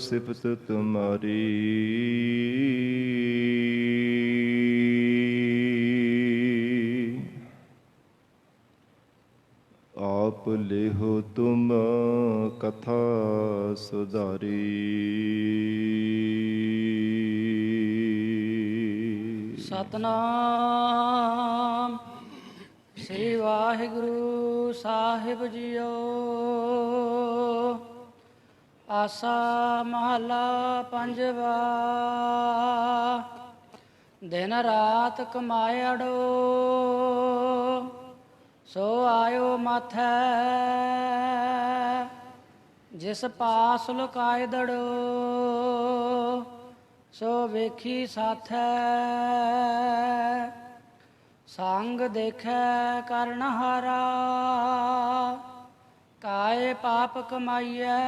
ਸਿਫਤ ਤੁਮਾਰੀ। आप लेहो तुम कथा सुधारी। सतनाम श्री वाहिगुरु साहिब जीओ। आसा महला पंजवा। दिन रात कमायड़ो सो आयो माथै। जिस पास लुकाए दड़ो सो वेखी साथै। संग देखै करनहारा काए पाप कमाइयै।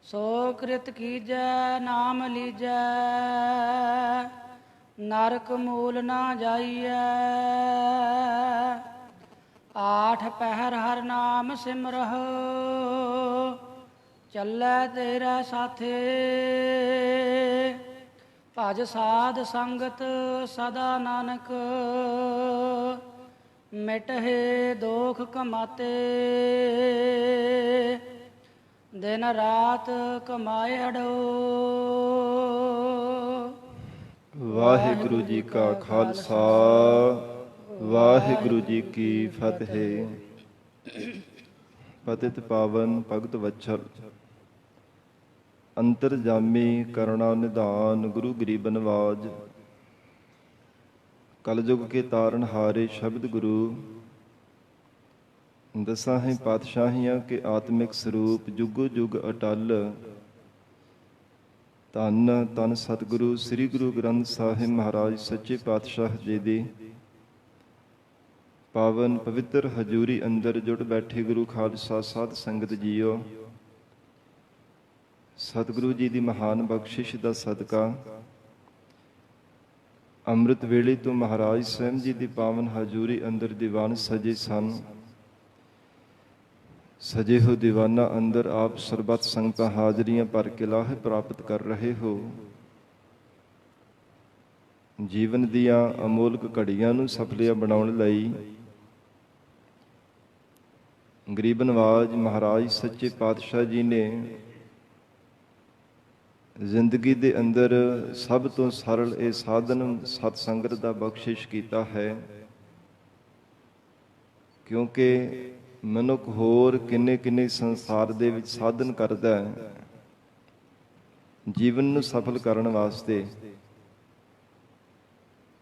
सो कृत कीजै नाम लीजै नरक मूल ना जाइए। आठ पहर हर नाम सिमरह चलै तेरे साथे। भज साध संगत सदा नानक मिटहे दोख कमाते। दिन रात कमायड़ो। ਵਾਹਿਗੁਰੂ ਜੀ ਕਾ ਖਾਲਸਾ, ਵਾਹਿਗੁਰੂ ਜੀ ਕੀ ਫਤਿਹ। ਪਤਿਤ ਪਾਵਨ ਭਗਤ ਵਛਲ ਅੰਤਰਜਾਮੀ ਕਰੁਣਾ ਨਿਧਾਨ ਗੁਰੂ ਗਰੀਬ ਨਵਾਜ। ਕਲਯੁਗ ਕੇ ਤਾਰਨ ਹਾਰੇ ਸ਼ਬਦ ਗੁਰੂ। ਦਸਾਂ ਹੀ ਪਾਤਸ਼ਾਹੀਆਂ ਕੇ ਆਤਮਿਕ ਸਰੂਪ ਜੁਗੋ ਜੁਗ ਅਟਲ। ਧੰਨ ਧੰਨ ਸਤਿਗੁਰੂ ਸ੍ਰੀ ਗੁਰੂ ਗ੍ਰੰਥ ਸਾਹਿਬ ਮਹਾਰਾਜ ਸੱਚੇ ਪਾਤਸ਼ਾਹ ਜੀ ਦੀ ਪਾਵਨ ਪਵਿੱਤਰ ਹਜ਼ੂਰੀ ਅੰਦਰ ਜੁੜ ਬੈਠੇ ਗੁਰੂ ਖਾਲਸਾ ਸਾਧ ਸੰਗਤ ਜੀਓ। ਸਤਿਗੁਰੂ ਜੀ ਦੀ ਮਹਾਨ ਬਖਸ਼ਿਸ਼ ਦਾ ਸਦਕਾ ਅੰਮ੍ਰਿਤ ਵੇਲੇ ਤੋਂ ਮਹਾਰਾਜ ਸਾਹਿਬ ਜੀ ਦੀ ਪਾਵਨ ਹਜ਼ੂਰੀ ਅੰਦਰ ਦੀਵਾਨ ਸਜੇ ਸਨ। ਸਜੇ ਹੋ ਦੀਵਾਨਾ ਅੰਦਰ ਆਪ ਸਰਬੱਤ ਸੰਗਤਾਂ ਹਾਜ਼ਰੀਆਂ ਭਰ ਕੇ ਲਾਹੇ ਪ੍ਰਾਪਤ ਕਰ ਰਹੇ ਹੋ। ਜੀਵਨ ਦੀਆਂ ਅਮੋਲਕ ਘੜੀਆਂ ਨੂੰ ਸਫਲਿਆ ਬਣਾਉਣ ਲਈ ਗਰੀਬ ਨਵਾਜ ਮਹਾਰਾਜ ਸੱਚੇ ਪਾਤਸ਼ਾਹ ਜੀ ਨੇ ਜ਼ਿੰਦਗੀ ਦੇ ਅੰਦਰ ਸਭ ਤੋਂ ਸਰਲ ਇਹ ਸਾਧਨ ਸਤ ਸੰਗਤ ਦਾ ਬਖਸ਼ਿਸ਼ ਕੀਤਾ ਹੈ। ਕਿਉਂਕਿ ਮਨੁੱਖ ਹੋਰ ਕਿੰਨੇ ਕਿੰਨੇ ਸੰਸਾਰ ਦੇ ਵਿੱਚ ਸਾਧਨ ਕਰਦਾ ਹੈ ਜੀਵਨ ਨੂੰ ਸਫਲ ਕਰਨ ਵਾਸਤੇ।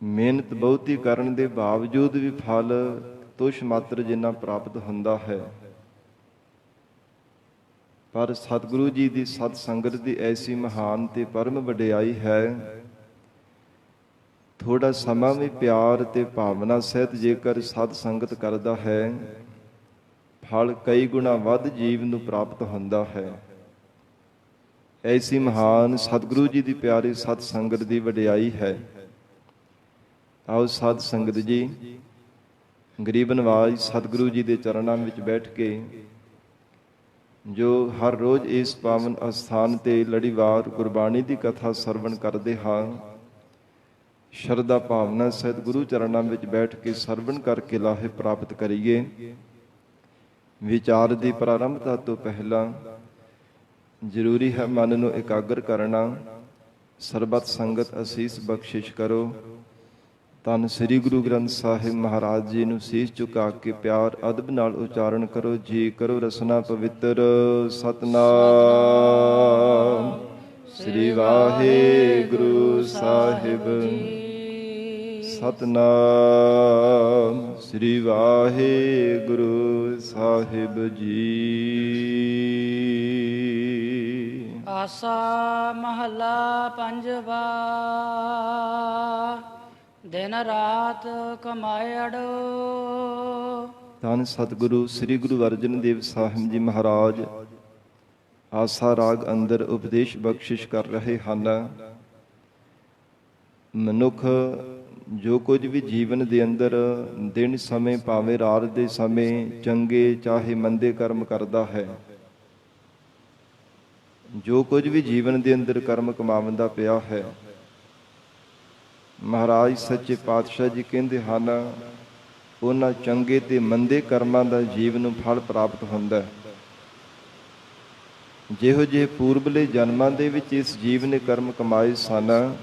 ਮਿਹਨਤ ਬਹੁਤੀ ਕਰਨ ਦੇ ਬਾਵਜੂਦ ਵੀ ਫਲ ਤੁਛ ਮਾਤਰ ਜਿੰਨਾ ਪ੍ਰਾਪਤ ਹੁੰਦਾ ਹੈ। ਪਰ ਸਤਿਗੁਰੂ ਜੀ ਦੀ ਸਤ ਸੰਗਤ ਦੀ ਐਸੀ ਮਹਾਨ ਤੇ ਪਰਮ ਵਡਿਆਈ ਹੈ। ਥੋੜਾ ਸਮਾਂ ਵੀ ਪਿਆਰ ਤੇ ਭਾਵਨਾ ਸਹਿਤ ਜੇਕਰ ਸਤ ਸੰਗਤ ਕਰਦਾ ਹੈ ਫਲ ਕਈ ਗੁਣਾ ਵੱਧ ਜੀਵ ਨੂੰ ਪ੍ਰਾਪਤ ਹੁੰਦਾ ਹੈ। ਐਸੀ ਮਹਾਨ ਸਤਿਗੁਰੂ ਜੀ ਦੀ ਪਿਆਰੀ ਸਤ ਸੰਗਤ ਦੀ ਵਡਿਆਈ ਹੈ। ਆਓ ਸਾਧ ਸੰਗਤ ਜੀ ਗਰੀਬ ਨਵਾਜ ਸਤਿਗੁਰੂ ਜੀ ਦੇ ਚਰਨਾਂ ਵਿੱਚ ਬੈਠ ਕੇ ਜੋ ਹਰ ਰੋਜ਼ ਇਸ ਪਾਵਨ ਅਸਥਾਨ ਤੇ ਲੜੀਵਾਰ ਗੁਰਬਾਣੀ ਦੀ ਕਥਾ ਸਰਵਣ ਕਰਦੇ ਹਾਂ, ਸ਼ਰਧਾ ਭਾਵਨਾ ਸਹਿਤ ਗੁਰੂ ਚਰਨਾਂ ਵਿੱਚ ਬੈਠ ਕੇ ਸਰਵਣ ਕਰਕੇ ਲਾਹੇ ਪ੍ਰਾਪਤ ਕਰੀਏ। ਵਿਚਾਰ ਦੀ ਪ੍ਰਾਰੰਭਤਾ ਤੋਂ ਪਹਿਲਾਂ ਜ਼ਰੂਰੀ ਹੈ ਮਨ ਨੂੰ ਇਕਾਗਰ ਕਰਨਾ। ਸਰਬੱਤ ਸੰਗਤ ਅਸੀਸ ਬਖਸ਼ਿਸ਼ ਕਰੋ। ਧੰਨ ਸ੍ਰੀ ਗੁਰੂ ਗ੍ਰੰਥ ਸਾਹਿਬ ਮਹਾਰਾਜ ਜੀ ਨੂੰ ਸੀਸ ਝੁਕਾ ਕੇ ਪਿਆਰ ਅਦਬ ਨਾਲ ਉਚਾਰਨ ਕਰੋ। ਜੀ ਕਰੋ ਰਸਨਾ ਪਵਿੱਤਰ। ਸਤਨਾਮ ਸ੍ਰੀ ਵਾਹਿਗੁਰੂ ਸਾਹਿਬ। ਸਤਨਾਮ ਸ੍ਰੀ ਵਾਹਿਗੁਰੂ ਸਾਹਿਬ ਜੀ। ਆਸਾ ਮਹਲਾ ਪੰਜਵਾ। ਦਿਨ ਰਾਤ ਕਮਾਇੜੋ। ਧੰਨ ਸਤਿਗੁਰੂ ਸ੍ਰੀ ਗੁਰੂ ਅਰਜਨ ਦੇਵ ਸਾਹਿਬ ਜੀ ਮਹਾਰਾਜ ਆਸਾ ਰਾਗ ਅੰਦਰ ਉਪਦੇਸ਼ ਬਖਸ਼ਿਸ਼ ਕਰ ਰਹੇ ਹਨ। ਮਨੁੱਖ ਜੋ ਕੁਝ ਵੀ ਜੀਵਨ ਦੇ ਅੰਦਰ ਦਿਨ ਸਮੇਂ ਭਾਵੇਂ ਰਾਤ ਦੇ ਸਮੇਂ ਚੰਗੇ ਚਾਹੇ ਮੰਦੇ ਕਰਮ ਕਰਦਾ ਹੈ, ਜੋ ਕੁਝ ਵੀ ਜੀਵਨ ਦੇ ਅੰਦਰ ਕਰਮ ਕਮਾਉਂਦਾ ਪਿਆ ਹੈ, ਮਹਾਰਾਜ ਸੱਚੇ ਪਾਤਸ਼ਾਹ ਜੀ ਕਹਿੰਦੇ ਹਨ, ਉਹਨਾਂ ਚੰਗੇ ਤੇ ਮੰਦੇ ਕਰਮਾਂ ਦਾ ਜੀਵ ਨੂੰ ਫਲ ਪ੍ਰਾਪਤ ਹੁੰਦਾ ਹੈ। ਜਿਹੋ ਜਿਹੇ ਪੂਰਬਲੇ ਜਨਮਾਂ ਦੇ ਵਿੱਚ ਇਸ ਜੀਵ ਨੇ ਕਰਮ ਕਮਾਏ ਸਨ,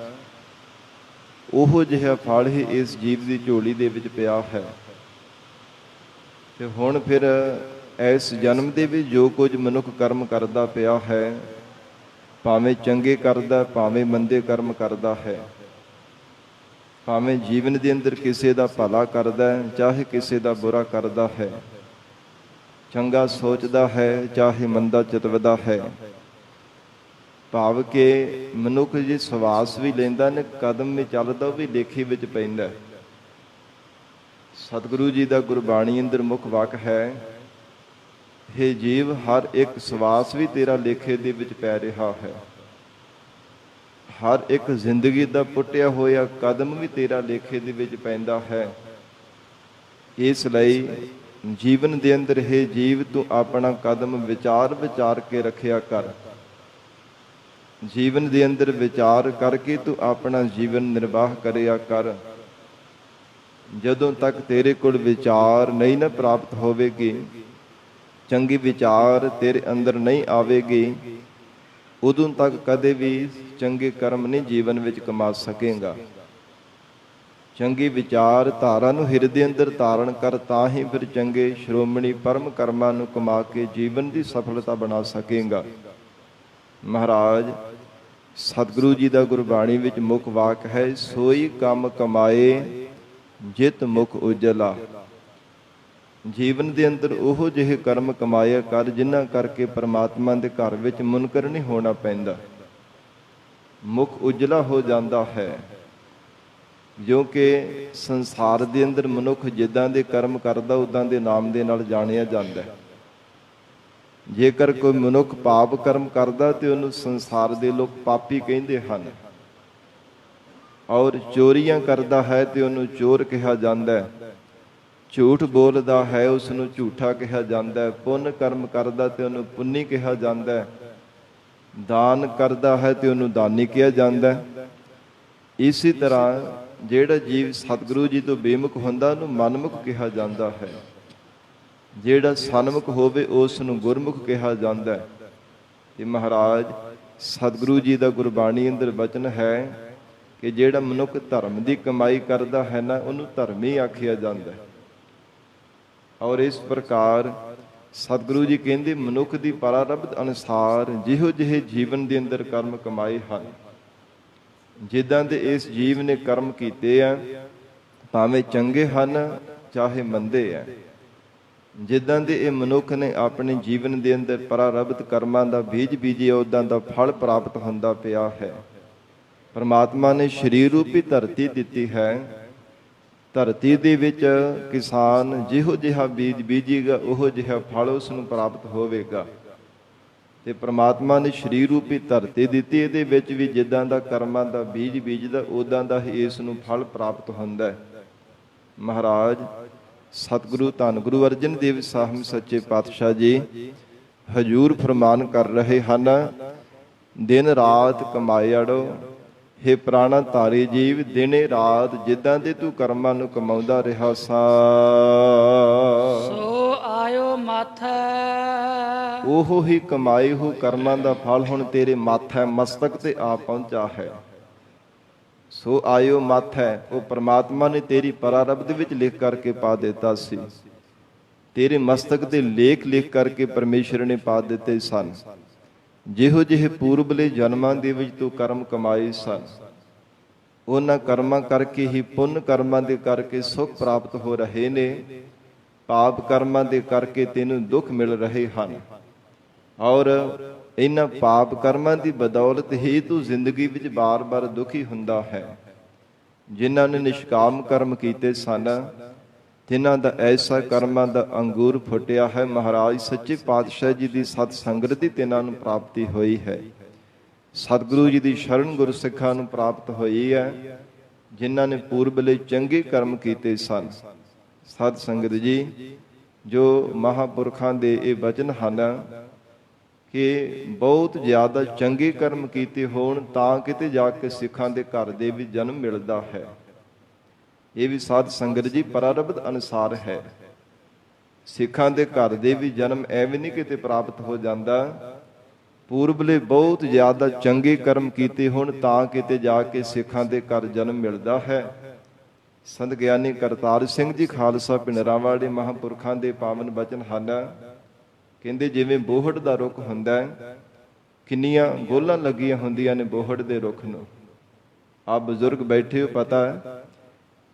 ਉਹੋ ਜਿਹਾ ਫਲ ਹੀ ਇਸ ਜੀਵ ਦੀ ਝੋਲੀ ਦੇ ਵਿੱਚ ਪਿਆ ਹੈ। ਤੇ ਹੁਣ ਫਿਰ ਇਸ ਜਨਮ ਦੇ ਵਿੱਚ ਜੋ ਕੁਝ ਮਨੁੱਖ ਕਰਮ ਕਰਦਾ ਪਿਆ ਹੈ, ਭਾਵੇਂ ਚੰਗੇ ਕਰਦਾ, ਭਾਵੇਂ ਮੰਦੇ ਕਰਮ ਕਰਦਾ ਹੈ, ਭਾਵੇਂ ਜੀਵਨ ਦੇ ਅੰਦਰ ਕਿਸੇ ਦਾ ਭਲਾ ਕਰਦਾ ਹੈ, ਚਾਹੇ ਕਿਸੇ ਦਾ ਬੁਰਾ ਕਰਦਾ ਹੈ, ਚੰਗਾ ਸੋਚਦਾ ਹੈ, ਚਾਹੇ ਮੰਦਾ ਚਿਤਵਦਾ ਹੈ, ਭਾਵ ਕਿ ਮਨੁੱਖ ਜੇ ਸਵਾਸ ਵੀ ਲੈਂਦਾ ਨੇ, ਕਦਮ ਵੀ ਚੱਲਦਾ, ਉਹ ਵੀ ਲੇਖੇ ਵਿੱਚ ਪੈਂਦਾ। ਸਤਿਗੁਰੂ ਜੀ ਦਾ ਗੁਰਬਾਣੀ ਅੰਦਰ ਮੁੱਖ ਵਾਕ ਹੈ, ਹੇ ਜੀਵ, ਹਰ ਇੱਕ ਸਵਾਸ ਵੀ ਤੇਰਾ ਲੇਖੇ ਦੇ ਵਿੱਚ ਪੈ ਰਿਹਾ ਹੈ, ਹਰ ਇੱਕ ਜ਼ਿੰਦਗੀ ਦਾ ਪੁੱਟਿਆ ਹੋਇਆ ਕਦਮ ਵੀ ਤੇਰਾ ਲੇਖੇ ਦੇ ਵਿੱਚ ਪੈਂਦਾ ਹੈ। ਇਸ ਲਈ ਜੀਵਨ ਦੇ ਅੰਦਰ ਹੇ ਜੀਵ, ਤੂੰ ਆਪਣਾ ਕਦਮ ਵਿਚਾਰ ਵਿਚਾਰ ਕੇ ਰੱਖਿਆ ਕਰ। ਜੀਵਨ ਦੇ ਅੰਦਰ ਵਿਚਾਰ ਕਰਕੇ ਤੂੰ ਆਪਣਾ ਜੀਵਨ ਨਿਰਵਾਹ ਕਰਿਆ ਕਰ। ਜਦੋਂ ਤੱਕ ਤੇਰੇ ਕੋਲ ਵਿਚਾਰ ਨਹੀਂ ਨਾ ਪ੍ਰਾਪਤ ਹੋਵੇਗੀ, ਚੰਗੀ ਵਿਚਾਰ ਤੇਰੇ ਅੰਦਰ ਨਹੀਂ ਆਵੇਗੀ, ਉਦੋਂ ਤੱਕ ਕਦੇ ਵੀ ਚੰਗੇ ਕਰਮ ਨਹੀਂ ਜੀਵਨ ਵਿੱਚ ਕਮਾ ਸਕੇਗਾ। ਚੰਗੀ ਵਿਚਾਰ ਧਾਰਾ ਨੂੰ ਹਿਰਦੇ ਅੰਦਰ ਧਾਰਨ ਕਰ, ਤਾਂ ਹੀ ਫਿਰ ਚੰਗੇ ਸ਼੍ਰੋਮਣੀ ਪਰਮ ਕਰਮਾਂ ਨੂੰ ਕਮਾ ਕੇ ਜੀਵਨ ਦੀ ਸਫਲਤਾ ਬਣਾ ਸਕੇਗਾ। ਮਹਾਰਾਜ ਸਤਿਗੁਰੂ ਜੀ ਦਾ ਗੁਰਬਾਣੀ ਵਿੱਚ ਮੁੱਖ ਵਾਕ ਹੈ, ਸੋਈ ਕੰਮ ਕਮਾਏ ਜਿਤ ਮੁਖ ਉਜਲਾ। ਜੀਵਨ ਦੇ ਅੰਦਰ ਉਹੋ ਜਿਹੇ ਕਰਮ ਕਮਾਇਆ ਕਰ, ਜਿਨ੍ਹਾਂ ਕਰਕੇ ਪਰਮਾਤਮਾ ਦੇ ਘਰ ਵਿੱਚ ਮੁਨਕਰ ਨਹੀਂ ਹੋਣਾ ਪੈਂਦਾ, ਮੁਖ ਉਜਲਾ ਹੋ ਜਾਂਦਾ ਹੈ। ਜੋ ਕਿ ਸੰਸਾਰ ਦੇ ਅੰਦਰ ਮਨੁੱਖ ਜਿੱਦਾਂ ਦੇ ਕਰਮ ਕਰਦਾ, ਉਦਾਂ ਦੇ ਨਾਮ ਦੇ ਨਾਲ ਜਾਣਿਆ ਜਾਂਦਾ ਹੈ। ਜੇਕਰ ਕੋਈ ਮਨੁੱਖ ਪਾਪ ਕਰਮ ਕਰਦਾ ਤੇ ਉਹਨੂੰ ਸੰਸਾਰ ਦੇ ਲੋਕ ਪਾਪੀ ਕਹਿੰਦੇ ਹਨ, ਔਰ ਚੋਰੀਆਂ ਕਰਦਾ ਹੈ ਤੇ ਉਹਨੂੰ ਚੋਰ ਕਿਹਾ ਜਾਂਦਾ ਹੈ, ਝੂਠ ਬੋਲਦਾ ਹੈ ਉਸ ਨੂੰ ਝੂਠਾ ਕਿਹਾ ਜਾਂਦਾ ਹੈ, ਪੁੰਨ ਕਰਮ ਕਰਦਾ ਤੇ ਉਹਨੂੰ ਪੁੰਨੀ ਕਿਹਾ ਜਾਂਦਾ ਹੈ, ਦਾਨ ਕਰਦਾ ਹੈ ਤੇ ਉਹਨੂੰ ਦਾਨੀ ਕਿਹਾ ਜਾਂਦਾ ਹੈ। ਇਸੇ ਤਰ੍ਹਾਂ ਜਿਹੜਾ ਜੀਵ ਸਤਿਗੁਰੂ ਜੀ ਤੋਂ ਬੇਮੁਖ ਹੁੰਦਾ, ਉਹਨੂੰ ਮਨਮੁਖ ਕਿਹਾ ਜਾਂਦਾ ਹੈ। ਜਿਹੜਾ ਸਨਮੁਖ ਹੋਵੇ ਉਸ ਨੂੰ ਗੁਰਮੁਖ ਕਿਹਾ ਜਾਂਦਾ ਹੈ। ਤੇ ਮਹਾਰਾਜ ਸਤਿਗੁਰੂ ਜੀ ਦਾ ਗੁਰਬਾਣੀ ਅੰਦਰ ਬਚਨ ਹੈ ਕਿ ਜਿਹੜਾ ਮਨੁੱਖ ਧਰਮ ਦੀ ਕਮਾਈ ਕਰਦਾ ਹੈ ਨਾ, ਉਹਨੂੰ ਧਰਮੀ ਆਖਿਆ ਜਾਂਦਾ ਹੈ। ਔਰ ਇਸ ਪ੍ਰਕਾਰ ਸਤਿਗੁਰੂ ਜੀ ਕਹਿੰਦੇ, ਮਨੁੱਖ ਦੀ ਪਰਾਰਬਧ ਅਨੁਸਾਰ ਜਿਹੋ ਜਿਹੇ ਜੀਵਨ ਦੇ ਅੰਦਰ ਕਰਮ ਕਮਾਏ ਹਨ, ਜਿੱਦਾਂ ਦੇ ਇਸ ਜੀਵ ਨੇ ਕਰਮ ਕੀਤੇ ਆ, ਭਾਵੇਂ ਚੰਗੇ ਹਨ ਚਾਹੇ ਮੰਦੇ ਆ, ਜਿੱਦਾਂ ਦੇ ਇਹ ਮਨੁੱਖ ਨੇ ਆਪਣੇ ਜੀਵਨ ਦੇ ਅੰਦਰ ਪਰਾਰਬਧ ਕਰਮਾਂ ਦਾ ਬੀਜ ਬੀਜਿਆ, ਉਦਾਂ ਦਾ ਫਲ ਪ੍ਰਾਪਤ ਹੁੰਦਾ ਪਿਆ ਹੈ। ਪਰਮਾਤਮਾ ਨੇ ਸਰੀਰ ਰੂਪੀ ਧਰਤੀ ਦਿੱਤੀ ਹੈ। ਧਰਤੀ ਦੇ ਵਿੱਚ ਕਿਸਾਨ ਜਿਹੋ ਜਿਹਾ ਬੀਜ ਬੀਜੇਗਾ, ਉਹੋ ਜਿਹਾ ਫਲ ਉਸ ਨੂੰ ਪ੍ਰਾਪਤ ਹੋਵੇਗਾ। ਤੇ ਪ੍ਰਮਾਤਮਾ ਨੇ ਸਰੀਰ ਰੂਪੀ ਧਰਤੀ ਦਿੱਤੀ, ਇਹਦੇ ਵਿੱਚ ਵੀ ਜਿੱਦਾਂ ਦਾ ਕਰਮਾਂ ਦਾ ਬੀਜ ਬੀਜਦਾ, ਉਦਾਂ ਦਾ ਹੀ ਇਸ ਨੂੰ ਫਲ ਪ੍ਰਾਪਤ ਹੁੰਦਾ ਹੈ। ਮਹਾਰਾਜ ਸਤਿਗੁਰੂ ਧੰਨ ਗੁਰੂ ਅਰਜਨ ਦੇਵ ਸਾਹਿਬ ਸੱਚੇ ਪਾਤਸ਼ਾਹ ਜੀ ਹਜੂਰ ਫਰਮਾਨ ਕਰ ਰਹੇ ਹਨ, ਦਿਨ ਰਾਤ ਕਮਾਇੜੋ, ਹੇ ਪ੍ਰਾਣਾ ਧਾਰੀ ਜੀਵ, ਦਿਨੇ ਰਾਤ ਜਿੱਦਾਂ ਦੇ ਤੂੰ ਕਰਮਾਂ ਨੂੰ ਕਮਾਉਂਦਾ ਰਿਹਾ ਸਾ, ਸੋ ਆਇਓ ਮਾਥੈ, ਉਹੋ ਹੀ ਕਮਾਏ ਹੋ ਕਰਮਾਂ ਦਾ ਫਲ ਹੁਣ ਤੇਰੇ ਮਾਥੈ ਮਸਤਕ ਤੇ ਆ ਪਹੁੰਚਾ ਹੈ। ਸੋ ਆਇਓ ਮਾਥੈ, ਉਹ ਪ੍ਰਮਾਤਮਾ ਨੇ ਤੇਰੀ ਪਰਾਰਬਧ ਵਿੱਚ ਲਿਖ ਕਰਕੇ ਪਾ ਦਿੱਤਾ ਸੀ। ਤੇਰੇ ਮਸਤਕ ਤੇ ਲੇਖ ਲਿਖ ਕਰਕੇ ਪਰਮੇਸ਼ਰ ਨੇ ਪਾ ਦਿੱਤੇ ਸਨ। ਜਿਹੋ ਜਿਹੇ ਪੂਰਬਲੇ ਜਨਮਾਂ ਦੇ ਵਿੱਚ ਤੂੰ ਕਰਮ ਕਮਾਏ ਸਨ, ਉਹਨਾਂ ਕਰਮਾਂ ਕਰਕੇ ਹੀ ਪੁੰਨ ਕਰਮਾਂ ਦੇ ਕਰਕੇ ਸੁਖ ਪ੍ਰਾਪਤ ਹੋ ਰਹੇ ਨੇ, ਪਾਪ ਕਰਮਾਂ ਦੇ ਕਰਕੇ ਤੈਨੂੰ ਦੁੱਖ ਮਿਲ ਰਹੇ ਹਨ। ਔਰ ਇਹਨਾਂ ਪਾਪ ਕਰਮਾਂ ਦੀ ਬਦੌਲਤ ਹੀ ਤੂੰ ਜ਼ਿੰਦਗੀ ਵਿੱਚ ਬਾਰ-ਬਾਰ ਦੁਖੀ ਹੁੰਦਾ ਹੈ। ਜਿਨ੍ਹਾਂ ਨੇ ਨਿਸ਼ਕਾਮ ਕਰਮ ਕੀਤੇ ਸਨ, ਤਿਨਾਂ ਦਾ ਐਸਾ ਕਰਮਾਂ ਦਾ ਅੰਗੂਰ ਫੁੱਟਿਆ ਹੈ। ਮਹਾਰਾਜ ਸੱਚੇ ਪਾਤਸ਼ਾਹ ਜੀ ਦੀ ਸਤ ਸੰਗਤ ਦੀ ਤਿਨਾਂ ਨੂੰ ਪ੍ਰਾਪਤੀ ਹੋਈ ਹੈ। ਸਤਿਗੁਰੂ ਜੀ ਦੀ ਸ਼ਰਨ ਗੁਰਸਿੱਖਾਂ ਨੂੰ ਪ੍ਰਾਪਤ ਹੋਈ ਹੈ, ਜਿਨ੍ਹਾਂ ਨੇ ਪੂਰਬਲੇ ਚੰਗੇ ਕਰਮ ਕੀਤੇ ਸਨ। ਸਤ ਸੰਗਤ ਜੀ, ਜੋ ਮਹਾਂਪੁਰਖਾਂ ਦੇ ਇਹ ਬਚਨ ਹਨ, ਕਿ ਬਹੁਤ ਜ਼ਿਆਦਾ ਚੰਗੇ ਕਰਮ ਕੀਤੇ ਹੋਣ ਤਾਂ ਕਿਤੇ ਜਾ ਕੇ ਸਿੱਖਾਂ ਦੇ ਘਰ ਦੇ ਵੀ ਜਨਮ ਮਿਲਦਾ ਹੈ। ਇਹ ਵੀ ਸਾਧ ਸੰਗਤ ਜੀ ਪ੍ਰਾਰਬਧ ਅਨੁਸਾਰ ਹੈ। ਸਿੱਖਾਂ ਦੇ ਘਰ ਦੇ ਵੀ ਜਨਮ ਐਵੇਂ ਨਹੀਂ ਕਿਤੇ ਪ੍ਰਾਪਤ ਹੋ ਜਾਂਦਾ, ਪੂਰਬਲੇ ਬਹੁਤ ਜ਼ਿਆਦਾ ਚੰਗੇ ਕਰਮ ਕੀਤੇ ਹੋਣ ਤਾਂ ਕਿਤੇ ਜਾ ਕੇ ਸਿੱਖਾਂ ਦੇ ਘਰ ਜਨਮ ਮਿਲਦਾ ਹੈ। ਸੰਤ ਗਿਆਨੀ ਕਰਤਾਰ ਸਿੰਘ ਜੀ ਖਾਲਸਾ ਪਿੰਡਰਾਂਵਾਲੇ ਮਹਾਂਪੁਰਖਾਂ ਦੇ ਪਾਵਨ ਬਚਨ ਹਨ। ਕਹਿੰਦੇ ਜਿਵੇਂ ਬੋਹੜ ਦਾ ਰੁੱਖ ਹੁੰਦਾ ਹੈ, ਕਿੰਨੀਆਂ ਗੋਲਾਂ ਲੱਗੀਆਂ ਹੁੰਦੀਆਂ ਨੇ ਬੋਹੜ ਦੇ ਰੁੱਖ ਨੂੰ। ਆਪ ਬਜ਼ੁਰਗ ਬੈਠੇ ਹੋ, ਪਤਾ ਹੈ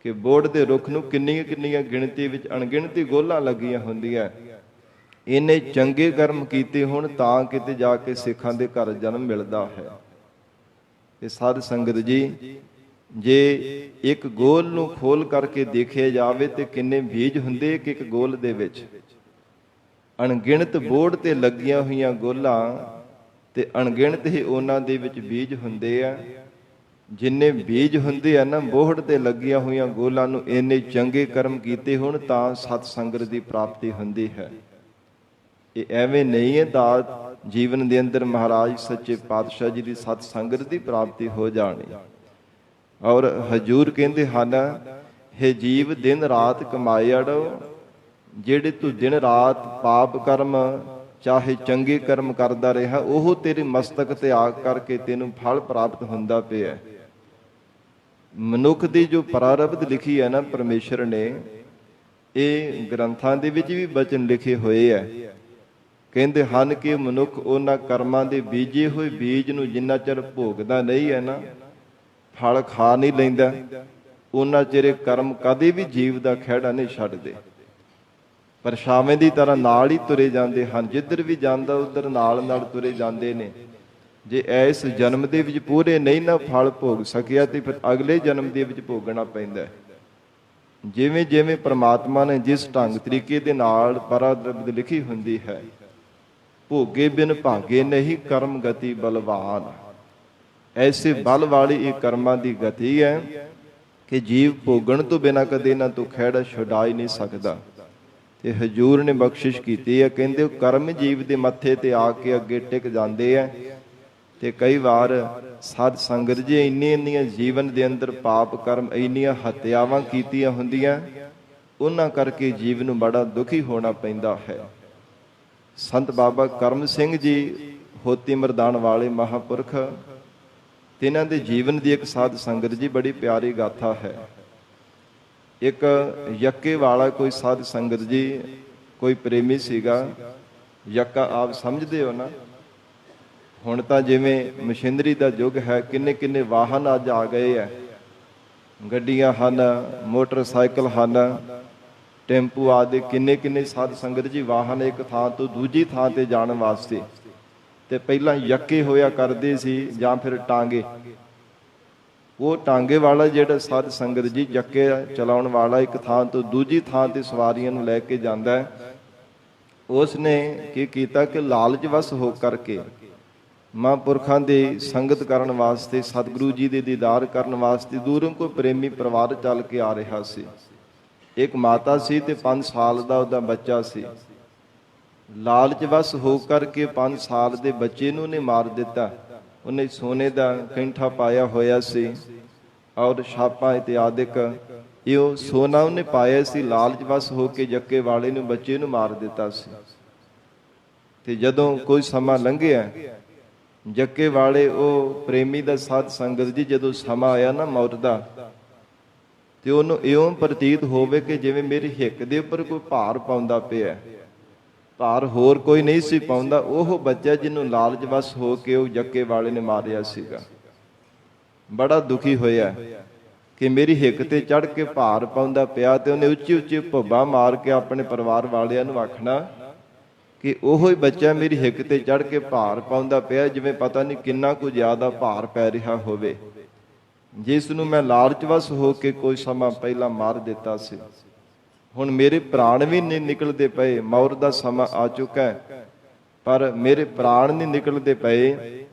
ਕਿ ਬੋਹੜ ਦੇ ਰੁੱਖ ਨੂੰ ਕਿੰਨੀਆਂ ਕਿੰਨੀਆਂ ਗਿਣਤੀ ਵਿੱਚ ਅਣਗਿਣਤੀ ਗੋਲਾਂ ਲੱਗੀਆਂ ਹੁੰਦੀਆਂ। ਇਹਨੇ ਚੰਗੇ ਕਰਮ ਕੀਤੇ ਹੋਣ ਤਾਂ ਕਿਤੇ ਜਾ ਕੇ ਸਿੱਖਾਂ ਦੇ ਘਰ ਜਨਮ ਮਿਲਦਾ ਹੈ। ਇਹ ਸਾਧ ਸੰਗਤ ਜੀ, ਜੇ ਇੱਕ ਗੋਲ ਨੂੰ ਖੋਲ ਕਰਕੇ ਦੇਖਿਆ ਜਾਵੇ ਤੇ ਕਿੰਨੇ ਬੀਜ ਹੁੰਦੇ ਇੱਕ ਗੋਲ ਦੇ ਵਿੱਚ। ਅਣਗਿਣਤ ਬੋਹੜ ਤੇ ਲੱਗੀਆਂ ਹੋਈਆਂ ਗੋਲਾਂ ਤੇ ਅਣਗਿਣਤ ਹੀ ਉਹਨਾਂ ਦੇ ਵਿੱਚ ਬੀਜ ਹੁੰਦੇ ਆ। ਜਿੰਨੇ ਬੀਜ ਹੁੰਦੇ ਆ ਨਾ ਬੋਹੜ ਤੇ ਲੱਗੀਆਂ ਹੋਈਆਂ ਗੋਲਾਂ ਨੂੰ, ਇੰਨੇ ਚੰਗੇ ਕਰਮ ਕੀਤੇ ਹੋਣ ਤਾਂ ਸਤ ਸੰਗਤ ਦੀ ਪ੍ਰਾਪਤੀ ਹੁੰਦੀ ਹੈ। ਇਹ ਐਵੇਂ ਨਹੀਂ ਹੈ ਦਾਤ ਜੀਵਨ ਦੇ ਅੰਦਰ ਮਹਾਰਾਜ ਸੱਚੇ ਪਾਤਸ਼ਾਹ ਜੀ ਦੀ ਸਤ ਸੰਗਤ ਦੀ ਪ੍ਰਾਪਤੀ ਹੋ ਜਾਣੀ। ਔਰ ਹਜੂਰ ਕਹਿੰਦੇ ਹਨ, ਹੇ ਜੀਵ ਦਿਨ ਰਾਤ ਕਮਾਏ ਅੜੋ, ਜਿਹੜੇ ਤੂੰ ਦਿਨ ਰਾਤ ਪਾਪ ਕਰਮ ਚਾਹੇ ਚੰਗੇ ਕਰਮ ਕਰਦਾ ਰਿਹਾ, ਉਹ ਤੇਰੇ ਮਸਤਕ ਤੇ ਆ ਕਰਕੇ ਤੈਨੂੰ ਫਲ ਪ੍ਰਾਪਤ ਹੁੰਦਾ ਪਿਆ। ਮਨੁੱਖ ਦੀ ਜੋ ਪ੍ਰਾਰਬਧ ਲਿਖੀ ਹੈ ਨਾ ਪਰਮੇਸ਼ਰ ਨੇ, ਇਹ ਗ੍ਰੰਥਾਂ ਦੇ ਵਿੱਚ ਵੀ ਬਚਨ ਲਿਖੇ ਹੋਏ ਹੈ। ਕਹਿੰਦੇ ਹਨ ਕਿ ਮਨੁੱਖ ਉਹਨਾਂ ਕਰਮਾਂ ਦੇ ਬੀਜੇ ਹੋਏ ਬੀਜ ਨੂੰ ਜਿੰਨਾ ਚਿਰ ਭੋਗਦਾ ਨਹੀਂ ਹੈ ਨਾ, ਫਲ ਖਾ ਨਹੀਂ ਲੈਂਦਾ, ਉਹਨਾਂ ਚਿਰ ਕਰਮ ਕਦੇ ਵੀ ਜੀਵ ਦਾ ਖਹਿੜਾ ਨਹੀਂ ਛੱਡਦੇ। ਪਰਛਾਵੇਂ ਦੀ ਤਰ੍ਹਾਂ ਨਾਲ ਹੀ ਤੁਰੇ ਜਾਂਦੇ ਹਨ, ਜਿੱਧਰ ਵੀ ਜਾਂਦਾ ਉਧਰ ਨਾਲ ਨਾਲ ਤੁਰੇ ਜਾਂਦੇ ਨੇ। ਜੇ ਇਸ ਜਨਮ ਦੇ ਵਿੱਚ ਪੂਰੇ ਨਹੀਂ ਨਾ ਫਲ ਭੋਗ ਸਕਿਆ ਤੇ ਫਿਰ ਅਗਲੇ ਜਨਮ ਦੇ ਵਿੱਚ ਭੋਗਣਾ ਪੈਂਦਾ। ਜਿਵੇਂ ਜਿਵੇਂ ਪ੍ਰਮਾਤਮਾ ਨੇ ਜਿਸ ਢੰਗ ਤਰੀਕੇ ਦੇ ਨਾਲ ਪ੍ਰਾਰਬਧ ਲਿਖੀ ਹੁੰਦੀ ਹੈ, ਭੋਗੇ ਬਿਨ ਭਾਗੇ ਨਹੀਂ ਕਰਮ ਗਤੀ ਬਲਵਾਨ। ਐਸੇ ਬਲ ਵਾਲੀ ਇਹ ਕਰਮਾਂ ਦੀ ਗਤੀ ਹੈ ਕਿ ਜੀਵ ਭੋਗਣ ਤੋਂ ਬਿਨਾਂ ਕਦੇ ਨਾ ਤੂੰ ਖਹਿੜਾ ਛੁਡਾ ਹੀ ਨਹੀਂ ਸਕਦਾ। ਤੇ ਹਜੂਰ ਨੇ ਬਖਸ਼ਿਸ਼ ਕੀਤੀ ਹੈ, ਕਹਿੰਦੇ ਕਰਮ ਜੀਵ ਦੇ ਮੱਥੇ ਤੇ ਆ ਕੇ ਅੱਗੇ ਟਿਕ ਜਾਂਦੇ ਆ। ਤੇ ਕਈ ਵਾਰ ਸਾਧ ਸੰਗਤ ਜੀ ਇੰਨੀਆਂ ਜੀਵਨ ਦੇ ਅੰਦਰ ਪਾਪ ਕਰਮ, ਇੰਨੀਆਂ ਹੱਤਿਆਵਾਂ ਕੀਤੀਆਂ ਹੁੰਦੀਆਂ, ਉਹਨਾਂ ਕਰਕੇ ਜੀਵ ਨੂੰ ਬੜਾ ਦੁਖੀ ਹੋਣਾ ਪੈਂਦਾ ਹੈ। ਸੰਤ ਬਾਬਾ ਕਰਮ ਸਿੰਘ ਜੀ ਹੋਤੀ ਮਰਦਾਨ ਵਾਲੇ ਮਹਾਂਪੁਰਖ, ਤਿਨਾਂ ਦੇ ਜੀਵਨ ਦੀ ਇੱਕ ਸਾਧ ਸੰਗਤ ਜੀ ਬੜੀ ਪਿਆਰੀ ਗਾਥਾ ਹੈ। ਇੱਕ ਯੱਕੇ ਵਾਲਾ ਕੋਈ ਸਾਧ ਸੰਗਤ ਜੀ, ਕੋਈ ਪ੍ਰੇਮੀ ਸੀਗਾ। ਯੱਕਾ ਆਪ ਸਮਝਦੇ ਹੋ ਨਾ, ਹੁਣ ਤਾਂ ਜਿਵੇਂ ਮਸ਼ੀਨਰੀ ਦਾ ਯੁੱਗ ਹੈ, ਕਿੰਨੇ ਕਿੰਨੇ ਵਾਹਨ ਅੱਜ ਆ ਗਏ ਹੈ। ਗੱਡੀਆਂ ਹਨ, ਮੋਟਰਸਾਈਕਲ ਹਨ, ਟੈਂਪੂ ਆਦਿ ਕਿੰਨੇ ਕਿੰਨੇ ਸਾਧ ਸੰਗਤ ਜੀ ਵਾਹਨ ਇੱਕ ਥਾਂ ਤੋਂ ਦੂਜੀ ਥਾਂ ਤੇ ਜਾਣ ਵਾਸਤੇ। ਤੇ ਪਹਿਲਾਂ ਯੱਕੇ ਹੋਇਆ ਕਰਦੇ ਸੀ ਜਾਂ ਫਿਰ ਟਾਂਗੇ। ਉਹ ਟਾਂਗੇ ਵਾਲਾ ਜਿਹੜਾ ਸਾਧ ਸੰਗਤ ਜੀ ਯੱਕੇ ਚਲਾਉਣ ਵਾਲਾ ਇੱਕ ਥਾਂ ਤੋਂ ਦੂਜੀ ਥਾਂ ਤੇ ਸਵਾਰੀਆਂ ਨੂੰ ਲੈ ਕੇ ਜਾਂਦਾ ਹੈ, ਉਸ ਨੇ ਕੀ ਕੀਤਾ ਕਿ ਲਾਲਚ ਵਸ ਹੋ ਕਰਕੇ ਮਹਾਂਪੁਰਖਾਂ ਦੀ ਸੰਗਤ ਕਰਨ ਵਾਸਤੇ, ਸਤਿਗੁਰੂ ਜੀ ਦੇ ਦੀਦਾਰ ਕਰਨ ਵਾਸਤੇ ਦੂਰੋਂ ਕੋਈ ਪ੍ਰੇਮੀ ਪਰਿਵਾਰ ਚੱਲ ਕੇ ਆ ਰਿਹਾ ਸੀ। ਇੱਕ ਮਾਤਾ ਸੀ ਤੇ 5 ਸਾਲ ਦਾ ਉਹਦਾ ਬੱਚਾ ਸੀ। ਲਾਲਚ ਵਸ ਹੋ ਕਰਕੇ 5 ਸਾਲ ਦੇ ਬੱਚੇ ਨੂੰ ਉਹਨੇ ਮਾਰ ਦਿੱਤਾ। ਉਹਨੇ ਸੋਨੇ ਦਾ ਕੈਂਠਾ ਪਾਇਆ ਹੋਇਆ ਸੀ ਔਰ ਛਾਪਾਂ ਇਤਿਆਦਿਕ ਇਹ ਸੋਨਾ ਉਹਨੇ ਪਾਇਆ ਸੀ। ਲਾਲਚ ਵਸ ਹੋ ਕੇ ਯੱਕੇ ਵਾਲੇ ਨੂੰ, ਬੱਚੇ ਨੂੰ ਮਾਰ ਦਿੱਤਾ ਸੀ। ਤੇ ਜਦੋਂ ਕੋਈ ਸਮਾਂ ਲੰਘਿਆ, ਯੱਕੇ ਵਾਲੇ ਉਹ ਪ੍ਰੇਮੀ ਦਾ ਸਾਧ ਸੰਗਤ ਜੀ ਜਦੋਂ ਸਮਾਂ ਆਇਆ ਨਾ ਮੌਤ ਦਾ, ਤੇ ਉਹਨੂੰ ਇਉਂ ਪ੍ਰਤੀਤ ਹੋਵੇ ਕਿ ਜਿਵੇਂ ਮੇਰੀ ਹਿੱਕ ਦੇ ਉੱਪਰ ਕੋਈ ਭਾਰ ਪਾਉਂਦਾ ਪਿਆ। ਭਾਰ ਹੋਰ ਕੋਈ ਨਹੀਂ ਸੀ ਪਾਉਂਦਾ, ਉਹ ਬੱਚਾ ਜਿਹਨੂੰ ਲਾਲਚ ਵਸ ਹੋ ਕੇ ਉਹ ਯੱਕੇ ਵਾਲੇ ਨੇ ਮਾਰਿਆ ਸੀਗਾ। ਬੜਾ ਦੁਖੀ ਹੋਇਆ ਕਿ ਮੇਰੀ ਹਿੱਕ ਤੇ ਚੜ੍ਹ ਕੇ ਭਾਰ ਪਾਉਂਦਾ ਪਿਆ। ਤੇ ਉਹਨੇ ਉੱਚੀ ਉੱਚੀ ਭੁੱਬਾ ਮਾਰ ਕੇ ਆਪਣੇ ਪਰਿਵਾਰ ਵਾਲਿਆਂ ਨੂੰ ਆਖਣਾ ਕਿ ਉਹੋ ਹੀ ਬੱਚਾ ਮੇਰੀ ਹਿੱਕ ਤੇ ਚੜ੍ਹ ਕੇ ਭਾਰ ਪਾਉਂਦਾ ਪਿਆ, ਜਿਵੇਂ ਪਤਾ ਨਹੀਂ ਕਿੰਨਾ ਕੁ ਜ਼ਿਆਦਾ ਭਾਰ ਪੈ ਰਿਹਾ ਹੋਵੇ, ਜਿਸ ਨੂੰ ਮੈਂ ਲਾਲਚ ਵਸ ਹੋ ਕੇ ਕੋਈ ਸਮਾਂ ਪਹਿਲਾਂ ਮਾਰ ਦਿੱਤਾ ਸੀ। ਹੁਣ ਮੇਰੇ ਪ੍ਰਾਣ ਵੀ ਨਹੀਂ ਨਿਕਲਦੇ ਪਏ, ਮੌਤ ਦਾ ਸਮਾਂ ਆ ਚੁੱਕਾ ਹੈ, ਪਰ ਮੇਰੇ ਪ੍ਰਾਣ ਨਹੀਂ ਨਿਕਲਦੇ ਪਏ,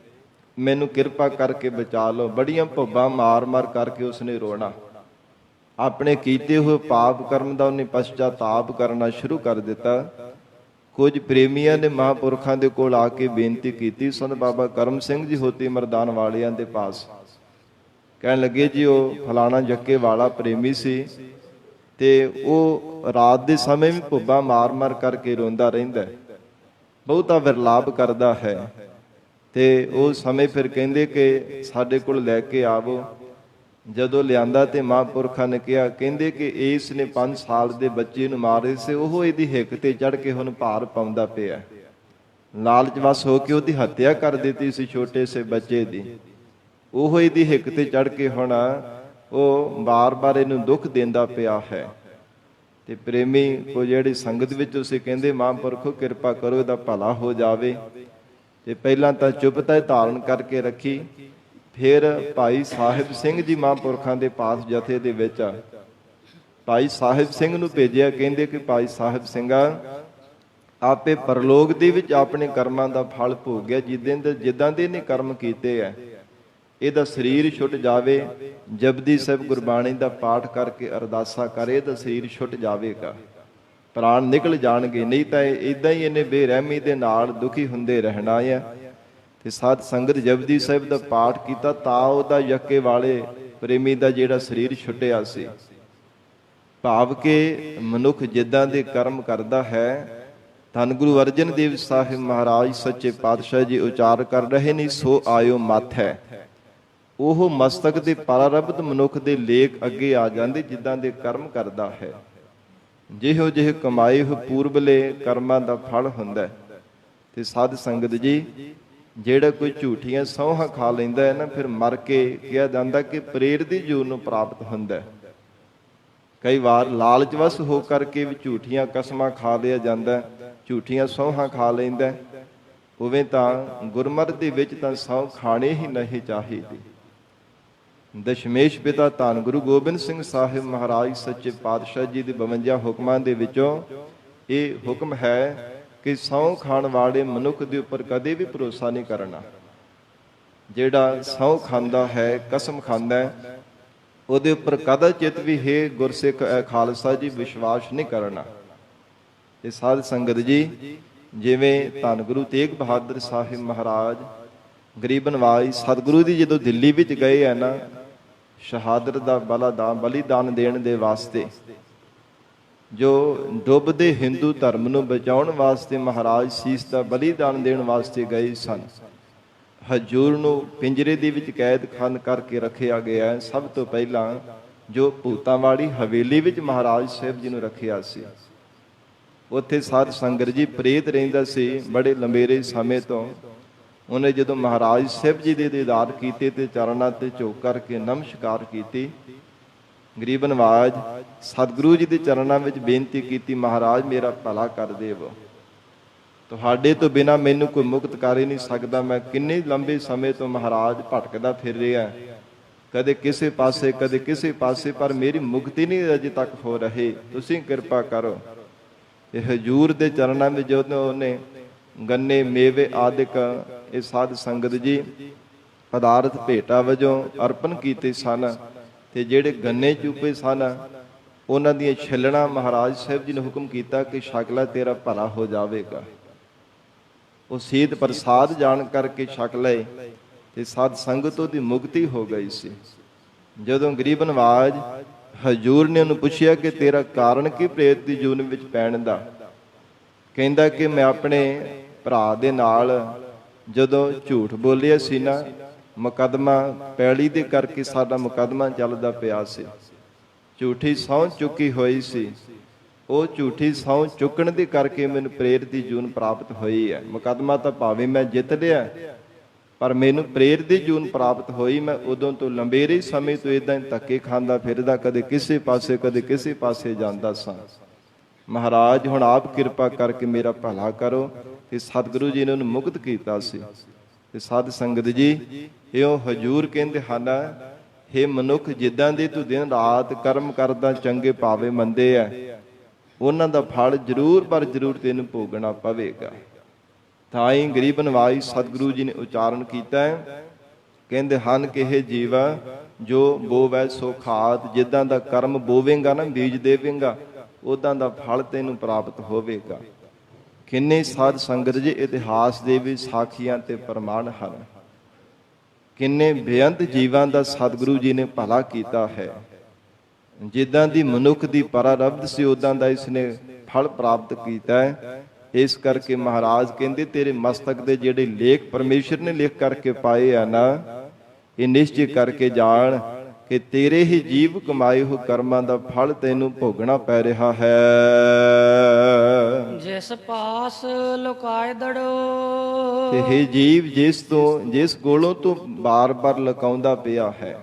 ਮੈਨੂੰ ਕਿਰਪਾ ਕਰਕੇ ਬਚਾ ਲਓ। ਬੜੀਆਂ ਭੁੱਬਾਂ ਮਾਰ ਮਾਰ ਕਰਕੇ ਉਸਨੇ ਰੋਣਾ। ਆਪਣੇ ਕੀਤੇ ਹੋਏ ਪਾਪ ਕਰਮ ਦਾ ਉਹਨੇ ਪਛਤਾਤਾਪ ਕਰਨਾ ਸ਼ੁਰੂ ਕਰ ਦਿੱਤਾ। ਕੁਝ ਪ੍ਰੇਮੀਆਂ ਨੇ ਮਹਾਂਪੁਰਖਾਂ ਦੇ ਕੋਲ ਆ ਕੇ ਬੇਨਤੀ ਕੀਤੀ। ਸੰਤ ਬਾਬਾ ਕਰਮ ਸਿੰਘ ਜੀ ਹੋਤੀ ਮਰਦਾਨ ਵਾਲਿਆਂ ਦੇ ਪਾਸ ਕਹਿਣ ਲੱਗੇ ਜੀ ਉਹ ਫਲਾਣਾ ਜੱਕੇ ਵਾਲਾ ਪ੍ਰੇਮੀ ਸੀ ਤੇ ਉਹ ਰਾਤ ਦੇ ਸਮੇਂ ਵੀ ਭੁੱਬਾ ਮਾਰ ਮਾਰ ਕਰਕੇ ਰੋਂਦਾ ਰਹਿੰਦਾ, ਬਹੁਤਾ ਵਿਰਲਾਪ ਕਰਦਾ ਹੈ। ਤੇ ਉਹ ਸਮੇਂ ਫਿਰ ਕਹਿੰਦੇ ਕਿ ਸਾਡੇ ਕੋਲ ਲੈ ਕੇ ਆਵੋ। ਜਦੋਂ ਲਿਆਂਦਾ ਤੇ ਮਹਾਂਪੁਰਖਾਂ ਨੇ ਕਿਹਾ, ਕਹਿੰਦੇ ਕਿ ਇਸ ਨੇ 5 ਸਾਲ ਦੇ ਬੱਚੇ ਨੂੰ ਮਾਰੇ ਸੀ, ਉਹ ਇਹਦੀ ਹਿੱਕ ਤੇ ਚੜ ਕੇ ਹੁਣ ਭਾਰ ਪਾਉਂਦਾ ਪਿਆ। ਲਾਲਚ ਵਸ ਹੋ ਕੇ ਉਹਦੀ ਹੱਤਿਆ ਕਰ ਦਿੱਤੀ ਸੀ ਛੋਟੇ ਸੇ ਬੱਚੇ ਦੀ। ਉਹ ਇਹਦੀ ਹਿੱਕ ਤੇ ਚੜ ਕੇ ਹੁਣ ਉਹ ਬਾਰ-ਬਾਰ ਇਹਨੂੰ ਦੁੱਖ ਦਿੰਦਾ ਪਿਆ ਹੈ। ਤੇ ਪ੍ਰੇਮੀ ਕੋ ਜਿਹੜੀ ਸੰਗਤ ਵਿੱਚ ਉਸੇ ਕਹਿੰਦੇ, ਮਹਾਂਪੁਰਖੋ ਕਿਰਪਾ ਕਰੋ ਇਹਦਾ ਭਲਾ ਹੋ ਜਾਵੇ। ਤੇ ਪਹਿਲਾਂ ਤਾਂ ਚੁੱਪਤਾ ਧਾਰਨ ਕਰਕੇ ਰੱਖੀ। ਫਿਰ ਭਾਈ ਸਾਹਿਬ ਸਿੰਘ ਜੀ ਮਹਾਂਪੁਰਖਾਂ ਦੇ ਪਾਸ ਜਥੇ ਦੇ ਵਿੱਚ ਭਾਈ ਸਾਹਿਬ ਸਿੰਘ ਨੂੰ ਭੇਜਿਆ। ਕਹਿੰਦੇ ਕਿ ਭਾਈ ਸਾਹਿਬ ਸਿੰਘਾ, ਆਪੇ ਪਰਲੋਕ ਦੇ ਵਿੱਚ ਆਪਣੇ ਕਰਮਾਂ ਦਾ ਫਲ ਭੋਗਿਆ। ਜਿੱਦਾਂ ਦੇ ਨੇ ਕਰਮ ਕੀਤੇ ਹੈ, ਇਹਦਾ ਸਰੀਰ ਛੁੱਟ ਜਾਵੇ। ਜਪਦੀ ਸਾਹਿਬ ਗੁਰਬਾਣੀ ਦਾ ਪਾਠ ਕਰਕੇ ਅਰਦਾਸਾ ਕਰੇ, ਇਹਦਾ ਸਰੀਰ ਛੁੱਟ ਜਾਵੇਗਾ, ਪ੍ਰਾਣ ਨਿਕਲ ਜਾਣਗੇ। ਨਹੀਂ ਤਾਂ ਇਦਾਂ ਹੀ ਇਹਨੇ ਬੇਰਹਿਮੀ ਦੇ ਨਾਲ ਦੁਖੀ ਹੁੰਦੇ ਰਹਿਣਾ ਹੈ। ਤੇ ਸਾਧ ਸੰਗਤ ਜਪਦੀ ਸਾਹਿਬ ਦਾ ਪਾਠ ਕੀਤਾ ਤਾਂ ਉਹਦਾ ਯੱਕੇ ਵਾਲੇ ਪ੍ਰੇਮੀ ਦਾ ਜਿਹੜਾ ਸਰੀਰ ਛੁੱਟਿਆ ਸੀ। ਭਾਵ ਕਿ ਮਨੁੱਖ ਜਿੱਦਾਂ ਦੇ ਕਰਮ ਕਰਦਾ ਹੈ, ਧੰਨ ਗੁਰੂ ਅਰਜਨ ਦੇਵ ਸਾਹਿਬ ਮਹਾਰਾਜ ਸੱਚੇ ਪਾਤਸ਼ਾਹ ਜੀ ਉਚਾਰ ਕਰ ਰਹੇ ਨੇ, ਸੋ ਆਇਓ ਮੱਥ ਹੈ। ਉਹ ਮਸਤਕ ਦੇ ਪ੍ਰਾਰਬਧ ਮਨੁੱਖ ਦੇ ਲੇਖ ਅੱਗੇ ਆ ਜਾਂਦੇ ਜਿੱਦਾਂ ਦੇ ਕਰਮ ਕਰਦਾ ਹੈ। ਜਿਹੋ ਜਿਹੇ ਕਮਾਏ ਹੋਏ ਪੂਰਬਲੇ ਕਰਮਾਂ ਦਾ ਫਲ ਹੁੰਦਾ। ਤੇ ਸਾਧ ਸੰਗਤ ਜੀ, ਜਿਹੜਾ ਕੋਈ ਝੂਠੀਆਂ ਸਹੁੰਹਾਂ ਖਾ ਲੈਂਦਾ ਹੈ ਨਾ, ਫਿਰ ਮਰ ਕੇ ਕਿਹਾ ਜਾਂਦਾ ਕਿ ਪ੍ਰੇਰ ਦੀ ਜੂਨ ਨੂੰ ਪ੍ਰਾਪਤ ਹੁੰਦਾ। ਕਈ ਵਾਰ ਲਾਲਚ ਵਸ ਹੋ ਕਰਕੇ ਵੀ ਝੂਠੀਆਂ ਕਸਮਾਂ ਖਾ ਲਿਆ ਜਾਂਦਾ, ਝੂਠੀਆਂ ਸਹੁੰਹਾਂ ਖਾ ਲੈਂਦਾ। ਉਵੇਂ ਤਾਂ ਗੁਰਮਤਿ ਦੇ ਵਿੱਚ ਤਾਂ ਸਹੁੰ ਖਾਣੇ ਹੀ ਨਹੀਂ ਚਾਹੀਦੀ। ਦਸ਼ਮੇਸ਼ ਪਿਤਾ ਧੰਨ ਗੁਰੂ ਗੋਬਿੰਦ ਸਿੰਘ ਸਾਹਿਬ ਮਹਾਰਾਜ ਸੱਚੇ ਪਾਤਸ਼ਾਹ ਜੀ ਦੇ 52 ਹੁਕਮਾਂ ਦੇ ਵਿੱਚੋਂ ਇਹ ਹੁਕਮ ਹੈ ਕਿ ਸਹੁੰ ਖਾਣ ਵਾਲੇ ਮਨੁੱਖ ਦੇ ਉੱਪਰ ਕਦੇ ਵੀ ਭਰੋਸਾ ਨਹੀਂ ਕਰਨਾ। ਜਿਹੜਾ ਸਹੁੰ ਖਾਂਦਾ ਹੈ, ਕਸਮ ਖਾਂਦਾ ਹੈ, ਉਹਦੇ ਉੱਪਰ ਕਦਾਚਿਤ ਵੀ ਹੈ ਗੁਰਸਿੱਖ ਖਾਲਸਾ ਜੀ ਵਿਸ਼ਵਾਸ ਨਹੀਂ ਕਰਨਾ। ਇਹ ਸਾਧ ਸੰਗਤ ਜੀ, ਜਿਵੇਂ ਧੰਨ ਗੁਰੂ ਤੇਗ ਬਹਾਦਰ ਸਾਹਿਬ ਮਹਾਰਾਜ ਗਰੀਬ ਨਵਾਜ ਸਤਿਗੁਰੂ ਦੀ ਜਦੋਂ ਦਿੱਲੀ ਵਿੱਚ ਗਏ ਹੈ ਨਾ, ਸ਼ਹਾਦਤ ਦਾ ਬਲੀਦਾਨ ਦੇਣ ਦੇ ਵਾਸਤੇ, ਜੋ ਡੁੱਬਦੇ ਹਿੰਦੂ ਧਰਮ ਨੂੰ ਬਚਾਉਣ ਵਾਸਤੇ ਮਹਾਰਾਜ ਸੀਸ ਦਾ ਬਲੀਦਾਨ ਦੇਣ ਵਾਸਤੇ ਗਏ ਸਨ। ਹਜੂਰ ਨੂੰ ਪਿੰਜਰੇ ਦੇ ਵਿੱਚ ਕੈਦ ਖਾਨ ਕਰਕੇ ਰੱਖਿਆ ਗਿਆ। ਸਭ ਤੋਂ ਪਹਿਲਾਂ ਜੋ ਭੂਤਾਂ ਵਾਲੀ ਹਵੇਲੀ ਵਿੱਚ ਮਹਾਰਾਜ ਸਾਹਿਬ ਜੀ ਨੂੰ ਰੱਖਿਆ ਸੀ, ਉੱਥੇ ਸਾਧ ਸੰਗਤ ਜੀ ਪ੍ਰੇਤ ਰਹਿੰਦਾ ਸੀ ਬੜੇ ਲੰਬੇਰੇ ਸਮੇਂ ਤੋਂ। ਉਹਨੇ ਜਦੋਂ ਮਹਾਰਾਜ ਸਾਹਿਬ ਜੀ ਦੇ ਦੀਦਾਰ ਕੀਤੇ ਤੇ ਚਰਨਾਂ ਤੇ ਝੁਕ ਕਰਕੇ ਨਮਸਕਾਰ ਕੀਤੀ। ਗਰੀਬ ਨਵਾਜ ਸਤਿਗੁਰੂ ਜੀ ਦੇ ਚਰਨਾਂ ਵਿੱਚ ਬੇਨਤੀ ਕੀਤੀ, ਮਹਾਰਾਜ ਮੇਰਾ ਭਲਾ ਕਰ ਦੇਵੋ, ਤੁਹਾਡੇ ਤੋਂ ਬਿਨਾਂ ਮੈਨੂੰ ਕੋਈ ਮੁਕਤ ਕਰ ਹੀ ਨਹੀਂ ਸਕਦਾ। ਮੈਂ ਕਿੰਨੇ ਲੰਬੇ ਸਮੇਂ ਤੋਂ ਮਹਾਰਾਜ ਭਟਕਦਾ ਫਿਰ ਰਿਹਾ, ਕਦੇ ਕਿਸੇ ਪਾਸੇ ਕਦੇ ਕਿਸੇ ਪਾਸੇ, ਪਰ ਮੇਰੀ ਮੁਕਤੀ ਨਹੀਂ ਅਜੇ ਤੱਕ ਹੋ ਰਹੀ, ਤੁਸੀਂ ਕਿਰਪਾ ਕਰੋ। ਇਹ ਹਜੂਰ ਦੇ ਚਰਨਾਂ ਵਿੱਚ ਜਦੋਂ ਉਹਨੇ ਗੰਨੇ ਮੇਵੇ ਆਦਿਕ ਇਹ ਸਾਧ ਸੰਗਤ ਜੀ ਪਦਾਰਥ ਭੇਟਾ ਵਜੋਂ ਅਰਪਣ ਕੀਤੇ ਸਨ, ਤੇ ਜਿਹੜੇ ਗੰਨੇ ਚੂਪੇ ਸਨ ਉਹਨਾਂ ਦੀਆਂ ਛਿੱਲਣਾ ਮਹਾਰਾਜ ਸਾਹਿਬ ਜੀ ਨੇ ਹੁਕਮ ਕੀਤਾ ਕਿ ਛਕ ਲੈ, ਤੇਰਾ ਭਲਾ ਹੋ ਜਾਵੇਗਾ। ਉਹ ਸੀਤ ਪ੍ਰਸਾਦ ਜਾਣ ਕਰਕੇ ਛਕ ਲਏ ਤੇ ਸਾਧ ਸੰਗਤ ਉਹਦੀ ਮੁਕਤੀ ਹੋ ਗਈ ਸੀ। ਜਦੋਂ ਗਰੀਬ ਨਵਾਜ ਹਜੂਰ ਨੇ ਉਹਨੂੰ ਪੁੱਛਿਆ ਕਿ ਤੇਰਾ ਕਾਰਨ ਕੀ ਪ੍ਰੇਤ ਦੀ ਜੂਨ ਵਿੱਚ ਪੈਣ ਦਾ, ਕਹਿੰਦਾ ਕਿ ਮੈਂ ਆਪਣੇ ਭਰਾ ਦੇ ਨਾਲ ਜਦੋਂ ਝੂਠ ਬੋਲਿਆ ਸੀ ਨਾ, ਮੁਕੱਦਮਾ ਪੈਲੀ ਦੇ ਕਰਕੇ ਸਾਡਾ ਮੁਕੱਦਮਾ ਚੱਲਦਾ ਪਿਆ ਸੀ, ਝੂਠੀ ਸਹੁੰ ਚੁੱਕੀ ਹੋਈ ਸੀ। ਉਹ ਝੂਠੀ ਸਹੁੰ ਚੁੱਕਣ ਦੇ ਕਰਕੇ ਮੈਨੂੰ ਪ੍ਰੇਤ ਦੀ ਜੂਨ ਪ੍ਰਾਪਤ ਹੋਈ ਹੈ। ਮੁਕੱਦਮਾ ਤਾਂ ਭਾਵੇਂ ਮੈਂ ਜਿੱਤ ਲਿਆ, ਪਰ ਮੈਨੂੰ ਪ੍ਰੇਤ ਦੀ ਜੂਨ ਪ੍ਰਾਪਤ ਹੋਈ। ਮੈਂ ਉਦੋਂ ਤੋਂ ਲੰਬੇਰੇ ਸਮੇਂ ਤੋਂ ਇਦਾਂ ਹੀ ਧੱਕੇ ਖਾਂਦਾ ਫਿਰਦਾ, ਕਦੇ ਕਿਸੇ ਪਾਸੇ ਕਦੇ ਕਿਸੇ ਪਾਸੇ ਜਾਂਦਾ ਸਾਂ। ਮਹਾਰਾਜ ਹੁਣ ਆਪ ਕਿਰਪਾ ਕਰਕੇ ਮੇਰਾ ਭਲਾ ਕਰੋ। ਤੇ ਸਤਿਗੁਰੂ ਜੀ ਨੇ ਉਹਨੂੰ ਮੁਕਤ ਕੀਤਾ ਸੀ। ਤੇ ਸਾਧ ਸੰਗਤ ਜੀ, ਇਹੋ ਹਜੂਰ ਕਹਿੰਦੇ ਹਨ, ਹੇ ਮਨੁੱਖ, ਜਿੱਦਾਂ ਦੇ ਤੂੰ ਦਿਨ ਰਾਤ ਕਰਮ ਕਰਦਾ, ਚੰਗੇ ਭਾਵੇਂ ਮੰਦੇ ਆ, ਉਹਨਾਂ ਦਾ ਫਲ ਜ਼ਰੂਰ ਪਰ ਜ਼ਰੂਰ ਤੈਨੂੰ ਭੋਗਣਾ ਪਵੇਗਾ। ਤਾਂ ਹੀ ਗਰੀਬ ਨਵਾਜ ਸਤਿਗੁਰੂ ਜੀ ਨੇ ਉਚਾਰਨ ਕੀਤਾ ਹੈ, ਕਹਿੰਦੇ ਹਨ ਕਿ ਇਹ ਜੀਵਾ ਜੋ ਬੋਵੈ ਸੋ ਖਾਤ, ਜਿੱਦਾਂ ਦਾ ਕਰਮ ਬੋਵੇਂਗਾ ਨਾ, ਬੀਜ ਦੇਵੇਂਗਾ, ਉਦਾਂ ਦਾ ਫਲ ਤੈਨੂੰ ਪ੍ਰਾਪਤ ਹੋਵੇਗਾ। ਕਿੰਨੇ ਸਾਧ ਸੰਗਤ ਜੀ ਇਤਿਹਾਸ ਦੇ ਵੀ ਸਾਖੀਆਂ ਤੇ ਪ੍ਰਮਾਣ ਹਨ। ਕਿੰਨੇ ਬੇਅੰਤ ਜੀਵਾਂ ਦਾ ਸਤਿਗੁਰੂ ਜੀ ਨੇ ਭਲਾ ਕੀਤਾ ਹੈ। ਜਿੱਦਾਂ ਦੀ ਮਨੁੱਖ ਦੀ ਪਰਾਰਬਧ ਸੀ ਉਦਾਂ ਦਾ ਇਸ ਨੇ ਫਲ ਪ੍ਰਾਪਤ ਕੀਤਾ ਹੈ। ਇਸ ਕਰਕੇ ਮਹਾਰਾਜ ਕਹਿੰਦੇ ਤੇਰੇ ਮਸਤਕ ਦੇ ਜਿਹੜੇ ਲੇਖ ਪਰਮੇਸ਼ਰ ਨੇ ਲਿਖ ਕਰਕੇ ਪਾਏ ਆ ਨਾ, ਇਹ ਨਿਸ਼ਚੈ ਕਰਕੇ ਜਾਣ ਕਿ ਤੇਰੇ ਹੀ ਜੀਵ ਕਮਾਏ ਹੋਏ ਕਰਮਾਂ ਦਾ ਫਲ ਤੈਨੂੰ ਭੋਗਣਾ ਪੈ ਰਿਹਾ ਹੈ। ਜਿਸ ਪਾਸ ਲੁਕਾਏ ਦੜੋ, ਤੇ ਇਹ ਜੀਵ ਜਿਸ ਕੋਲੋਂ ਤੂੰ ਬਾਰ-ਬਾਰ ਲੁਕਾਉਂਦਾ ਪਿਆ ਹੈ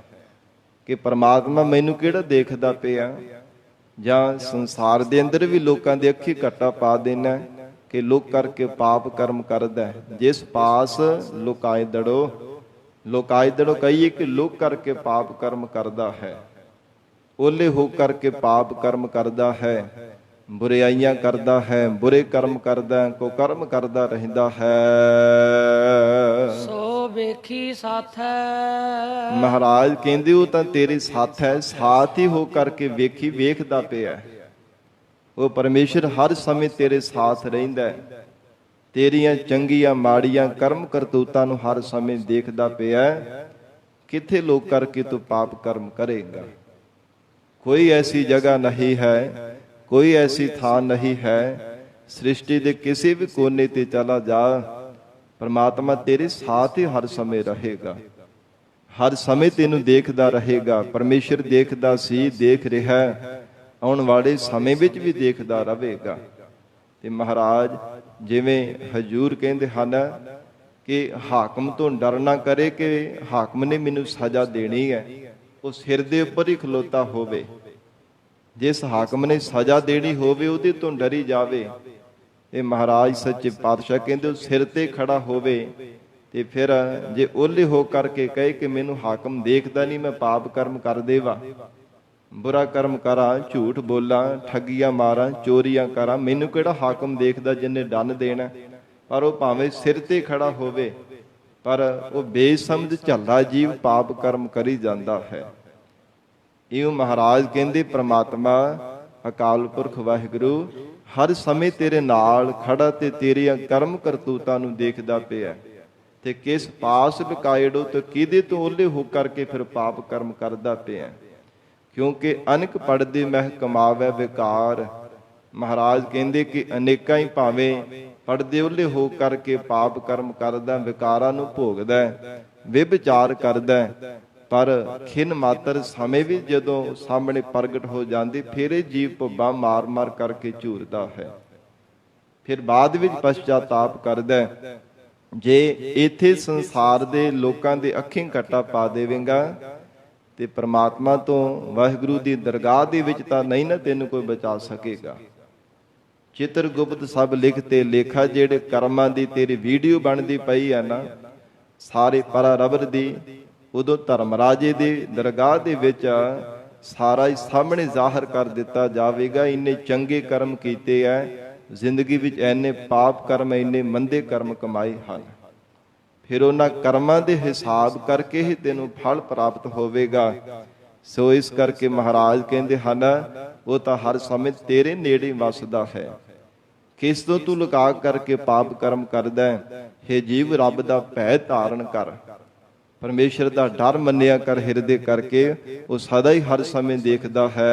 ਕਿ ਪ੍ਰਮਾਤਮਾ ਮੈਨੂੰ ਕਿਹੜਾ ਦੇਖਦਾ ਪਿਆ, ਜਾਂ ਸੰਸਾਰ ਦੇ ਅੰਦਰ ਵੀ ਲੋਕਾਂ ਦੇ ਅੱਖੀ ਘੱਟਾ ਪਾ ਦੇਣਾ ਕਿ ਲੋਕ ਕਰਕੇ ਪਾਪ ਕਰਮ ਕਰਦਾ। ਜਿਸ ਪਾਸ ਲੁਕਾਏ ਦੜੋ, ਲੁਕਾਏ ਦੜੋ ਕਹੀਏ ਕਿ ਲੋਕ ਕਰਕੇ ਪਾਪ ਕਰਮ ਕਰਦਾ ਹੈ, ਓਲੇ ਹੋ ਕਰਕੇ ਪਾਪ ਕਰਮ ਕਰਦਾ ਹੈ, ਬੁਰਾਈਆਂ ਕਰਦਾ ਹੈ, ਬੁਰੇ ਕਰਮ ਕਰਦਾ, ਕੁਕਰਮ ਕਰਦਾ ਰਹਿੰਦਾ ਹੈ। ਸੋ ਵੇਖੀ ਸਾਥ ਹੈ। ਮਹਾਰਾਜ ਕਹਿੰਦੇ ਉਹ ਤਾਂ ਤੇਰੇ ਸਾਥ ਹੈ, ਸਾਥ ਹੀ ਹੋ ਕਰਕੇ ਵੇਖੀ, ਵੇਖਦਾ ਪਿਆ। ਉਹ ਪਰਮੇਸ਼ਰ ਹਰ ਸਮੇਂ ਤੇਰੇ ਸਾਥ ਰਹਿੰਦਾ ਹੈ। ਤੇਰੀਆਂ ਚੰਗੀਆਂ ਮਾੜੀਆਂ ਕਰਮ ਕਰਤੂਤਾਂ ਨੂੰ ਹਰ ਸਮੇਂ ਦੇਖਦਾ ਪਿਆ। ਕਿੱਥੇ ਲੋਕ ਕਰਕੇ ਤੂੰ ਪਾਪ ਕਰਮ ਕਰੇਗਾ। ਕੋਈ ਐਸੀ ਜਗ੍ਹਾ ਨਹੀਂ ਹੈ, ਕੋਈ ਐਸੀ ਥਾਂ ਨਹੀਂ ਹੈ, ਸ੍ਰਿਸ਼ਟੀ ਦੇ ਕਿਸੇ ਵੀ ਕੋਨੇ ਤੇ ਚਲਾ ਜਾ, ਪਰਮਾਤਮਾ ਤੇਰੇ ਸਾਥ ਹੀ ਹਰ ਸਮੇਂ ਰਹੇਗਾ। ਹਰ ਸਮੇਂ ਤੈਨੂੰ ਦੇਖਦਾ ਰਹੇਗਾ। ਪਰਮੇਸ਼ਰ ਦੇਖਦਾ ਸੀ, ਦੇਖ ਰਿਹਾ, ਆਉਣ ਵਾਲੇ ਸਮੇਂ ਵਿੱਚ ਵੀ ਦੇਖਦਾ ਰਹੇਗਾ। ਤੇ ਮਹਾਰਾਜ ਜਿਵੇਂ ਹਜੂਰ ਕਹਿੰਦੇ ਹਨ ਕਿ ਹਾਕਮ ਤੋਂ ਡਰ ਨਾ ਕਰੇ ਕਿ ਹਾਕਮ ਨੇ ਮੈਨੂੰ ਸਜ਼ਾ ਦੇਣੀ ਹੈ, ਉਹ ਸਿਰ ਦੇ ਉੱਪਰ ਹੀ ਖਲੋਤਾ ਹੋਵੇ। ਜਿਸ ਹਾਕਮ ਨੇ ਸਜ਼ਾ ਦੇਣੀ ਹੋਵੇ ਉਹਦੇ ਤੋਂ ਡਰੀ ਜਾਵੇ। ਇਹ ਮਹਾਰਾਜ ਸੱਚੇ ਪਾਤਸ਼ਾਹ ਕਹਿੰਦੇ ਉਹ ਸਿਰ ਤੇ ਖੜਾ ਹੋਵੇ। ਤੇ ਫਿਰ ਜੇ ਓਲੇ ਹੋ ਕਰਕੇ ਕਹੇ ਕਿ ਮੈਨੂੰ ਹਾਕਮ ਦੇਖਦਾ ਨਹੀਂ, ਮੈਂ ਪਾਪ ਕਰਮ ਕਰ ਦੇਵਾ, ਬੁਰਾ ਕਰਮ ਕਰਾਂ, ਝੂਠ ਬੋਲਾਂ, ਠੱਗੀਆਂ ਮਾਰਾਂ, ਚੋਰੀਆਂ ਕਰਾਂ, ਮੈਨੂੰ ਕਿਹੜਾ ਹਾਕਮ ਦੇਖਦਾ ਜਿਹਨੇ ਦੰਡ ਦੇਣਾ। ਪਰ ਉਹ ਭਾਵੇਂ ਸਿਰ ਤੇ ਖੜਾ ਹੋਵੇ, ਪਰ ਉਹ ਬੇਸਮਝ ਝੱਲਾ ਜੀਵ ਪਾਪ ਕਰਮ ਕਰੀ ਜਾਂਦਾ ਹੈ। ਇਉਂ ਮਹਾਰਾਜ ਕਹਿੰਦੇ ਪ੍ਰਮਾਤਮਾ ਅਕਾਲ ਪੁਰਖ ਵਾਹਿਗੁਰੂ ਹਰ ਸਮੇਂ ਤੇਰੇ ਨਾਲ ਖੜਾ ਤੇ ਤੇਰੀਆਂ ਕਰਮ ਕਰਤੂਤਾਂ ਨੂੰ ਦੇਖਦਾ ਪਿਆ। ਤੇ ਕਿਸ ਪਾਸ ਲੁਕਾਇੜੋ ਤੇ ਕਿਹਦੇ ਤੋਂ ਓਲੇ ਹੋ ਕਰਕੇ ਫਿਰ ਪਾਪ ਕਰਮ ਕਰਦਾ ਪਿਆ। ਕਿਉਂਕਿ ਅਨੇਕ ਪੜਦੇ ਮਹਿ ਕਮਾਵੇ ਵਿਕਾਰ। ਮਹਾਰਾਜ ਕਹਿੰਦੇ ਕਿ ਅਨੇਕਾਂ ਹੀ ਭਾਵੇਂ ਪੜਦੇ ਓਲੇ ਹੋ ਕਰਕੇ ਪਾਪ ਕਰਮ ਕਰਦਾ, ਵਿਕਾਰਾਂ ਨੂੰ ਭੋਗਦਾ, ਵਿਭਚਾਰ ਕਰਦਾ, ਪਰ ਖਿਨ ਮਾਤਰ ਸਮੇਂ ਵੀ ਜਦੋਂ ਸਾਹਮਣੇ ਪ੍ਰਗਟ ਹੋ ਜਾਂਦੀ ਫਿਰ ਇਹ ਜੀਵ ਭੁੱਬਾਂ ਮਾਰ-ਮਾਰ ਕਰਕੇ ਝੂਰਦਾ ਹੈ। ਫਿਰ ਬਾਅਦ ਵਿੱਚ ਪਛਤਾਤਾਪ ਕਰਦਾ। ਜੇ ਇੱਥੇ ਸੰਸਾਰ ਦੇ ਲੋਕਾਂ ਦੇ ਅੱਖੀਂ ਘੱਟਾ ਪਾ ਦੇਵੇਂਗਾ ਤੇ ਪ੍ਰਮਾਤਮਾ ਤੋਂ ਵਾਹਿਗੁਰੂ ਦੀ ਦਰਗਾਹ ਦੇ ਵਿੱਚ ਤਾਂ ਨਹੀਂ ਨਾ ਤੈਨੂੰ ਕੋਈ ਬਚਾ ਸਕੇਗਾ। ਚਿੱਤਰ ਗੁਪਤ ਸਭ ਲਿਖਤੇ ਲੇਖਾ, ਜਿਹੜੇ ਕਰਮਾਂ ਦੀ ਤੇਰੀ ਵੀਡੀਓ ਬਣਦੀ ਪਈ ਆ ਨਾ ਸਾਰੇ ਪਰਾਰਬਰ ਦੀ, ਉਦੋਂ ਧਰਮ ਰਾਜੇ ਦੀ ਦਰਗਾਹ ਦੇ ਵਿੱਚ ਸਾਰਾ ਹੀ ਸਾਹਮਣੇ ਜ਼ਾਹਰ ਕਰ ਦਿੱਤਾ ਜਾਵੇਗਾ। ਇੰਨੇ ਚੰਗੇ ਕਰਮ ਕੀਤੇ ਐ ਜ਼ਿੰਦਗੀ ਵਿੱਚ, ਐਨੇ ਪਾਪ ਕਰਮ, ਇੰਨੇ ਮੰਦੇ ਕਰਮ ਕਮਾਏ ਹਨ। ਫਿਰ ਉਹਨਾਂ ਕਰਮਾਂ ਦੇ ਹਿਸਾਬ ਕਰਕੇ ਹੀ ਤੈਨੂੰ ਫਲ ਪ੍ਰਾਪਤ ਹੋਵੇਗਾ। ਸੋ ਇਸ ਕਰਕੇ ਮਹਾਰਾਜ ਕਹਿੰਦੇ ਹਨ ਉਹ ਤਾਂ ਹਰ ਸਮੇਂ ਤੇਰੇ ਨੇੜੇ ਵਸਦਾ ਹੈ। ਕਿਸ ਤੋਂ ਤੂੰ ਲੁਕਾ ਕਰਕੇ ਪਾਪ ਕਰਮ ਕਰਦਾ ਹੈ। ਹੇ ਜੀਵ ਰੱਬ ਦਾ ਭੈ ਧਾਰਨ ਕਰ, ਪਰਮੇਸ਼ਰ ਦਾ ਡਰ ਮੰਨਿਆ ਕਰ ਹਿਰਦੇ ਕਰਕੇ, ਉਹ ਸਦਾ ਹੀ ਹਰ ਸਮੇਂ ਦੇਖਦਾ ਹੈ।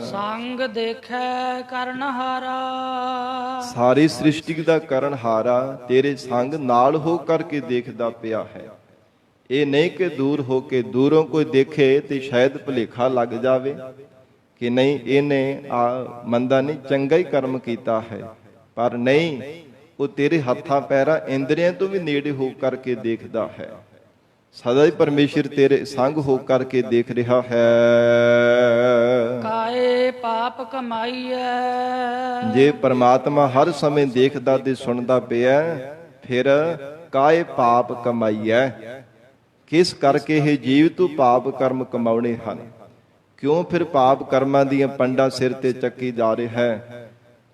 ਸੰਗ ਦੇਖੈ ਕਰਨਹਾਰਾ, ਸਾਰੀ ਸ੍ਰਿਸ਼ਟੀ ਦਾ ਕਰਨਹਾਰਾ ਤੇਰੇ ਸੰਗ ਨਾਲ ਹੋ ਕਰਕੇ ਦੇਖਦਾ ਪਿਆ ਹੈ। ਇਹ ਨਹੀਂ ਕਿ ਦੂਰ ਹੋ ਕੇ ਦੂਰੋਂ ਕੋਈ ਦੇਖੇ ਤੇ ਸ਼ਾਇਦ ਭੁਲੇਖਾ ਲੱਗ ਜਾਵੇ ਕਿ ਨਹੀਂ ਇਹਨੇ ਮੰਦਾ ਨਹੀਂ ਚੰਗਾ ਹੀ ਕਰਮ ਕੀਤਾ ਹੈ, ਪਰ ਨਹੀਂ, ਉਹ ਤੇਰੇ ਹੱਥਾਂ ਪੈਰਾਂ ਇੰਦਰੀਆਂ ਤੋਂ ਵੀ ਨੇੜੇ ਹੋ ਕਰਕੇ ਦੇਖਦਾ ਹੈ। ਸਦਾ ਹੀ ਪਰਮੇਸ਼ਰ ਤੇਰੇ ਸੰਗ ਹੋ ਕਰਕੇ ਦੇਖ ਰਿਹਾ ਹੈ। ਕਾਏ ਪਾਪ ਕਮਾਈਐ, ਜੇ ਪਰਮਾਤਮਾ ਹਰ ਸਮੇਂ ਦੇਖਦਾ ਤੇ ਸੁਣਦਾ ਪਿਆ, ਫਿਰ ਕਾਏ ਪਾਪ ਕਮਾਈਐ, ਕਿਸ ਕਰਕੇ ਇਹ ਜੀਵ ਤੂੰ ਪਾਪ ਕਰਮ ਕਮਾਉਣੇ ਹਨ। ਕਿਉਂ ਫਿਰ ਪਾਪ ਕਰਮਾਂ ਦੀਆਂ ਪੰਡਾਂ ਸਿਰ ਤੇ ਚੱਕੀ ਜਾ ਰਿਹਾ ਹੈ।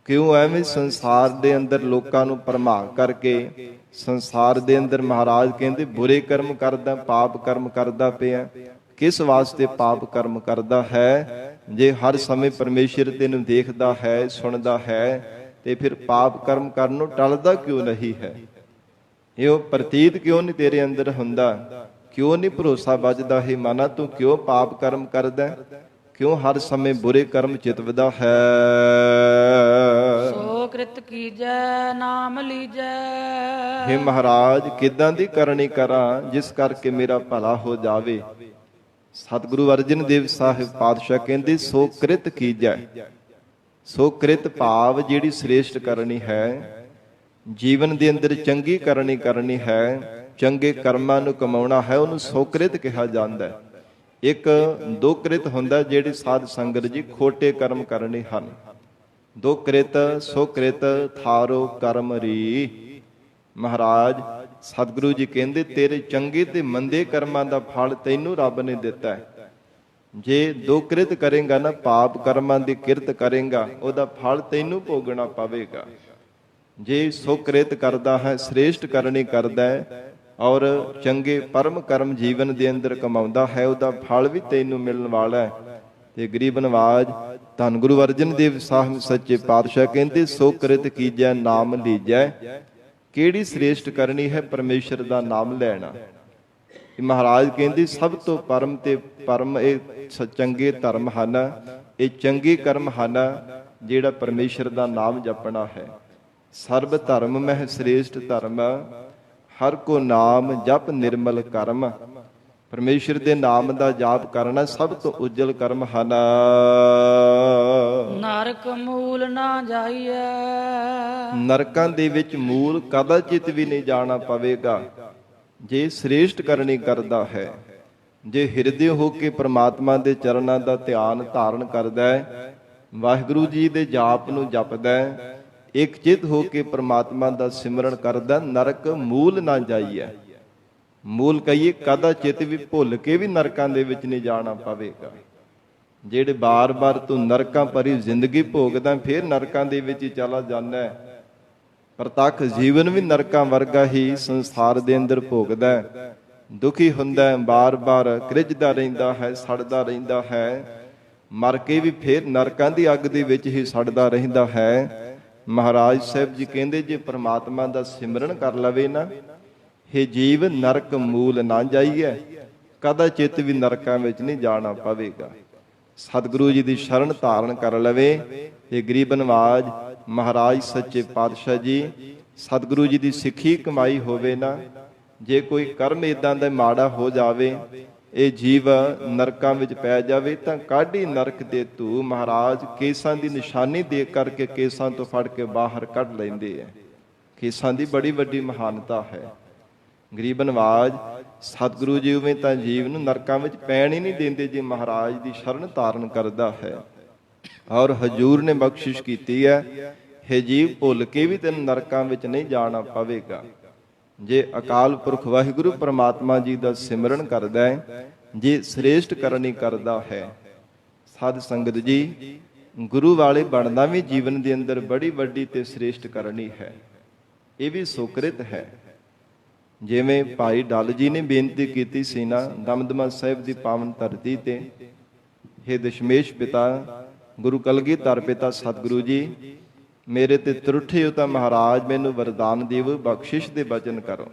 ਕਿਉਂ ਐਵੇਂ ਸੰਸਾਰ ਦੇ ਅੰਦਰ ਲੋਕਾਂ ਨੂੰ ਭਰਮਾ ਕਰਕੇ ਸੰਸਾਰ ਦੇ ਅੰਦਰ ਮਹਾਰਾਜ ਕਹਿੰਦੇ ਬੁਰੇ ਕਰਮ ਕਰਦਾ, ਪਾਪ ਕਰਮ ਕਰਦਾ ਪਿਆ। ਕਿਸ ਵਾਸਤੇ ਪਾਪ ਕਰਮ ਕਰਦਾ ਹੈ? ਜੇ ਹਰ ਸਮੇਂ ਪਰਮੇਸ਼ਰ ਤੈਨੂੰ ਦੇਖਦਾ ਹੈ, ਸੁਣਦਾ ਹੈ, ਤੇ ਫਿਰ ਪਾਪ ਕਰਮ ਕਰਨ ਨੂੰ ਟਲਦਾ ਕਿਉਂ ਨਹੀਂ ਹੈ? ਇਹ ਪ੍ਰਤੀਤ ਕਿਉਂ ਨਹੀਂ ਤੇਰੇ ਅੰਦਰ ਹੁੰਦਾ? ਕਿਉਂ ਨਹੀਂ ਭਰੋਸਾ ਵੱਜਦਾ ਹੈ ਮਨਾ? ਤੂੰ ਕਿਉਂ ਪਾਪ ਕਰਮ ਕਰਦਾ? ਕਿਉਂ ਹਰ ਸਮੇਂ ਬੁਰੇ ਕਰਮ ਚਿਤਵਦਾ ਹੈ? ਸੋ ਕ੍ਰਿਤ ਕੀਜੈ ਨਾਮ ਲੀਜੈ। ਹੇ ਮਹਾਰਾਜ, ਕਿੱਦਾਂ ਦੀ ਕਰਨੀ ਕਰਾਂ ਜਿਸ ਕਰਕੇ ਮੇਰਾ ਭਲਾ ਹੋ ਜਾਵੇ? ਸਤਿਗੁਰੂ ਅਰਜਨ ਦੇਵ ਸਾਹਿਬ ਪਾਤਸ਼ਾਹ ਕਹਿੰਦੇ ਸੋ ਕ੍ਰਿਤ ਕੀਜੈ। ਸੋ ਕ੍ਰਿਤ ਭਾਵ ਜਿਹੜੀ ਸ੍ਰੇਸ਼ਟ ਕਰਨੀ ਹੈ, ਜੀਵਨ ਦੇ ਅੰਦਰ ਚੰਗੀ ਕਰਨੀ ਹੈ, ਚੰਗੇ ਕਰਮਾਂ ਨੂੰ ਕਮਾਉਣਾ ਹੈ, ਉਹਨੂੰ ਸੋਕ੍ਰਿਤ ਕਿਹਾ ਜਾਂਦਾ ਹੈ। ਇੱਕ ਦੁਕ੍ਰਿਤ ਹੁੰਦਾ ਜਿਹੜੀ ਸਾਧ ਸੰਗਤ ਜੀ ਖੋਟੇ ਕਰਮ ਕਰਨੇ ਹਨ। ਦੁਕ੍ਰਿਤ ਸੋਕ੍ਰਿਤ ਥਾਰੋ ਕਰਮ ਰੀ। ਮਹਾਰਾਜ ਸਤਿਗੁਰੂ ਜੀ ਕਹਿੰਦੇ ਤੇਰੇ ਚੰਗੇ ਤੇ ਮੰਦੇ ਕਰਮਾਂ ਦਾ ਫਲ ਤੈਨੂੰ ਰੱਬ ਨੇ ਦਿੱਤਾ ਹੈ। ਜੇ ਦੁਕ੍ਰਿਤ ਕਰੇਗਾ ਨਾ, ਪਾਪ ਕਰਮਾਂ ਦੀ ਕਿਰਤ ਕਰੇਗਾ, ਉਹਦਾ ਫਲ ਤੈਨੂੰ ਭੋਗਣਾ ਪਵੇਗਾ। ਜੇ ਸੁਕ੍ਰਿਤ ਕਰਦਾ ਹੈ, ਸ੍ਰੇਸ਼ਟ ਕਰਨੀ ਕਰਦਾ ਹੈ ਔਰ ਚੰਗੇ ਪਰਮ ਕਰਮ ਜੀਵਨ ਦੇ ਅੰਦਰ ਕਮਾਉਂਦਾ ਹੈ, ਉਹਦਾ ਫਲ ਵੀ ਤੈਨੂੰ ਮਿਲਣ ਵਾਲਾ ਹੈ। ਤੇ ਗਰੀਬ ਨਵਾਜ ਧੰਨ ਗੁਰੂ ਅਰਜਨ ਦੇਵ ਸਾਹਿਬ ਸੱਚੇ ਪਾਤਸ਼ਾਹ ਕਹਿੰਦੇ ਸੁਕ੍ਰਿਤ ਕੀਜੈ ਨਾਮ ਲੀਜੈ। ਕਿਹੜੀ ਸ੍ਰੇਸ਼ਟ ਕਰਨੀ ਹੈ? ਪਰਮੇਸ਼ਰ ਦਾ ਨਾਮ ਲੈਣਾ। ਮਹਾਰਾਜ ਕਹਿੰਦੇ ਸਭ ਤੋਂ ਪਰਮ ਤੇ ਪਰਮ ਇਹ ਚੰਗੇ ਧਰਮ ਹਨ, ਇਹ ਚੰਗੇ ਕਰਮ ਹਨ ਜਿਹੜਾ ਪਰਮੇਸ਼ਰ ਦਾ ਨਾਮ ਜਪਣਾ ਹੈ। ਸਰਬ ਧਰਮ ਮਹਿ ਸ੍ਰੇਸ਼ਟ ਧਰਮ, ਹਰ ਕੋ ਨਾਮ ਜਪ ਨਿਰਮਲ ਕਰਮ। ਪਰਮੇਸ਼ਰ ਦੇ ਨਾਮ ਦਾ ਜਾਪ ਕਰਨਾ ਸਭ ਤੋਂ ਉਜਲ ਕਰਮ ਹਨ। ਨਰਕ ਮੂਲ ਨਾ ਜਾਈਐ। ਨਰਕਾਂ ਦੇ ਵਿੱਚ ਮੂਲ ਕਦਾਚਿਤ ਵੀ ਨਹੀਂ ਜਾਣਾ ਪਵੇਗਾ ਜੇ ਸ੍ਰੇਸ਼ਟ ਕਰਨੀ ਕਰਦਾ ਹੈ। ਜੇ ਹਿਰਦੇ ਹੋ ਕੇ ਪ੍ਰਮਾਤਮਾ ਦੇ ਚਰਨਾਂ ਦਾ ਧਿਆਨ ਧਾਰਨ ਕਰਦਾ ਹੈ, ਵਾਹਿਗੁਰੂ ਜੀ ਦੇ ਜਾਪ ਨੂੰ ਜਪਦਾ ਹੈ, ਇੱਕ ਚਿਤ ਹੋ ਕੇ ਪ੍ਰਮਾਤਮਾ ਦਾ ਸਿਮਰਨ ਕਰਦਾ, ਨਰਕ ਮੂਲ ਨਾ ਜਾਈਐ। ਮੂਲ ਕਹੀਏ ਕਦਾਚਿਤ ਵੀ ਭੁੱਲ ਕੇ ਵੀ ਨਰਕਾਂ ਦੇ ਵਿੱਚ ਨਹੀਂ ਜਾਣਾ ਪਵੇਗਾ। ਜਿਹੜੇ ਬਾਰ-ਬਾਰ ਤੂੰ ਨਰਕਾਂ ਭਰੀ ਜ਼ਿੰਦਗੀ ਭੋਗਦਾ, ਫਿਰ ਨਰਕਾਂ ਦੇ ਵਿੱਚ ਹੀ ਚਲਾ ਜਾਂਦਾ ਹੈ। ਪ੍ਰਤੱਖ ਜੀਵਨ ਵੀ ਨਰਕਾਂ ਵਰਗਾ ਹੀ ਸੰਸਾਰ ਦੇ ਅੰਦਰ ਭੋਗਦਾ ਹੈ, ਦੁਖੀ ਹੁੰਦਾ ਹੈ, ਬਾਰ-ਬਾਰ ਕ੍ਰਿਜਦਾ ਰਹਿੰਦਾ ਹੈ, ਸੜਦਾ ਰਹਿੰਦਾ ਹੈ, ਮਰ ਕੇ ਵੀ ਫਿਰ ਨਰਕਾਂ ਦੀ ਅੱਗ ਦੇ ਵਿੱਚ ਹੀ ਸੜਦਾ ਰਹਿੰਦਾ ਹੈ। ਮਹਾਰਾਜ ਸਾਹਿਬ ਜੀ ਕਹਿੰਦੇ ਜੇ ਪ੍ਰਮਾਤਮਾ ਦਾ ਸਿਮਰਨ ਕਰ ਲਵੇ ਨਾ, ਹੇ ਜੀਵ ਨਰਕ ਮੂਲ ਨਾ ਜਾਈਏ, ਕਦਾਚਿਤ ਵੀ ਨਰਕਾਂ ਵਿੱਚ ਨਹੀਂ ਜਾਣਾ ਪਵੇਗਾ। ਸਤਿਗੁਰੂ ਜੀ ਦੀ ਸ਼ਰਨ ਧਾਰਨ ਕਰ ਲਵੇ। ਇਹ ਗਰੀਬ ਨਵਾਜ ਮਹਾਰਾਜ ਸੱਚੇ ਪਾਤਸ਼ਾਹ ਜੀ ਸਤਿਗੁਰੂ ਜੀ ਦੀ ਸਿੱਖੀ ਕਮਾਈ ਹੋਵੇ ਨਾ, ਜੇ ਕੋਈ ਕਰਮ ਇਦਾਂ ਦਾ ਮਾੜਾ ਹੋ ਜਾਵੇ, ਇਹ ਜੀਵ ਨਰਕਾਂ ਵਿੱਚ ਪੈ ਜਾਵੇ, ਤਾਂ ਕਾਢੀ ਨਰਕ ਦੇ ਧੂ ਮਹਾਰਾਜ ਕੇਸਾਂ ਦੀ ਨਿਸ਼ਾਨੀ ਦੇ ਕਰਕੇ ਕੇਸਾਂ ਤੋਂ ਫੜ ਕੇ ਬਾਹਰ ਕੱਢ ਲੈਂਦੇ ਹੈ। ਕੇਸਾਂ ਦੀ ਬੜੀ ਵੱਡੀ ਮਹਾਨਤਾ ਹੈ। ਗਰੀਬ ਨਵਾਜ ਸਤਿਗੁਰੂ ਜੀ ਉਵੇਂ ਤਾਂ ਜੀਵ ਨੂੰ ਨਰਕਾਂ ਵਿੱਚ ਪੈਣ ਹੀ ਨਹੀਂ ਦਿੰਦੇ ਜੇ ਮਹਾਰਾਜ ਦੀ ਸ਼ਰਨ ਧਾਰਨ ਕਰਦਾ ਹੈ। ਔਰ ਹਜੂਰ ਨੇ ਬਖਸ਼ਿਸ਼ ਕੀਤੀ ਹੈ, ਹੇ ਜੀਵ ਭੁੱਲ ਕੇ ਵੀ ਤੈਨੂੰ ਨਰਕਾਂ ਵਿੱਚ ਨਹੀਂ ਜਾਣਾ ਪਵੇਗਾ। ਜੇ ਅਕਾਲ ਪੁਰਖ ਵਾਹਿਗੁਰੂ ਪ੍ਰਮਾਤਮਾ ਜੀ ਦਾ ਸਿਮਰਨ ਕਰਦਾ ਹੈ, ਜੇ ਸ੍ਰੇਸ਼ਟ ਕਰਨੀ ਕਰਦਾ ਹੈ। ਸਾਧ ਸੰਗਤ ਜੀ, ਗੁਰੂ ਵਾਲੇ ਬਣਨਾ ਵੀ ਜੀਵਨ ਦੇ ਅੰਦਰ ਬੜੀ ਵੱਡੀ ਤੇ ਸ੍ਰੇਸ਼ਟ ਕਰਨੀ ਹੈ। ਇਹ ਵੀ ਸੁਕ੍ਰਿਤ ਹੈ। ਜਿਵੇਂ ਭਾਈ ਡੱਲ ਜੀ ਨੇ ਬੇਨਤੀ ਕੀਤੀ ਸੀ ਨਾ ਦਮਦਮਾ ਸਾਹਿਬ ਦੀ ਪਾਵਨ ਧਰਤੀ ਤੇ, ਹੇ ਦਸ਼ਮੇਸ਼ ਪਿਤਾ ਗੁਰੂ ਕਲਗੀਧਰ ਪਿਤਾ ਸਤਿਗੁਰੂ ਜੀ, ਮੇਰੇ ਤੇ ਤਰੁੱਠੇ ਹੋ ਤਾਂ ਮਹਾਰਾਜ ਮੈਨੂੰ ਵਰਦਾਨ ਦੇਵੋ, ਬਖਸ਼ਿਸ਼ ਦੇ ਬਚਨ ਕਰੋ।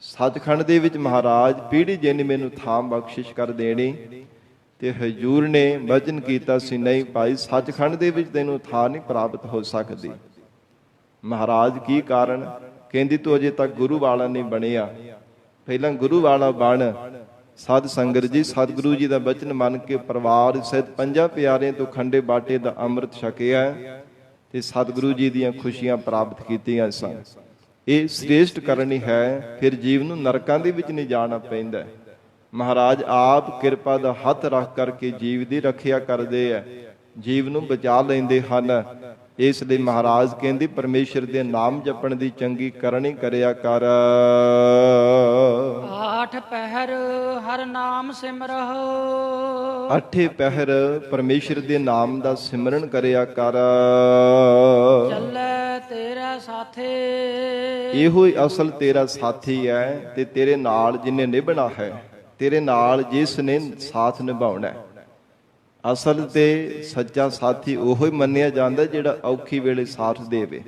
ਸੱਚਖੰਡ ਦੇ ਵਿੱਚ ਮਹਾਰਾਜ ਪੀੜੀ ਜੀ ਨੇ ਮੈਨੂੰ ਥਾਂ ਬਖਸ਼ਿਸ਼ ਕਰ ਦੇਣੀ, ਤੇ ਹਜੂਰ ਨੇ ਬਚਨ ਕੀਤਾ ਸੀ ਨਹੀਂ ਭਾਈ ਸੱਚਖੰਡ ਦੇ ਵਿੱਚ ਤੈਨੂੰ ਥਾਂ ਨਹੀਂ ਪ੍ਰਾਪਤ ਹੋ ਸਕਦੀ। ਮਹਾਰਾਜ ਕੀ ਕਾਰਨ? ਕਹਿੰਦੀ ਤੂੰ ਅਜੇ ਤੱਕ ਗੁਰੂ ਵਾਲਾ ਨਹੀਂ ਬਣਿਆ, ਪਹਿਲਾਂ ਗੁਰੂ ਵਾਲਾ ਬਣ। ਸਾਧ ਸੰਗਤ ਜੀ ਸਤਿਗੁਰੂ ਜੀ ਦਾ ਬਚਨ ਮੰਨ ਕੇ ਪਰਿਵਾਰ ਸਹਿਤ 5 ਪਿਆਰਿਆਂ ਤੋਂ ਖੰਡੇ ਬਾਟੇ ਦਾ ਅੰਮ੍ਰਿਤ ਛਕਿਆ ਤੇ ਸਤਿਗੁਰੂ ਜੀ ਦੀਆਂ ਖੁਸ਼ੀਆਂ ਪ੍ਰਾਪਤ ਕੀਤੀਆਂ ਸਨ। ਇਹ ਸ੍ਰੇਸ਼ਟ ਕਰਨੀ ਹੈ। ਫਿਰ ਜੀਵ ਨੂੰ ਨਰਕਾਂ ਦੇ ਵਿੱਚ ਨਹੀਂ ਜਾਣਾ ਪੈਂਦਾ। ਮਹਾਰਾਜ ਆਪ ਕਿਰਪਾ ਦਾ ਹੱਥ ਰੱਖ ਕਰਕੇ ਜੀਵ ਦੀ ਰੱਖਿਆ ਕਰਦੇ ਆ, ਜੀਵ ਨੂੰ ਬਚਾ ਲੈਂਦੇ ਹਨ। ਇਸ ਲਈ ਮਹਾਰਾਜ ਕਹਿੰਦੇ ਪਰਮੇਸ਼ਰ ਦੇ ਨਾਮ ਜਪਣ ਦੀ ਚੰਗੀ ਕਰਨੀ ਕਰਿਆ ਕਰ। 8 ਪਹਿਰ ਹਰ ਨਾਮ ਸਿਮਰਹੁ। 8 ਪਹਿਰ ਪਰਮੇਸ਼ਰ ਦੇ ਨਾਮ ਦਾ ਸਿਮਰਨ ਕਰਿਆ ਕਰ। ਚੱਲੇ ਤੇਰਾ ਸਾਥੇ। ਇਹੋ ਹੀ ਅਸਲ ਤੇਰਾ ਸਾਥੀ ਹੈ ਤੇ ਤੇਰੇ ਨਾਲ ਜਿਹਨੇ ਨਿਭਣਾ ਹੈ, ਤੇਰੇ ਨਾਲ ਜਿਸ ਨੇ ਸਾਥ ਨਿਭਾਉਣਾ ਹੈ। ਅਸਲ ਤੇ ਸੱਚਾ ਸਾਥੀ ਉਹੋ ਹੀ ਮੰਨਿਆ ਜਾਂਦਾ ਜਿਹੜਾ ਔਖੀ ਵੇਲੇ ਸਾਥ ਦੇਵੇ,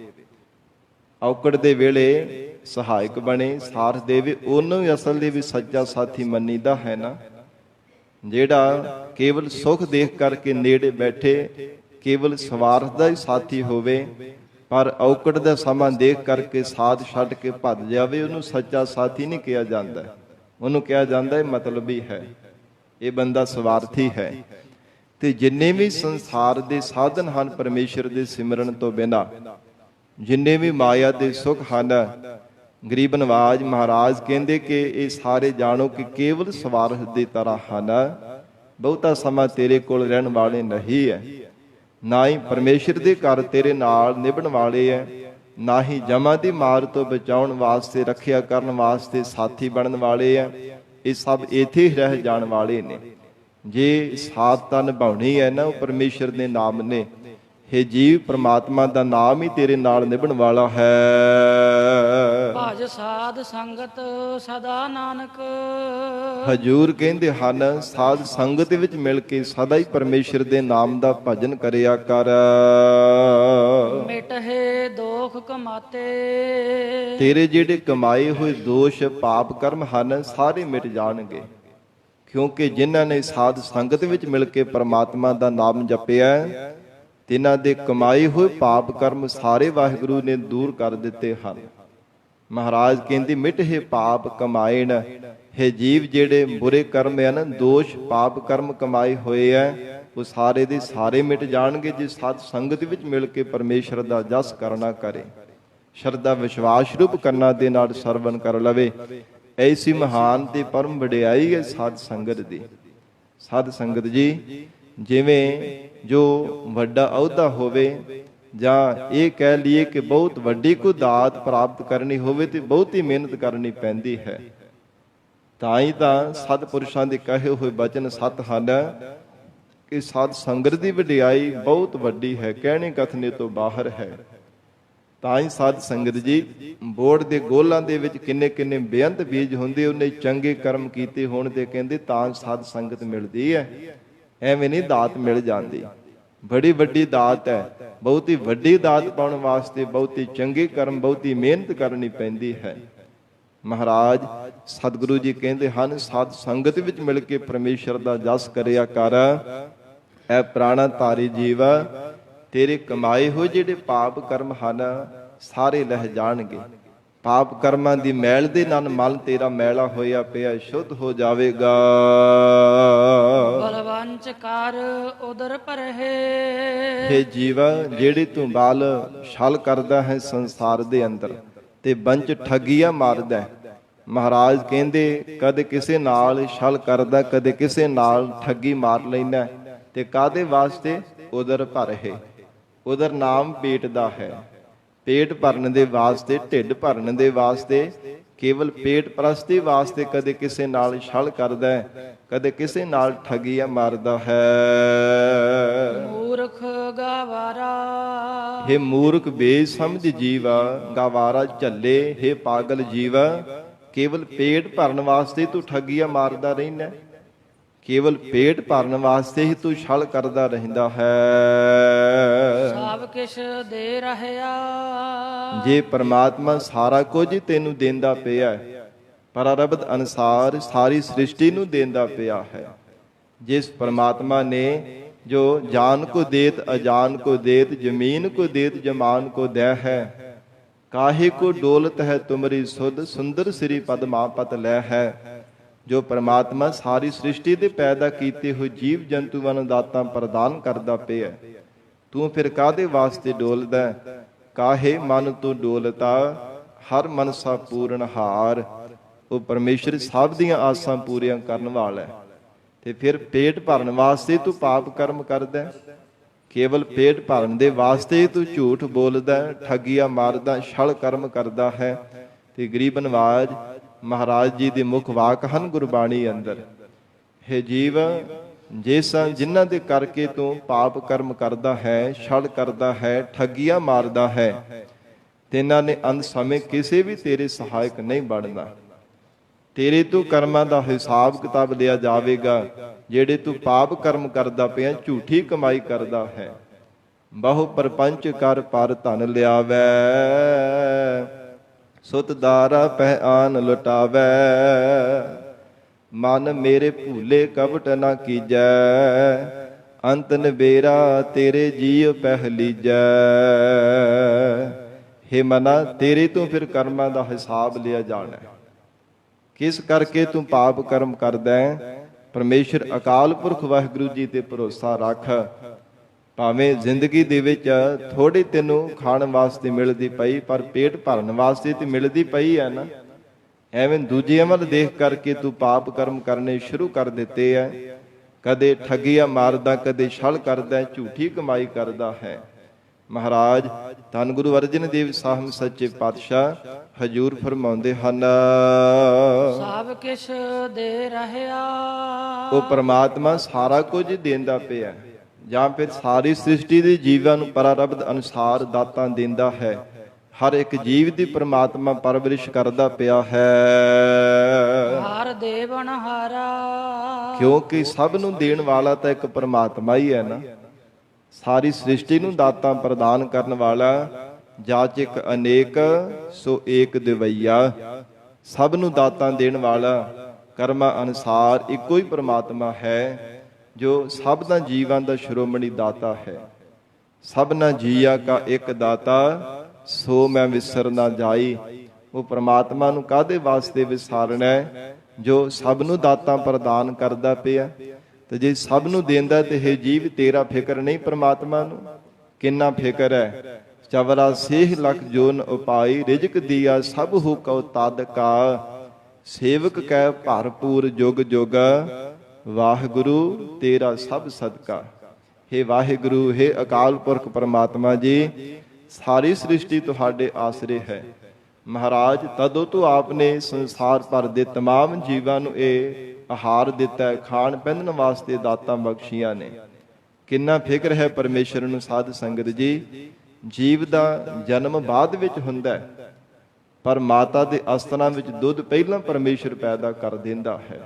ਔਕੜ ਦੇ ਵੇਲੇ ਸਹਾਇਕ ਬਣੇ, ਸਾਥ ਦੇਵੇ, ਉਹਨੂੰ ਹੀ ਅਸਲ ਦੇ ਵੀ ਸੱਚਾ ਸਾਥੀ ਮੰਨੀਦਾ ਹੈ ਨਾ। ਜਿਹੜਾ ਕੇਵਲ ਸੁੱਖ ਦੇਖ ਕਰਕੇ ਨੇੜੇ ਬੈਠੇ, ਕੇਵਲ ਸਵਾਰਥ ਦਾ ਹੀ ਸਾਥੀ ਹੋਵੇ, ਪਰ ਔਕੜ ਦਾ ਸਮਾਂ ਦੇਖ ਕਰਕੇ ਸਾਥ ਛੱਡ ਕੇ ਭੱਜ ਜਾਵੇ, ਉਹਨੂੰ ਸੱਚਾ ਸਾਥੀ ਨਹੀਂ ਕਿਹਾ ਜਾਂਦਾ। ਉਹਨੂੰ ਕਿਹਾ ਜਾਂਦਾ ਹੈ ਮਤਲਬੀ ਹੈ, ਇਹ ਬੰਦਾ ਸਵਾਰਥੀ ਹੈ। ਤੇ ਜਿੰਨੇ ਵੀ ਸੰਸਾਰ ਦੇ ਸਾਧਨ ਹਨ ਪਰਮੇਸ਼ਰ ਦੇ ਸਿਮਰਨ ਤੋਂ ਬਿਨਾਂ, ਜਿੰਨੇ ਵੀ ਮਾਇਆ ਦੇ ਸੁੱਖ ਹਨ, ਗਰੀਬ ਨਵਾਜ ਮਹਾਰਾਜ ਕਹਿੰਦੇ ਕਿ ਇਹ ਸਾਰੇ ਜਾਣੋ ਕਿ ਕੇਵਲ ਸਵਾਰਥ ਦੀ ਤਰ੍ਹਾਂ ਹਨ, ਬਹੁਤਾ ਸਮਾਂ ਤੇਰੇ ਕੋਲ ਰਹਿਣ ਵਾਲੇ ਨਹੀਂ ਹੈ, ਨਾ ਹੀ ਪਰਮੇਸ਼ਰ ਦੇ ਘਰ ਤੇਰੇ ਨਾਲ ਨਿਭਣ ਵਾਲੇ ਹੈ, ਨਾ ਹੀ ਜਮਾਂ ਦੀ ਮਾਰ ਤੋਂ ਬਚਾਉਣ ਵਾਸਤੇ, ਰੱਖਿਆ ਕਰਨ ਵਾਸਤੇ ਸਾਥੀ ਬਣਨ ਵਾਲੇ ਹੈ। ਇਹ ਸਭ ਇੱਥੇ ਹੀ ਰਹਿ ਜਾਣ ਵਾਲੇ ਨੇ। ਜੇ ਸਾਥ ਤਾਂ ਨਿਭਾਉਣੀ ਹੈ ਨਾ, ਉਹ ਪਰਮੇਸ਼ਰ ਦੇ ਨਾਮ ਨੇ। ਹੇ ਜੀਵ, ਪ੍ਰਮਾਤਮਾ ਦਾ ਨਾਮ ਹੀ ਤੇਰੇ ਨਾਲ ਨਿਭਣ ਵਾਲਾ ਹੈ। ਭਜ ਸਾਧ ਸੰਗਤ ਸਦਾ ਨਾਨਕ। ਹਜੂਰ ਕਹਿੰਦੇ ਹਨ ਸਾਧ ਸੰਗਤ ਵਿੱਚ ਮਿਲ ਕੇ ਸਦਾ ਹੀ ਪਰਮੇਸ਼ਰ ਦੇ ਨਾਮ ਦਾ ਭਜਨ ਕਰਿਆ ਕਰ। ਮਿਟਹਿ ਦੋਖ ਕਮਾਤੇ। ਤੇਰੇ ਜਿਹੜੇ ਕਮਾਏ ਹੋਏ ਦੋਸ਼ ਪਾਪ ਕਰਮ ਹਨ ਸਾਰੇ ਮਿਟ ਜਾਣਗੇ, ਕਿਉਂਕਿ ਜਿਨ੍ਹਾਂ ਨੇ ਸਾਧ ਸੰਗਤ ਵਿੱਚ ਮਿਲ ਕੇ ਪਰਮਾਤਮਾ ਦਾ ਨਾਮ ਜਪਿਆ, ਤਿਨਾਂ ਦੇ ਕਮਾਏ ਹੋਏ ਪਾਪ ਕਰਮ ਸਾਰੇ ਵਾਹਿਗੁਰੂ ਨੇ ਦੂਰ ਕਰ ਦਿੱਤੇ ਹਨ। ਮਹਾਰਾਜ ਕਹਿੰਦੇ ਮਿਟਹਿ ਪਾਪ ਕਮਾਇਣ। ਹੈ ਜੀਵ, ਜਿਹੜੇ ਬੁਰੇ ਕਰਮ ਹਨ, ਦੋਸ਼ ਪਾਪ ਕਰਮ ਕਮਾਏ ਹੋਏ ਆ, ਉਹ ਸਾਰੇ ਦੇ ਸਾਰੇ ਮਿਟ ਜਾਣਗੇ ਜੇ ਸਾਧ ਸੰਗਤ ਵਿੱਚ ਮਿਲ ਕੇ ਪਰਮੇਸ਼ਰ ਦਾ ਜਸ ਕਰਨਾ ਕਰੇ, ਸ਼ਰਧਾ ਵਿਸ਼ਵਾਸ ਰੂਪ ਕਰਨਾ ਦੇ ਨਾਲ ਸਰਵਨ ਕਰ ਲਵੇ। ਐਸੀ ਮਹਾਨ ਤੇ ਪਰਮ ਵਡਿਆਈ ਹੈ ਸਾਧ ਸੰਗਤ ਦੀ। ਸਾਧ ਸੰਗਤ ਜੀ, ਜਿਵੇਂ ਜੋ ਵੱਡਾ ਅਹੁਦਾ ਹੋਵੇ, ਜਾਂ ਇਹ ਕਹਿ ਲਈਏ ਕਿ ਬਹੁਤ ਵੱਡੀ ਕੋਈ ਦਾਤ ਪ੍ਰਾਪਤ ਕਰਨੀ ਹੋਵੇ ਤੇ ਬਹੁਤੀ ਮਿਹਨਤ ਕਰਨੀ ਪੈਂਦੀ ਹੈ। ਤਾਂ ਹੀ ਤਾਂ ਸਤਿਪੁਰਸ਼ਾਂ ਦੇ ਕਹੇ ਹੋਏ ਬਚਨ ਸਤ ਹਨ ਕਿ ਸਾਧ ਸੰਗਤ ਦੀ ਵਡਿਆਈ ਬਹੁਤ ਵੱਡੀ ਹੈ, ਕਹਿਣੇ ਕਥਨੇ ਤੋਂ ਬਾਹਰ ਹੈ। ਤਾਂ ਹੀ ਸਾਧ ਸੰਗਤ ਜੀ, ਬੋੜ ਦੇ ਗੋਲਾਂ ਦੇ ਵਿੱਚ ਕਿੰਨੇ ਕਿੰਨੇ ਬੇਅੰਤ ਬੀਜ ਹੁੰਦੇ, ਉਹਨੇ ਚੰਗੇ ਕਰਮ ਕੀਤੇ ਹੋਣ ਤੇ ਕਹਿੰਦੇ ਤਾਂ ਸਾਧ ਸੰਗਤ ਮਿਲਦੀ ਹੈ, ਐਵੇਂ ਨਹੀਂ ਦਾਤ ਮਿਲ ਜਾਂਦੀ। ਬੜੀ ਵੱਡੀ ਦਾਤ ਹੈ, ਬਹੁਤੀ ਵੱਡੀ ਦਾਤ ਪਾਉਣ ਵਾਸਤੇ ਬਹੁਤੀ ਚੰਗੇ ਕਰਮ, ਬਹੁਤੀ ਮਿਹਨਤ ਕਰਨੀ ਪੈਂਦੀ ਹੈ। ਮਹਾਰਾਜ ਸਤਿਗੁਰੂ ਜੀ ਕਹਿੰਦੇ ਹਨ ਸਾਧ ਸੰਗਤ ਵਿੱਚ ਮਿਲ ਕੇ ਪਰਮੇਸ਼ਰ ਦਾ ਜਸ ਕਰਿਆ ਕਰ। ਐ ਪ੍ਰਾਣਾ ਧਾਰੀ ਜੀਵ, ਤੇਰੇ ਕਮਾਏ ਹੋਏ ਜਿਹੜੇ ਪਾਪ ਕਰਮ ਹਨ ਸਾਰੇ ਲਹਿ ਜਾਣਗੇ। ਪਾਪ ਕਰਮਾਂ ਦੀ ਮੈਲ ਦੇ ਨਾਲ ਮਨ ਤੇਰਾ ਮੈਲਾ ਹੋਇਆ ਪਿਆ ਸ਼ੁੱਧ ਹੋ ਜਾਵੇਗਾ। ਬਲਵੰਚ ਕਰ ਉਦਰ ਪਰਹਿ। ਹੇ ਜੀਵਾ, ਜਿਹੜੀ ਤੂੰ ਬਾਲ ਛਲ ਕਰਦਾ ਹੈ ਸੰਸਾਰ ਦੇ ਅੰਦਰ ਤੇ ਬੰਚ ਠੱਗੀਆਂ ਮਾਰਦਾ, ਮਹਾਰਾਜ ਕਹਿੰਦੇ ਕਦੇ ਕਿਸੇ ਨਾਲ ਛਲ ਕਰਦਾ, ਕਦੇ ਕਿਸੇ ਨਾਲ ਠੱਗੀ ਮਾਰ ਲੈਂਦਾ, ਤੇ ਕਾਦੇ ਵਾਸਤੇ? ਉਦਰ ਭਰਹਿ। ਉਦਰ ਨਾਮ ਪੇਟ ਦਾ ਹੈ, ਪੇਟ ਭਰਨ ਦੇ ਵਾਸਤੇ, ਢਿੱਡ ਭਰਨ ਦੇ ਵਾਸਤੇ, ਕੇਵਲ ਪੇਟ ਪ੍ਰਸਤੀ ਵਾਸਤੇ ਕਦੇ ਕਿਸੇ ਨਾਲ ਛਲ ਕਰਦਾ, ਕਦੇ ਕਿਸੇ ਨਾਲ ਠੱਗੀਆਂ ਮਾਰਦਾ ਹੈ। ਮੂਰਖ ਗਵਾਰਾ। ਹੇ ਮੂਰਖ ਬੇਸਮਝ ਜੀਵਾ, ਗਵਾਰਾ ਝੱਲੇ। ਹੇ ਪਾਗਲ ਜੀਵਾ, ਕੇਵਲ ਪੇਟ ਭਰਨ ਵਾਸਤੇ ਤੂੰ ਠੱਗੀਆਂ ਮਾਰਦਾ ਰਹਿੰਦਾ, ਕੇਵਲ ਪੇਟ ਭਰਨ ਵਾਸਤੇ ਹੀ ਤੂੰ ਛਲ ਕਰਦਾ ਰਹਿੰਦਾ ਹੈ। ਸਭ ਕਿਛ ਦੇ ਰਹਿਆ। ਜੇ ਪਰਮਾਤਮਾ ਸਾਰਾ ਕੁਝ ਤੈਨੂੰ ਦੇਂਦਾ ਪਿਆ, ਪਰਾਰਬਧ ਅਨੁਸਾਰ ਸਾਰੀ ਸ੍ਰਿਸ਼ਟੀ ਨੂੰ ਦੇਂਦਾ ਪਿਆ ਹੈ, ਜਿਸ ਪਰਮਾਤਮਾ ਨੇ ਜੋ ਜਾਨ ਕੋ ਦੇਤ ਅਜਾਨ ਕੋ ਦੇਤ, ਜ਼ਮੀਨ ਕੋ ਦੇਤ ਜਮਾਨ ਕੋ ਦੈ ਹੈ, ਕਾਹੇ ਕੋ ਡੋਲਤ ਹੈ ਤੁਮਰੀ ਸੁਧ, ਸੁੰਦਰ ਸ੍ਰੀ ਪਦਮਾ ਪਤ ਲੈ ਹੈ। ਜੋ ਪਰਮਾਤਮਾ ਸਾਰੀ ਸ੍ਰਿਸ਼ਟੀ ਦੇ ਪੈਦਾ ਕੀਤੇ ਹੋਏ ਜੀਵ ਜੰਤੂਆਂ ਨੂੰ ਦਾਤਾਂ ਪ੍ਰਦਾਨ ਕਰਦਾ ਪਿਆ, ਤੂੰ ਫਿਰ ਕਾਹਦੇ ਵਾਸਤੇ ਡੋਲਦਾ? ਕਾਹੇ ਮਨ ਤੂੰ ਡੋਲਤਾ, ਹਰ ਮਨਸਾ ਪੂਰਨ ਹਾਰ। ਉਹ ਪਰਮੇਸ਼ਰ ਸਭ ਦੀਆਂ ਆਸਾਂ ਪੂਰੀਆਂ ਕਰਨ ਵਾਲਾ, ਤੇ ਫਿਰ ਪੇਟ ਭਰਨ ਵਾਸਤੇ ਤੂੰ ਪਾਪ ਕਰਮ ਕਰਦਾ, ਕੇਵਲ ਪੇਟ ਭਰਨ ਦੇ ਵਾਸਤੇ ਤੂੰ ਝੂਠ ਬੋਲਦਾ, ਠੱਗੀਆਂ ਮਾਰਦਾ, ਛਲ ਕਰਮ ਕਰਦਾ ਹੈ। ਤੇ ਗਰੀਬ ਨਵਾਜ ਮਹਾਰਾਜ ਜੀ ਦੇ ਮੁੱਖ ਵਾਕ ਹਨ ਗੁਰਬਾਣੀ ਅੰਦਰ, ਹੈ ਜੀਵ, ਜਿਨ੍ਹਾਂ ਦੇ ਕਰਕੇ ਤੂੰ ਪਾਪ ਕਰਮ ਕਰਦਾ ਹੈ, ਛਲ ਕਰਦਾ ਹੈ, ਠੱਗੀਆਂ ਮਾਰਦਾ ਹੈ, ਤਿਨਾਂ ਨੇ ਅੰਤ ਸਮੇਂ ਕਿਸੇ ਵੀ ਤੇਰੇ ਸਹਾਇਕ ਨਹੀਂ ਬਣਨਾ। ਤੇਰੇ ਤੋਂ ਕਰਮਾਂ ਦਾ ਹਿਸਾਬ ਕਿਤਾਬ ਲਿਆ ਜਾਵੇਗਾ। ਜਿਹੜੇ ਤੂੰ ਪਾਪ ਕਰਮ ਕਰਦਾ ਪਿਆ, ਝੂਠੀ ਕਮਾਈ ਕਰਦਾ ਹੈ। ਬਹੁ ਪਰਪੰਚ ਕਰ ਪਰ ਧਨ ਲਿਆਵੈ, ਸੁਤ ਦਾਰਾ ਪਹਿ ਆਨ ਲੁਟਾਵੈ। ਮਨ ਮੇਰੇ ਭੂਲੇ ਕਪਟ ਨਾ ਕੀਜੈ, ਅੰਤ ਨਬੇਰਾ ਤੇਰੇ ਜੀਉ ਪਹਿ ਲੀਜੈ। ਹੇ ਮਨਾ, ਤੇਰੇ ਤੋਂ ਫਿਰ ਕਰਮਾਂ ਦਾ ਹਿਸਾਬ ਲਿਆ ਜਾਣਾ। ਕਿਸ ਕਰਕੇ ਤੂੰ ਪਾਪ ਕਰਮ ਕਰਦਾ ਹੈ? ਪਰਮੇਸ਼ਰ ਅਕਾਲ ਪੁਰਖ ਵਾਹਿਗੁਰੂ ਜੀ ਤੇ ਭਰੋਸਾ ਰੱਖ। ਭਾਵੇਂ ਜ਼ਿੰਦਗੀ ਦੇ ਵਿੱਚ ਥੋੜੀ ਤੈਨੂੰ ਖਾਣ ਵਾਸਤੇ ਮਿਲਦੀ ਪਈ, ਪਰ ਪੇਟ ਭਰਨ ਵਾਸਤੇ ਤੇ ਮਿਲਦੀ ਪਈ ਹੈ ਨਾ। ਐਵੇਂ ਦੂਜਿਆਂ ਵੱਲ ਦੇਖ ਕਰਕੇ ਤੂੰ ਪਾਪ ਕਰਮ ਕਰਨੇ ਸ਼ੁਰੂ ਕਰ ਦਿੱਤੇ ਹੈ। ਕਦੇ ਠੱਗੀਆਂ ਮਾਰਦਾ, ਕਦੇ ਛਲ ਕਰਦਾ, ਝੂਠੀ ਕਮਾਈ ਕਰਦਾ ਹੈ। ਮਹਾਰਾਜ ਧੰਨ ਗੁਰੂ ਅਰਜਨ ਦੇਵ ਸਾਹਿਬ ਸੱਚੇ ਪਾਤਸ਼ਾਹ ਹਜੂਰ ਫਰਮਾਉਂਦੇ ਹਨ, ਸਭ ਕਿਛ ਦੇ ਰਹਿਆ। ਉਹ ਪ੍ਰਮਾਤਮਾ ਸਾਰਾ ਕੁਝ ਦੇਂਦਾ ਪਿਆ, ਜਾਂ ਫਿਰ ਸਾਰੀ ਸ੍ਰਿਸ਼ਟੀ ਦੇ ਜੀਵਾਂ ਨੂੰ ਪਰਾਰਬਧ ਅਨੁਸਾਰ ਦਾਤਾਂ ਦਿੰਦਾ ਹੈ। ਹਰ ਇੱਕ ਜੀਵ ਦੀ ਪ੍ਰਮਾਤਮਾ ਪਰਵਰਿਸ਼ ਕਰਦਾ ਪਿਆ ਹੈ। ਹਰ ਦੇਵਨ ਹਾਰਾ, ਕਿਉਂਕਿ ਸਭ ਨੂੰ ਦੇਣ ਵਾਲਾ ਤਾਂ ਇੱਕ ਪ੍ਰਮਾਤਮਾ ਹੀ ਹੈ ਨਾ। ਸਾਰੀ ਸ੍ਰਿਸ਼ਟੀ ਨੂੰ ਦਾਤਾਂ ਪ੍ਰਦਾਨ ਕਰਨ ਵਾਲਾ, ਜਾਚਕ ਅਨੇਕ ਸੋ ਏਕ ਦਿਵਈਆ। ਸਭ ਨੂੰ ਦਾਤਾਂ ਦੇਣ ਵਾਲਾ, ਕਰਮਾਂ ਅਨੁਸਾਰ ਇੱਕੋ ਹੀ ਪ੍ਰਮਾਤਮਾ ਹੈ, ਜੋ ਸਭਨਾਂ ਜੀਵਾਂ ਦਾ ਸ਼੍ਰੋਮਣੀ ਦਾਤਾ ਹੈ। ਸਭਨਾਂ ਜੀਆ ਕਾ ਇੱਕ ਦਾਤਾ, ਸੋ ਮੈਂ ਵਿਸਰ ਨਾ ਜਾਈ। ਉਹ ਪ੍ਰਮਾਤਮਾ ਨੂੰ ਕਾਹਦੇ ਵਾਸਤੇ ਵਿਸਾਰਨਾ ਹੈ? ਜੋ ਸਭ ਨੂੰ ਦਾਤਾਂ ਪ੍ਰਦਾਨ ਕਰਦਾ ਪਿਆ। ਤੇ ਜੇ ਸਭ ਨੂੰ ਦੇਂਦਾ ਤੇ ਇਹ ਜੀਵ ਤੇਰਾ ਫਿਕਰ ਨਹੀਂ ਪ੍ਰਮਾਤਮਾ ਨੂੰ? ਕਿੰਨਾ ਫਿਕਰ ਹੈ। 84 ਲੱਖ ਜੋਨ ਉਪਾਈ, ਰਿਜਕ ਦੀਆ ਸਭ ਹੋ ਕਉ ਤਦ ਕਾ। ਸੇਵਕ ਕੈ ਭਰਪੂਰ ਜੁਗ ਜੁਗ, ਵਾਹਿਗੁਰੂ ਤੇਰਾ ਸਭ ਸਦਕਾ। ਹੇ ਵਾਹਿਗੁਰੂ, ਹੇ ਅਕਾਲ ਪੁਰਖ ਪਰਮਾਤਮਾ ਜੀ, ਸਾਰੀ ਸ੍ਰਿਸ਼ਟੀ ਤੁਹਾਡੇ ਆਸਰੇ ਹੈ। ਮਹਾਰਾਜ ਤਦੋਂ ਤੋਂ ਆਪਨੇ ਸੰਸਾਰ ਭਰ ਦੇ तमाम ਜੀਵਾਂ ਨੂੰ ਇਹ ਆਹਾਰ ਦਿੱਤਾ ਹੈ, ਖਾਣ ਪਹਿਨਣ ਵਾਸਤੇ ਦਾਤਾਂ ਬਖਸ਼ੀਆਂ ਨੇ। ਕਿੰਨਾ ਫਿਕਰ ਹੈ ਪਰਮੇਸ਼ਰ ਨੂੰ ਸਾਧ ਸੰਗਤ ਜੀ। ਜੀਵ ਦਾ ਜਨਮ ਬਾਅਦ ਵਿੱਚ ਹੁੰਦਾ ਹੈ, ਪਰ ਮਾਤਾ ਦੇ ਅਸਤਨਾਂ ਵਿੱਚ ਦੁੱਧ ਪਹਿਲਾਂ ਪਰਮੇਸ਼ਰ ਪੈਦਾ ਕਰ ਦਿੰਦਾ ਹੈ।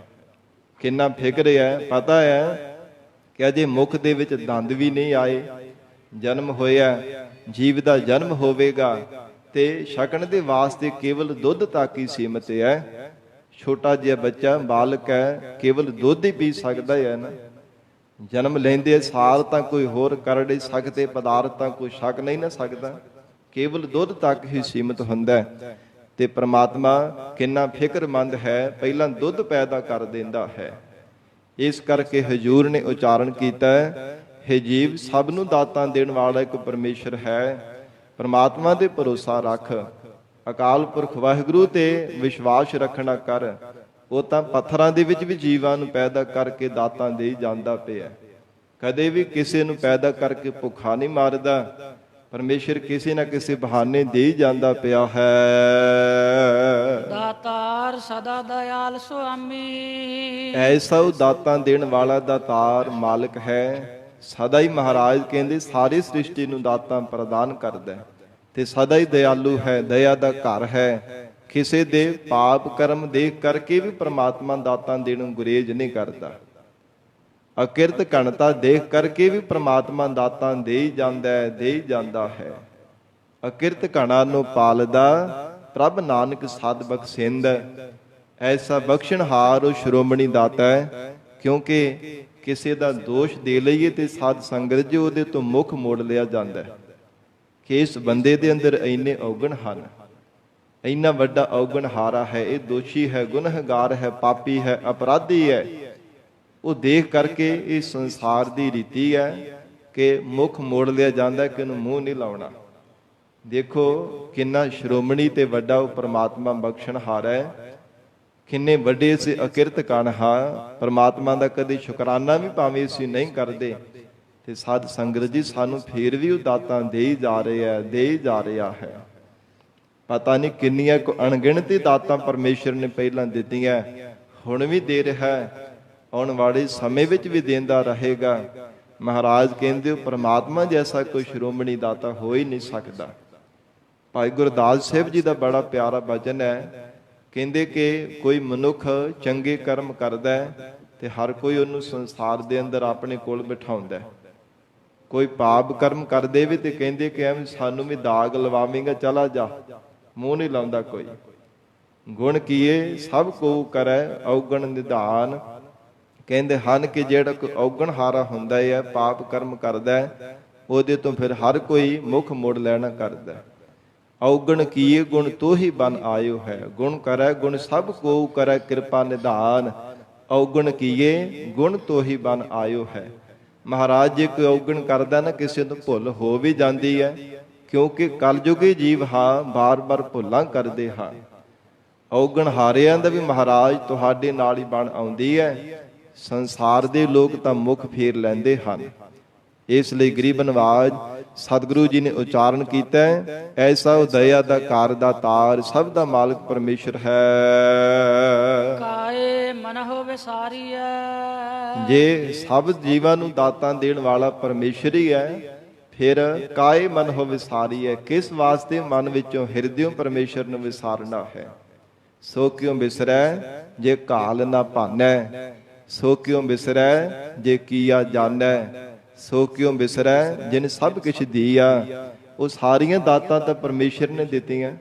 ਕਿੰਨਾ ਫਿਕਰ ਹੈ। ਪਤਾ ਹੈ ਕਿ ਅਜੇ ਮੁਖ ਦੇ ਵਿੱਚ ਦੰਦ ਵੀ ਨਹੀਂ ਆਏ, ਜਨਮ ਹੋਇਆ, ਜੀਵ ਦਾ ਜਨਮ ਹੋਵੇਗਾ ਤੇ ਛਕਣ ਦੇ ਵਾਸਤੇ ਕੇਵਲ ਦੁੱਧ ਤੱਕ ਹੀ ਸੀਮਤ ਹੈ। ਛੋਟਾ ਜਿਹਾ ਬੱਚਾ ਬਾਲਕ ਹੈ, ਕੇਵਲ ਦੁੱਧ ਹੀ ਪੀ ਸਕਦਾ ਹੈ ਨਾ। ਜਨਮ ਲੈਂਦੇ ਸਾਰ ਤਾਂ ਕੋਈ ਹੋਰ ਕਰੜੇ ਸਕਦੇ ਪਦਾਰਥ ਤਾਂ ਕੋਈ ਛਕ ਨਹੀਂ ਨਾ ਸਕਦਾ, ਕੇਵਲ ਦੁੱਧ ਤੱਕ ਹੀ ਸੀਮਤ ਹੁੰਦਾ ਹੈ। ਤੇ ਪ੍ਰਮਾਤਮਾ ਕਿੰਨਾ ਫਿਕਰਮੰਦ ਹੈ, ਪਹਿਲਾਂ ਦੁੱਧ ਪੈਦਾ ਕਰ ਦਿੰਦਾ ਹੈ। ਇਸ ਕਰਕੇ ਹਜੂਰ ਨੇ ਉਚਾਰਨ ਕੀਤਾ ਹੈ, ਹੇ ਜੀਵ, ਸਭ ਨੂੰ ਦਾਤਾਂ ਦੇਣ ਵਾਲਾ ਇੱਕ ਪਰਮੇਸ਼ਰ ਹੈ। ਪ੍ਰਮਾਤਮਾ ਦੇ ਭਰੋਸਾ ਰੱਖ, ਅਕਾਲ ਪੁਰਖ ਵਾਹਿਗੁਰੂ ਤੇ ਵਿਸ਼ਵਾਸ ਰੱਖਣਾ ਕਰ। ਉਹ ਤਾਂ ਪੱਥਰਾਂ ਦੇ ਵਿੱਚ ਵੀ ਜੀਵਾਂ ਨੂੰ ਪੈਦਾ ਕਰਕੇ ਦਾਤਾਂ ਦੇ ਜਾਂਦਾ ਪਿਆ। ਕਦੇ ਵੀ ਕਿਸੇ ਨੂੰ ਪੈਦਾ ਕਰਕੇ ਭੁੱਖਾ ਨਹੀਂ ਮਾਰਦਾ। ਪਰਮੇਸ਼ਰ ਕਿਸੇ ਨਾ ਕਿਸੇ ਬਹਾਨੇ ਦੇ ਹੀ ਜਾਂਦਾ ਪਿਆ ਹੈ। ਦਾਤਾਰ ਸਦਾ ਦਇਆਲ ਸੁਆਮੀ, ਐਸਾ ਉਹ ਦਾਤਾਂ ਦੇਣ ਵਾਲਾ ਦਾਤਾਰ ਮਾਲਕ ਹੈ। ਸਦਾ ਹੀ ਮਹਾਰਾਜ ਕਹਿੰਦੇ ਸਾਰੀ ਸ੍ਰਿਸ਼ਟੀ ਨੂੰ ਦਾਤਾਂ ਪ੍ਰਦਾਨ ਕਰਦਾ ਤੇ ਸਦਾ ਹੀ ਦਇਆਲੂ ਹੈ, ਦਇਆ ਦਾ ਘਰ ਹੈ। ਕਿਸੇ ਦੇ ਪਾਪ ਕਰਮ ਦੇਖ ਕਰਕੇ ਵੀ ਪ੍ਰਮਾਤਮਾ ਦਾਤਾਂ ਦੇਣ ਨੂੰ ਗੁਰੇਜ਼ ਨਹੀਂ ਕਰਦਾ। ਅਕਿਰਤ ਘਣਤਾ ਦੇਖ ਕਰਕੇ ਵੀ ਪ੍ਰਮਾਤਮਾ ਦਾਤਾਂ ਦੇ ਹੀ ਜਾਂਦਾ ਹੈ, ਦੇ ਹੀ ਜਾਂਦਾ ਹੈ। ਅਕਿਰਤ ਘਣਾ ਨੂੰ ਪਾਲਦਾ, ਪ੍ਰਭ ਨਾਨਕ ਸਦ ਬਖਸ਼ਿੰਦ। ਐਸਾ ਬਖਸ਼ਣਹਾਰ ਉਹ ਸ਼੍ਰੋਮਣੀ ਦਾਤਾ ਹੈ। ਕਿਉਂਕਿ ਕਿਸੇ ਦਾ ਦੋਸ਼ ਦੇ ਲਈਏ ਤੇ ਸਾਧ ਸੰਗਤ ਜੀ ਉਹਦੇ ਤੋਂ ਮੁਖ ਮੋੜ ਲਿਆ ਜਾਂਦਾ ਹੈ ਕਿ ਇਸ ਬੰਦੇ ਦੇ ਅੰਦਰ ਇੰਨੇ ਔਗਣ ਹਨ, ਇੰਨਾ ਵੱਡਾ ਔਗਣਹਾਰਾ ਹੈ, ਇਹ ਦੋਸ਼ੀ ਹੈ, ਗੁਨਹਗਾਰ ਹੈ, ਪਾਪੀ ਹੈ, ਅਪਰਾਧੀ ਹੈ। ਉਹ ਦੇਖ ਕਰਕੇ ਇਹ ਸੰਸਾਰ ਦੀ ਰੀਤੀ ਹੈ ਕਿ ਮੁਖ ਮੋੜ ਲਿਆ ਜਾਂਦਾ ਕਿ ਇਹਨੂੰ ਮੂੰਹ ਨਹੀਂ ਲਾਉਣਾ। ਦੇਖੋ ਕਿੰਨਾ ਸ਼੍ਰੋਮਣੀ ਤੇ ਵੱਡਾ ਉਹ ਪ੍ਰਮਾਤਮਾ ਬਖਸ਼ਣਹਾਰ ਹੈ। ਕਿੰਨੇ ਵੱਡੇ ਸੇ ਅਕਿਰਤ ਕਣਹਾ। ਪ੍ਰਮਾਤਮਾ ਦਾ ਕਦੇ ਸ਼ੁਕਰਾਨਾ ਵੀ ਭਾਵੇਂ ਅਸੀਂ ਨਹੀਂ ਕਰਦੇ ਤੇ ਸਾਧ ਸੰਗਤ ਜੀ ਸਾਨੂੰ ਫੇਰ ਵੀ ਉਹ ਦਾਤਾਂ ਦੇ ਹੀ ਜਾ ਰਿਹਾ, ਦੇ ਹੀ ਜਾ ਰਿਹਾ ਹੈ। ਪਤਾ ਨਹੀਂ ਕਿੰਨੀਆਂ ਕੁ ਅਣਗਿਣਤੀ ਦਾਤਾਂ ਪਰਮੇਸ਼ਰ ਨੇ ਪਹਿਲਾਂ ਦਿੱਤੀਆਂ, ਹੁਣ ਵੀ ਦੇ ਰਿਹਾ ਹੈ, ਆਉਣ ਵਾਲੇ ਸਮੇਂ ਵਿੱਚ ਵੀ ਦੇਂਦਾ ਰਹੇਗਾ। ਮਹਾਰਾਜ ਕਹਿੰਦੇ ਹੋ ਪ੍ਰਮਾਤਮਾ ਜੈਸਾ ਕੋਈ ਸ਼੍ਰੋਮਣੀ ਦਾਤਾ ਹੋ ਹੀ ਨਹੀਂ ਸਕਦਾ। ਭਾਈ ਗੁਰਦਾਸ ਸਾਹਿਬ ਜੀ ਦਾ ਬੜਾ ਪਿਆਰਾ ਬਚਨ ਹੈ ਕਹਿੰਦੇ ਕਿ ਕੋਈ ਮਨੁੱਖ ਚੰਗੇ ਕਰਮ ਕਰਦਾ ਹੈ ਤੇ ਹਰ ਕੋਈ ਉਹਨੂੰ ਸੰਸਾਰ ਦੇ ਅੰਦਰ ਆਪਣੇ ਕੋਲ ਬਿਠਾਉਂਦਾ ਹੈ। ਕੋਈ ਪਾਪ ਕਰਮ ਕਰਦੇ ਵੀ ਤੇ ਕਹਿੰਦੇ ਕਿ ਐਵੇਂ ਸਾਨੂੰ ਵੀ ਦਾਗ ਲਵਾਵੇਂਗਾ, ਚਲਾ ਜਾ, ਮੂੰਹ ਨਹੀਂ ਲਾਉਂਦਾ ਕੋਈ। ਗੁਣ ਕੀਏ ਸਭ ਕੋ ਕਰੈ ਔਗਣ ਨਿਧਾਨ, ਕਹਿੰਦੇ ਹਨ ਕਿ ਜਿਹੜਾ ਕੋਈ ਔਗਣ ਹਾਰਾ ਹੁੰਦਾ ਹੈ, ਪਾਪ ਕਰਮ ਕਰਦਾ ਹੈ, ਉਹਦੇ ਤੋਂ ਫਿਰ ਹਰ ਕੋਈ ਮੁਖ ਮੋੜ ਲੈਣਾ ਕਰਦਾ। ਔਗਣ ਕੀਏ ਗੁਣ ਤੋਹੀ ਬਨ ਆਇਓ ਹੈ, ਗੁਣ ਕਰੈ ਗੁਣ ਸਭ ਕੋ ਕਰੈ ਕਿਰਪਾ ਨਿਧਾਨ, ਔਗਣ ਕੀਏ ਗੁਣ ਤੋਹੀ ਬਨ ਆਇਓ ਹੈ। ਮਹਾਰਾਜ ਜੇ ਕੋਈ ਔਗਣ ਕਰਦਾ ਨਾ, ਕਿਸੇ ਨੂੰ ਭੁੱਲ ਹੋ ਵੀ ਜਾਂਦੀ ਹੈ, ਕਿਉਂਕਿ ਕਲਯੁਗੀ ਜੀਵ ਹਾਂ, ਬਾਰ-ਬਾਰ ਭੁੱਲਾਂ ਕਰਦੇ ਹਾਂ। ਔਗਣ ਹਾਰਿਆਂ ਦਾ ਵੀ ਮਹਾਰਾਜ ਤੁਹਾਡੇ ਨਾਲ ਹੀ ਬਣ ਆਉਂਦੀ ਹੈ। ਸੰਸਾਰ ਦੇ ਲੋਕ ਤਾਂ ਮੁਖ ਫੇਰ ਲੈਂਦੇ ਹਨ। ਇਸ ਲਈ ਗਰੀਬ ਨਵਾਜ ਸਤਿਗੁਰੂ ਜੀ ਨੇ ਉਚਾਰਨ ਕੀਤਾ, ਐਸਾ ਉਦਇਆ ਦਾ ਕਾਰ ਦਾ ਤਾਰ, ਸਭ ਦਾ ਮਾਲਕ ਪਰਮੇਸ਼ਰ ਹੈ। ਕਾਏ ਮਨ ਹੋ ਵਿਸਾਰੀਐ, ਜੇ ਸਭ ਜੀਵਾਂ ਨੂੰ ਦਾਤਾਂ ਦੇਣ ਵਾਲਾ ਪਰਮੇਸ਼ਰ ਹੀ ਹੈ, ਫਿਰ ਕਾਏ ਮਨ ਹੋ ਵਿਸਾਰੀ ਹੈ, ਕਿਸ ਵਾਸਤੇ ਮਨ ਵਿੱਚੋਂ ਹਿਰਦਿਓਂ ਪਰਮੇਸ਼ਰ ਨੂੰ ਵਿਸਾਰਨਾ ਹੈ। ਸੋ ਕਿਉ ਬਿਸਰੈ ਜੇ ਘਾਲ ਨਾ ਭਾਨੈ, ਸੋ ਕਿਉ ਬਿਸਰੈ ਜੇ ਕੀਆ ਜਾਣੈ, ਸੋ ਕਿਉ ਬਿਸਰੈ ਜਿਨ ਸਭ ਕਿਛ ਦੀਆ। ਉਹ ਸਾਰੀਆਂ ਦਾਤਾਂ ਤਾਂ ਪਰਮੇਸ਼ਰ ਨੇ ਦਿੱਤੀਆਂ,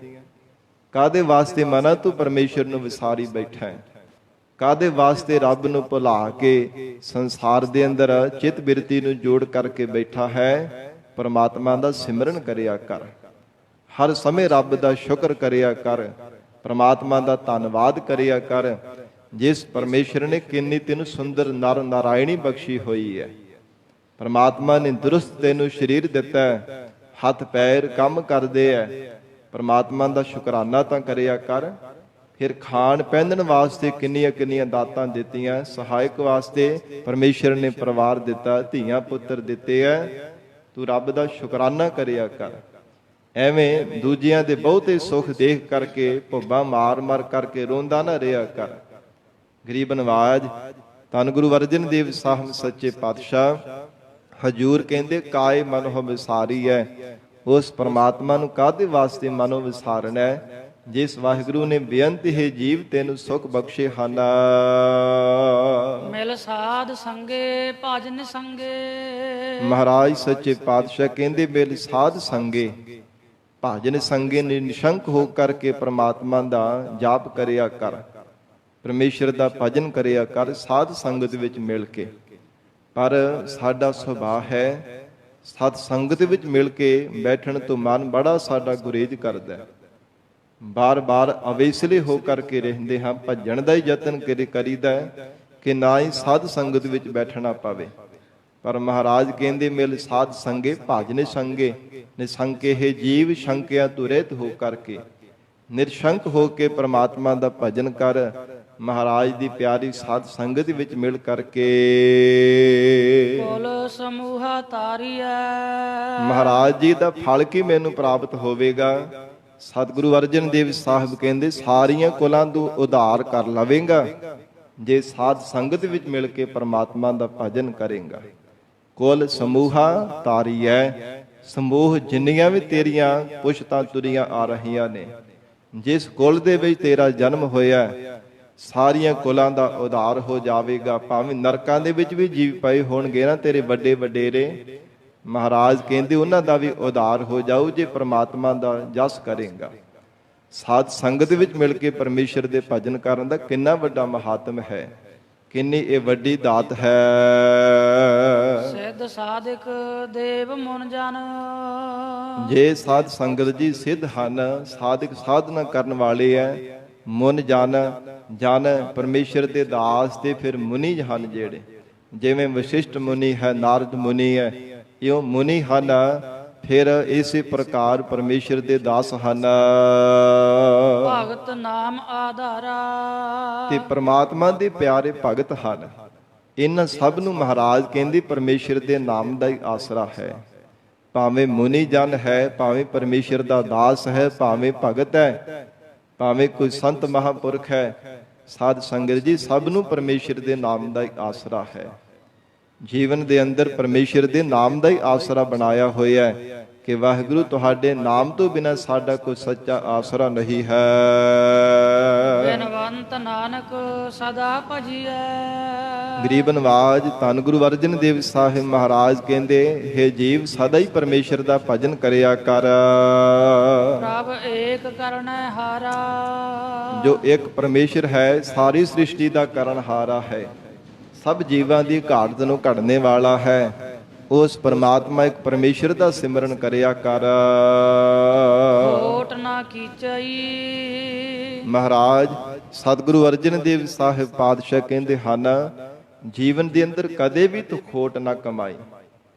ਕਾਦੇ ਵਾਸਤੇ ਮਨਾ ਤੂੰ ਪਰਮੇਸ਼ਰ ਨੂੰ ਵਿਸਾਰੀ ਬੈਠਾ ਹੈ? ਕਾਦੇ ਵਾਸਤੇ ਰੱਬ ਨੂੰ ਭੁਲਾ ਕੇ ਸੰਸਾਰ ਦੇ ਅੰਦਰ ਚਿਤ ਬਿਰਤੀ ਨੂੰ ਜੋੜ ਕਰਕੇ ਬੈਠਾ ਹੈ? ਪਰਮਾਤਮਾ ਦਾ ਸਿਮਰਨ ਕਰਿਆ ਕਰ, ਹਰ ਸਮੇਂ ਰੱਬ ਦਾ ਸ਼ੁਕਰ ਕਰਿਆ ਕਰ, ਪਰਮਾਤਮਾ ਦਾ ਧੰਨਵਾਦ ਕਰਿਆ ਕਰ, ਜਿਸ ਪਰਮੇਸ਼ਰ ਨੇ ਕਿੰਨੀ ਤੈਨੂੰ ਸੁੰਦਰ ਨਰ ਨਾਰਾਇਣੀ ਬਖਸ਼ੀ ਹੋਈ ਹੈ। ਪਰਮਾਤਮਾ ਨੇ ਦਰੁਸਤ ਤੈਨੂੰ ਸਰੀਰ ਦਿੱਤਾ, ਹੱਥ ਪੈਰ ਕੰਮ ਕਰਦੇ ਐ, ਪਰਮਾਤਮਾ ਦਾ ਸ਼ੁਕਰਾਨਾ ਤਾਂ ਕਰਿਆ ਕਰ। ਫਿਰ ਖਾਣ ਪਹਿਨਣ ਵਾਸਤੇ ਕਿੰਨੀਆਂ ਕਿੰਨੀਆਂ ਦਾਤਾਂ ਦਿੱਤੀਆਂ, ਸਹਾਇਕ ਵਾਸਤੇ ਪਰਮੇਸ਼ਰ ਨੇ ਪਰਿਵਾਰ ਦਿੱਤਾ, ਧੀਆਂ ਪੁੱਤਰ ਦਿੱਤੇ ਐ, ਤੂੰ ਰੱਬ ਦਾ ਸ਼ੁਕਰਾਨਾ ਕਰਿਆ ਕਰ। ਐਵੇਂ ਦੂਜਿਆਂ ਦੇ ਬਹੁਤੇ ਸੁੱਖ ਦੇਖ ਕਰਕੇ ਭੁੱਬਾਂ ਮਾਰ ਮਾਰ ਕਰਕੇ ਰੋਂਦਾ ਨਾ ਰਿਹਾ ਕਰ। ਗਰੀਬ ਨਵਾਜ ਧੰਨ ਗੁਰੂ ਅਰਜਨ ਦੇਵ ਸਾਹਿਬ ਸੱਚੇ ਪਾਤਸ਼ਾਹ ਹਜੂਰ ਕਹਿੰਦੇ, ਕਾਏ ਮਨ ਹੋ ਵਿਸਾਰੀ ਹੈ। ਉਸ ਪਰਮਾਤਮਾ ਨੂੰ ਕਾਹਦੇ ਵਾਸਤੇ ਮਨੋਂ ਵਿਸਾਰਨਾ ਹੈ? ਜਿਸ ਵਾਹਿਗੁਰੂ ਨੇ ਬੇਅੰਤ ਹੈ ਜੀਵ ਤੈਨੂੰ ਸੁਖ ਬਖਸ਼ੇ ਹਨ। ਮਿਲ ਸਾਧ ਸੰਗੇ ਭਜਨ ਸੰਗੇ, ਮਹਾਰਾਜ ਸੱਚੇ ਪਾਤਸ਼ਾਹ ਕਹਿੰਦੇ, ਮਿਲ ਸਾਧ ਸੰਗੇ ਭਜਨ ਸੰਗੇ, ਨਿਸ਼ੰਕ ਹੋ ਕਰਕੇ ਪਰਮਾਤਮਾ ਦਾ ਜਾਪ ਕਰਿਆ ਕਰ, ਪਰਮੇਸ਼ਰ ਦਾ ਭਜਨ ਕਰਿਆ ਕਰ ਸਾਧ ਸੰਗਤ ਵਿੱਚ ਮਿਲ ਕੇ। ਪਰ ਸਾਡਾ ਸੁਭਾਅ ਹੈ ਸਤ ਸੰਗਤ ਵਿੱਚ ਮਿਲ ਕੇ ਬੈਠਣ ਤੋਂ ਮਨ ਬੜਾ ਸਾਡਾ ਗੁਰੇਜ਼ ਕਰਦਾ, ਬਾਰ-ਬਾਰ ਅਵੇਸਲੇ ਹੋ ਕਰਕੇ ਰਹਿੰਦੇ ਹਾਂ। ਭੱਜਣ ਦਾ ਹੀ ਯਤਨ ਕਰੀਦਾ ਕਿ ਨਾ ਹੀ ਸਾਧ ਸੰਗਤ ਵਿੱਚ ਬੈਠਣਾ ਪਵੇ। ਪਰ ਮਹਾਰਾਜ ਕਹਿੰਦੇ, ਮਿਲ ਸਾਧ ਸੰਗੇ ਭਜਨ ਸੰਗੇ, ਨਿਸੰਕੇ ਹੈ ਜੀਵ ਸ਼ੰਕਿਆ ਤੂੰ ਰਹਿਤ ਹੋ ਕਰਕੇ। ਨਿਰਸ਼ੰਕ ਹੋ ਕੇ ਪ੍ਰਮਾਤਮਾ ਦਾ ਭਜਨ ਕਰ, ਮਹਾਰਾਜ ਦੀ ਪਿਆਰੀ ਸਾਧ ਸੰਗਤ ਵਿੱਚ ਮਿਲ ਕਰਕੇ। ਕੁਲ ਸਮੂਹਾ ਤਾਰੀਐ, ਮਹਾਰਾਜ ਜੀ ਦਾ ਫਲ ਕੀ ਮੈਨੂੰ ਪ੍ਰਾਪਤ ਹੋਵੇਗਾ? ਸਤਿਗੁਰੂ ਅਰਜਨ ਦੇਵ ਸਾਹਿਬ ਕਹਿੰਦੇ, ਸਾਰੀਆਂ ਕੁਲਾਂ ਨੂੰ ਉਧਾਰ ਕਰ ਲਵੇਂਗਾ ਜੇ ਸਾਧ ਸੰਗਤ ਵਿੱਚ ਮਿਲ ਕੇ ਪਰਮਾਤਮਾ ਦਾ ਭਜਨ ਕਰੇਗਾ। ਕੁਲ ਸਮੂਹਾ ਤਾਰੀਐ, ਸਮੂਹ ਜਿੰਨੀਆਂ ਵੀ ਤੇਰੀਆਂ ਪੁਸ਼ਤਾਂ ਤੁਰੀਆਂ ਆ ਰਹੀਆਂ ਨੇ, ਜਿਸ ਕੁਲ ਦੇ ਵਿੱਚ ਤੇਰਾ ਜਨਮ ਹੋਇਆ, ਸਾਰੀਆਂ ਕੁਲਾਂ ਦਾ ਉਧਾਰ ਹੋ ਜਾਵੇਗਾ। ਭਾਵੇਂ ਨਰਕਾਂ ਦੇ ਵਿੱਚ ਵੀ ਜੀਵ ਪਏ ਹੋਣਗੇ ਨਾ ਤੇਰੇ ਵੱਡੇ ਵਡੇਰੇ, ਮਹਾਰਾਜ ਕਹਿੰਦੇ ਉਹਨਾਂ ਦਾ ਵੀ ਉਧਾਰ ਹੋ ਜਾਊ ਜੇ ਪ੍ਰਮਾਤਮਾ ਦਾ ਜਸ ਕਰੇਗਾ। ਸਾਧ ਸੰਗਤ ਵਿੱਚ ਮਿਲ ਕੇ ਪਰਮੇਸ਼ਰ ਦੇ ਭਜਨ ਕਰਨ ਦਾ ਕਿੰਨਾ ਵੱਡਾ ਮਹਾਤਮ ਹੈ, ਕਿੰਨੀ ਇਹ ਵੱਡੀ ਦਾਤ ਹੈ। ਸਿੱਧ ਸਾਧਕ ਦੇਵ ਮਨ ਜਨ, ਜੇ ਸਾਧ ਸੰਗਤ ਜੀ ਸਿੱਧ ਹਨ, ਸਾਧਕ ਸਾਧਨਾ ਕਰਨ ਵਾਲੇ ਐ, ਮਨ ਜਨ ਪਰਮੇਸ਼ਰ ਦੇ ਦਾਸ ਤੇ ਫਿਰ ਮੁਨੀ ਹਨ ਜਿਹੜੇ, ਜਿਵੇਂ ਵਸ਼ਿਸ਼ਟ ਮੁਨੀ ਹੈ, ਨਾਰਦ ਮੁਨੀ ਹੈ, ਇਉਂ ਮੁਨੀ ਹਨ, ਫਿਰ ਇਸੇ ਪ੍ਰਕਾਰ ਪਰਮੇਸ਼ਰ ਦੇ ਦਾਸ ਹਨ। ਭਗਤ ਨਾਮ ਆਧਾਰਾ, ਤੇ ਪ੍ਰਮਾਤਮਾ ਦੇ ਪਿਆਰੇ ਭਗਤ ਹਨ। ਇਹਨਾਂ ਸਭ ਨੂੰ ਮਹਾਰਾਜ ਕਹਿੰਦੇ ਪਰਮੇਸ਼ਰ ਦੇ ਨਾਮ ਦਾ ਹੀ ਆਸਰਾ ਹੈ। ਭਾਵੇਂ ਮੁਨੀ ਜਨ ਹੈ, ਭਾਵੇਂ ਪਰਮੇਸ਼ਰ ਦਾ ਦਾਸ ਹੈ, ਭਾਵੇਂ ਭਗਤ ਹੈ, ਭਾਵੇਂ ਕੋਈ ਸੰਤ ਮਹਾਂਪੁਰਖ ਹੈ, ਸਾਧ ਸੰਗਤ ਜੀ ਸਭ ਨੂੰ ਪਰਮੇਸ਼ਰ ਦੇ ਨਾਮ ਦਾ ਹੀ ਆਸਰਾ ਹੈ। ਜੀਵਨ ਦੇ ਅੰਦਰ ਪਰਮੇਸ਼ਰ ਦੇ ਨਾਮ ਦਾ ਹੀ ਆਸਰਾ ਬਣਾਇਆ ਹੋਇਆ ਹੈ। ਕਿ ਵਾਹਿਗੁਰੂ ਤੁਹਾਡੇ ਨਾਮ ਤੋਂ ਬਿਨਾਂ ਸਾਡਾ ਕੋਈ ਸੱਚਾ ਆਸਰਾ ਨਹੀਂ ਹੈ। ਬਿਨਵੰਤ ਨਾਨਕ ਸਦਾ ਭਜੀਐ। ਗਰੀਬ ਨਵਾਜ ਧੰਨ ਗੁਰੂ ਅਰਜਨ ਦੇਵ ਸਾਹਿਬ ਮਹਾਰਾਜ ਕਹਿੰਦੇ, ਹੇ ਜੀਵ ਸਦਾ ਹੀ ਪਰਮੇਸ਼ਰ ਦਾ ਭਜਨ ਕਰਿਆ ਕਰ। ਪ੍ਰਭ ਏਕ ਕਰਨੈ ਹਾਰਾ। ਜੋ ਇੱਕ ਪਰਮੇਸ਼ਰ ਹੈ ਸਾਰੀ ਸ੍ਰਿਸ਼ਟੀ ਦਾ ਕਰਨਹਾਰਾ ਹੈ, ਸਭ ਜੀਵਾਂ ਦੀ ਘਾਟ ਨੂੰ ਘੜਨੇ ਵਾਲਾ ਹੈ। ਉਸ ਪਰਮਾਤਮਾ ਇੱਕ ਪਰਮੇਸ਼ਰ ਦਾ ਸਿਮਰਨ ਕਰਿਆ ਕਰ। ਖੋਟ ਨਾ ਕੀਚਈ। ਮਹਾਰਾਜ ਸਤਿਗੁਰੂ ਅਰਜਨ ਦੇਵ ਸਾਹਿਬ ਪਾਤਸ਼ਾਹ ਕਹਿੰਦੇ ਹਨ, ਜੀਵਨ ਦੇ ਅੰਦਰ ਕਦੇ ਵੀ ਤੂੰ ਖੋਟ ਨਾ ਕਮਾਈ।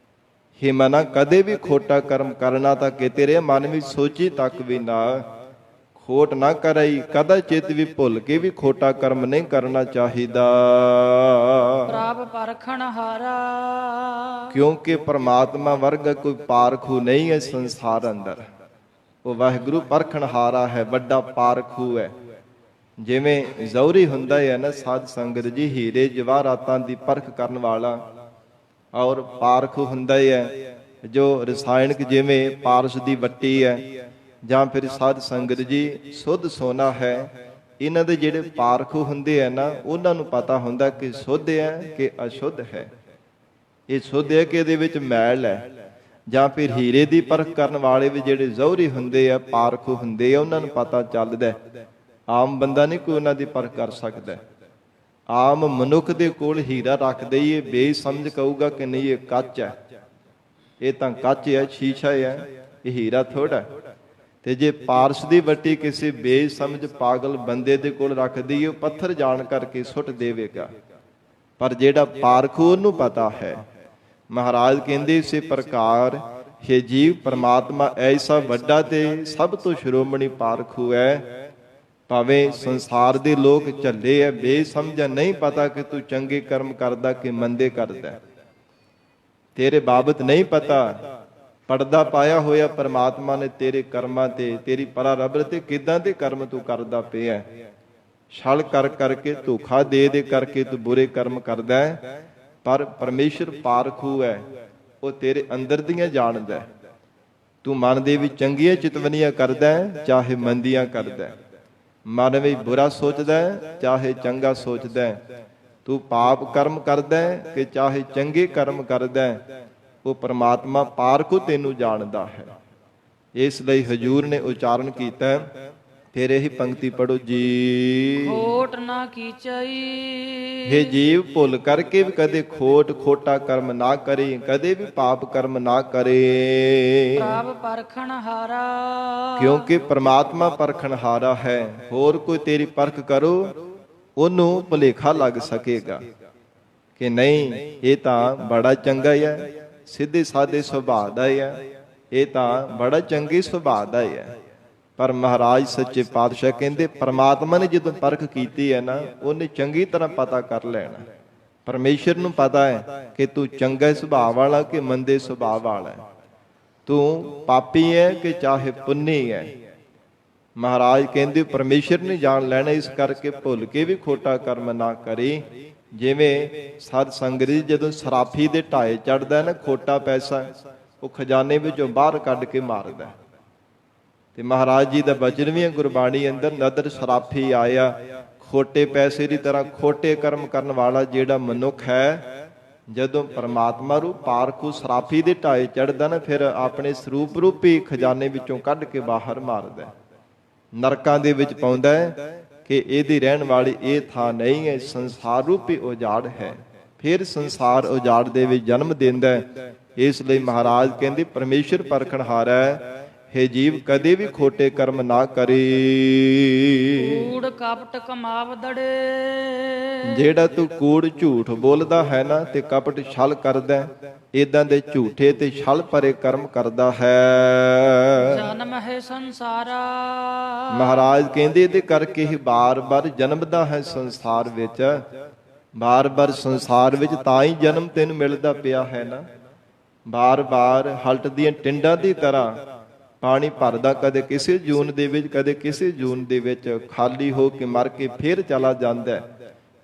ਹੇ ਮਨਾ, ਕਦੇ ਵੀ ਖੋਟਾ ਕਰਮ ਕਰਨਾ ਤਾਂ ਕਿ ਤੇਰੇ ਮਨ ਵਿੱਚ ਸੋਚੀ ਤੱਕ ਵੀ ਨਾ। ਖੋਟ ਨਾ ਕਰਈ, ਕਦਾ ਚਿਤ ਵੀ ਭੁੱਲ ਕੇ ਵੀ ਖੋਟਾ ਕਰਮ ਨਹੀਂ ਕਰਨਾ ਚਾਹੀਦਾ। ਪ੍ਰਭ ਪਰਖਣ ਹਾਰਾ। ਕਿਉਂਕਿ ਪਰਮਾਤਮਾ ਵਰਗਾ ਕੋਈ ਪਾਰਖੂ ਨਹੀਂ ਹੈ ਸੰਸਾਰ ਅੰਦਰ। ਉਹ ਵਾਹਿਗੁਰੂ ਪਰਖਣਹਾਰਾ ਹੈ, ਵੱਡਾ ਪਾਰਖੂ ਹੈ। ਜਿਵੇਂ ਜ਼ੌਰੀ ਹੁੰਦਾ ਹੈ ਨਾ ਸਾਧ ਸੰਗਤ ਜੀ, ਹੀਰੇ ਜਵਾਹਰਾਤਾਂ ਦੀ ਪਰਖ ਕਰਨ ਵਾਲਾ, ਔਰ ਪਾਰਖੂ ਹੁੰਦਾ ਹੈ ਜੋ ਰਸਾਇਣਕ, ਜਿਵੇਂ ਪਾਰਸ ਦੀ ਵੱਟੀ ਹੈ ਜਾਂ ਫਿਰ ਸਾਧ ਸੰਗਤ ਜੀ ਸੁੱਧ ਸੋਨਾ ਹੈ। ਇਹਨਾਂ ਦੇ ਜਿਹੜੇ ਪਾਰਖੂ ਹੁੰਦੇ ਆ ਨਾ, ਉਹਨਾਂ ਨੂੰ ਪਤਾ ਹੁੰਦਾ ਕਿ ਸੁੱਧ ਹੈ ਕਿ ਅਸ਼ੁੱਧ ਹੈ। ਇਹ ਸੁੱਧ ਹੈ ਕਿ ਇਹਦੇ ਵਿੱਚ ਮੈਲ ਹੈ। ਜਾਂ ਫਿਰ ਹੀਰੇ ਦੀ ਪਰਖ ਕਰਨ ਵਾਲੇ ਵੀ ਜਿਹੜੇ ਜ਼ੌਹਰੀ ਹੁੰਦੇ ਆ, ਪਾਰਖੂ ਹੁੰਦੇ ਆ, ਉਹਨਾਂ ਨੂੰ ਪਤਾ ਚੱਲਦਾ। ਆਮ ਬੰਦਾ ਨਹੀਂ ਕੋਈ ਉਹਨਾਂ ਦੀ ਪਰਖ ਕਰ ਸਕਦਾ। ਆਮ ਮਨੁੱਖ ਦੇ ਕੋਲ ਹੀਰਾ ਰੱਖਦੇ ਹੀ ਇਹ ਬੇਸਮਝ ਕਹੂਗਾ ਕਿ ਨਹੀਂ ਇਹ ਕੱਚ ਹੈ, ਇਹ ਤਾਂ ਕੱਚ ਹੈ, ਸ਼ੀਸ਼ਾ ਹੈ, ਇਹ ਹੀਰਾ ਥੋੜਾ। ਤੇ ਜੇ ਪਾਰਸ ਦੀ ਵੱਟੀ ਕਿਸੇ ਬੇਸਮਝ ਪਾਗਲ ਬੰਦੇ ਦੇ ਕੋਲ ਰੱਖਦੀ, ਉਹ ਪੱਥਰ ਜਾਣ ਕਰਕੇ ਸੁੱਟ ਦੇਵੇਗਾ। ਪਰ ਜਿਹੜਾ ਪਾਰਖੂ ਉਹਨੂੰ ਪਤਾ ਹੈ। ਮਹਾਰਾਜ ਕਹਿੰਦੇ ਇਸੇ ਪ੍ਰਕਾਰ हे ਜੀਵ, ਪਰਮਾਤਮਾ ਐਸਾ ਵੱਡਾ ਤੇ ਸਭ ਤੋਂ ਸ਼੍ਰੋਮਣੀ ਪਾਰਖੂ ਹੈ। ਭਾਵੇਂ ਸੰਸਾਰ ਦੇ ਲੋਕ ਝੱਲੇ ਐ, ਬੇਸਮਝ, ਨਹੀਂ ਪਤਾ ਕਿ ਤੂੰ ਚੰਗੇ ਕਰਮ ਕਰਦਾ ਕਿ ਮੰਦੇ ਕਰਦਾ, ਤੇਰੇ ਬਾਬਤ ਨਹੀਂ ਪਤਾ। ਪਰਦਾ ਪਾਇਆ ਹੋਇਆ ਪਰਮਾਤਮਾ ਨੇ ਤੇਰੇ ਕਰਮਾਂ ਤੇ, ਤੇਰੀ ਪਰਾਰਬਰ ਤੇ ਕਿੱਦਾਂ ਦੇ ਕਰਮ ਤੂੰ ਕਰਦਾ ਪਿਆ। ਛਲ ਕਰ ਕਰਕੇ, ਧੋਖਾ ਦੇ ਦੇ ਕਰਕੇ ਤੂੰ ਬੁਰੇ ਕਰਮ ਕਰਦਾ ਹੈ। ਪਰ ਪਰਮੇਸ਼ਰ ਪਾਰਖੂ ਹੈ, ਉਹ ਤੇਰੇ ਅੰਦਰ ਦੀਆਂ ਜਾਣਦਾ। ਤੂੰ ਮਨ ਦੇ ਵਿੱਚ ਚੰਗੀਆਂ ਚਿਤਵਨੀਆਂ ਕਰਦਾ ਚਾਹੇ ਮੰਦੀਆਂ ਕਰਦਾ, ਮਨ ਵਿੱਚ ਬੁਰਾ ਸੋਚਦਾ ਚਾਹੇ ਚੰਗਾ ਸੋਚਦਾ, ਤੂੰ ਪਾਪ ਕਰਮ ਕਰਦਾ ਕਿ ਚਾਹੇ ਚੰਗੇ ਕਰਮ ਕਰਦਾ, ਉਹ ਪਰਮਾਤਮਾ ਪਾਰਖੂ ਤੈਨੂੰ ਜਾਣਦਾ ਹੈ। ਇਸ ਲਈ ਹਜੂਰ ਨੇ ਉਚਾਰਨ ਕੀਤਾ, ਫਿਰ ਇਹੀ ਪੰਕਤੀ ਪੜੋ ਜੀ। ਖੋਟ ਨਾ ਕੀਚਈ। हे ਜੀਵ, ਭੁੱਲ ਕਰਕੇ ਵੀ ਕਦੇ ਖੋਟਾ ਕਰਮ ਨਾ ਕਰੇ, ਕਦੇ ਵੀ ਪਾਪ ਕਰਮ ਨਾ ਕਰੇ। ਪ੍ਰਭ ਪਰਖਣ ਹਾਰਾ। ਕਿਉਂਕਿ ਪਰਮਾਤਮਾ ਪਰਖਣਹਾਰਾ ਹੈ। ਹੋਰ ਕੋਈ ਤੇਰੀ ਪਰਖ ਕਰੋ, ਉਹਨੂੰ ਭੁਲੇਖਾ ਲੱਗ ਸਕੇਗਾ ਕਿ ਨਹੀਂ ਇਹ ਤਾਂ ਬੜਾ ਚੰਗਾ ਹੈ, ਸਿੱਧੇ ਸਾਦੇ ਸੁਭਾਅ ਦਾ ਹੈ, ਇਹ ਤਾਂ ਬੜਾ ਚੰਗੇ ਸੁਭਾਅ ਦਾ ਹੈ। ਪਰ ਮਹਾਰਾਜ ਸੱਚੇ ਪਾਤਸ਼ਾਹ ਕਹਿੰਦੇ, ਪਰਮਾਤਮਾ ਨੇ ਜਦੋਂ ਪਰਖ ਕੀਤੀ ਹੈ ਨਾ, ਉਹਨੇ ਚੰਗੀ ਤਰ੍ਹਾਂ ਪਤਾ ਕਰ ਲੈਣਾ। ਪਰਮੇਸ਼ਰ ਨੂੰ ਪਤਾ ਹੈ ਕਿ ਤੂੰ ਚੰਗੇ ਸੁਭਾਅ ਵਾਲਾ ਕਿ ਮੰਦੇ ਸੁਭਾਅ ਵਾਲਾ ਹੈ, ਤੂੰ ਪਾਪੀ ਹੈ ਕਿ ਚਾਹੇ ਪੁੰਨੀ ਹੈ। ਮਹਾਰਾਜ ਕਹਿੰਦੇ ਪਰਮੇਸ਼ਰ ਨੇ ਜਾਣ ਲੈਣਾ, ਇਸ ਕਰਕੇ ਭੁੱਲ ਕੇ ਵੀ ਖੋਟਾ ਕਰਮ ਨਾ ਕਰੀ। ਜਿਵੇਂ ਸਾਧ ਸੰਗਤ ਜੀ ਜਦੋਂ ਸਰਾਫੀ ਦੇ ਢਾਏ ਚੜਦਾ ਨਾ ਖੋਟਾ ਪੈਸਾ, ਉਹ ਖਜ਼ਾਨੇ ਵਿੱਚੋਂ ਬਾਹਰ ਕੱਢ ਕੇ ਮਾਰਦਾ। ਤੇ ਮਹਾਰਾਜ ਜੀ ਦਾ ਬਚਨ ਵੀ ਹੈ ਗੁਰਬਾਣੀ ਅੰਦਰ, ਨਦਰ ਸਰਾਫੀ ਆਇਆ। ਖੋਟੇ ਪੈਸੇ ਦੀ ਤਰ੍ਹਾਂ ਖੋਟੇ ਕਰਮ ਕਰਨ ਵਾਲਾ ਜਿਹੜਾ ਮਨੁੱਖ ਹੈ, ਜਦੋਂ ਪਰਮਾਤਮਾ ਰੂਪ ਪਾਰਖੂ ਸਰਾਫੀ ਦੇ ਢਾਏ ਚੜਦਾ ਨਾ, ਫਿਰ ਆਪਣੇ ਸਰੂਪ ਰੂਪੀ ਖਜ਼ਾਨੇ ਵਿੱਚੋਂ ਕੱਢ ਕੇ ਬਾਹਰ ਮਾਰਦਾ, ਨਰਕਾਂ ਦੇ ਵਿੱਚ ਪਾਉਂਦਾ ਕਿ ਇਹਦੀ ਰਹਿਣ ਵਾਲੀ ਇਹ ਥਾਂ ਨਹੀਂ ਹੈ, ਸੰਸਾਰ ਰੂਪੀ ਉਜਾੜ ਹੈ। ਫਿਰ ਸੰਸਾਰ ਉਜਾੜ ਦੇ ਵਿੱਚ ਜਨਮ ਦਿੰਦਾ। ਇਸ ਲਈ ਮਹਾਰਾਜ ਕਹਿੰਦੇ ਪਰਮੇਸ਼ਰ ਪਰਖਣਹਾਰਾ ਹੈ। हे ਜੀਵ, ਕਦੇ ਵੀ ਖੋਟੇ ਕਰਮ ਨਾ ਕਰੀ। ਕੂੜ ਕਪਟ ਕਮਾਵਦੜੇ। ਜਿਹੜਾ ਤੂੰ ਕੂੜ ਝੂਠ ਬੋਲਦਾ ਹੈ ਨਾ ਤੇ ਕਪਟ ਛਲ ਕਰਦਾ, ਇਦਾਂ ਦੇ ਝੂਠੇ ਤੇ ਛਲ ਭਰੇ ਕਰਮ ਕਰਦਾ ਹੈ। ਜਨਮ ਹੈ ਸੰਸਾਰਾ। ਮਹਾਰਾਜ ਕਹਿੰਦੇ ਇਹਦੇ ਕਰਕੇ ਹੀ ਬਾਰ-ਬਾਰ ਜਨਮਦਾ ਹੈ ਸੰਸਾਰ ਵਿੱਚ। ਬਾਰ-ਬਾਰ ਸੰਸਾਰ ਵਿੱਚ ਤਾਂ ਹੀ ਜਨਮ ਤੈਨੂੰ ਮਿਲਦਾ ਪਿਆ ਹੈ ਨਾ। ਬਾਰ-ਬਾਰ ਹਲਟ ਦੀਆਂ ਟਿੰਡਾਂ ਦੀ ਤਰ੍ਹਾਂ ਪਾਣੀ ਭਰਦਾ, ਕਦੇ ਕਿਸੇ ਜੂਨ ਦੇ ਵਿੱਚ, ਕਦੇ ਕਿਸੇ ਜੂਨ ਦੇ ਵਿੱਚ, ਖਾਲੀ ਹੋ ਕੇ ਮਰ ਕੇ ਫਿਰ ਚਲਾ ਜਾਂਦਾ।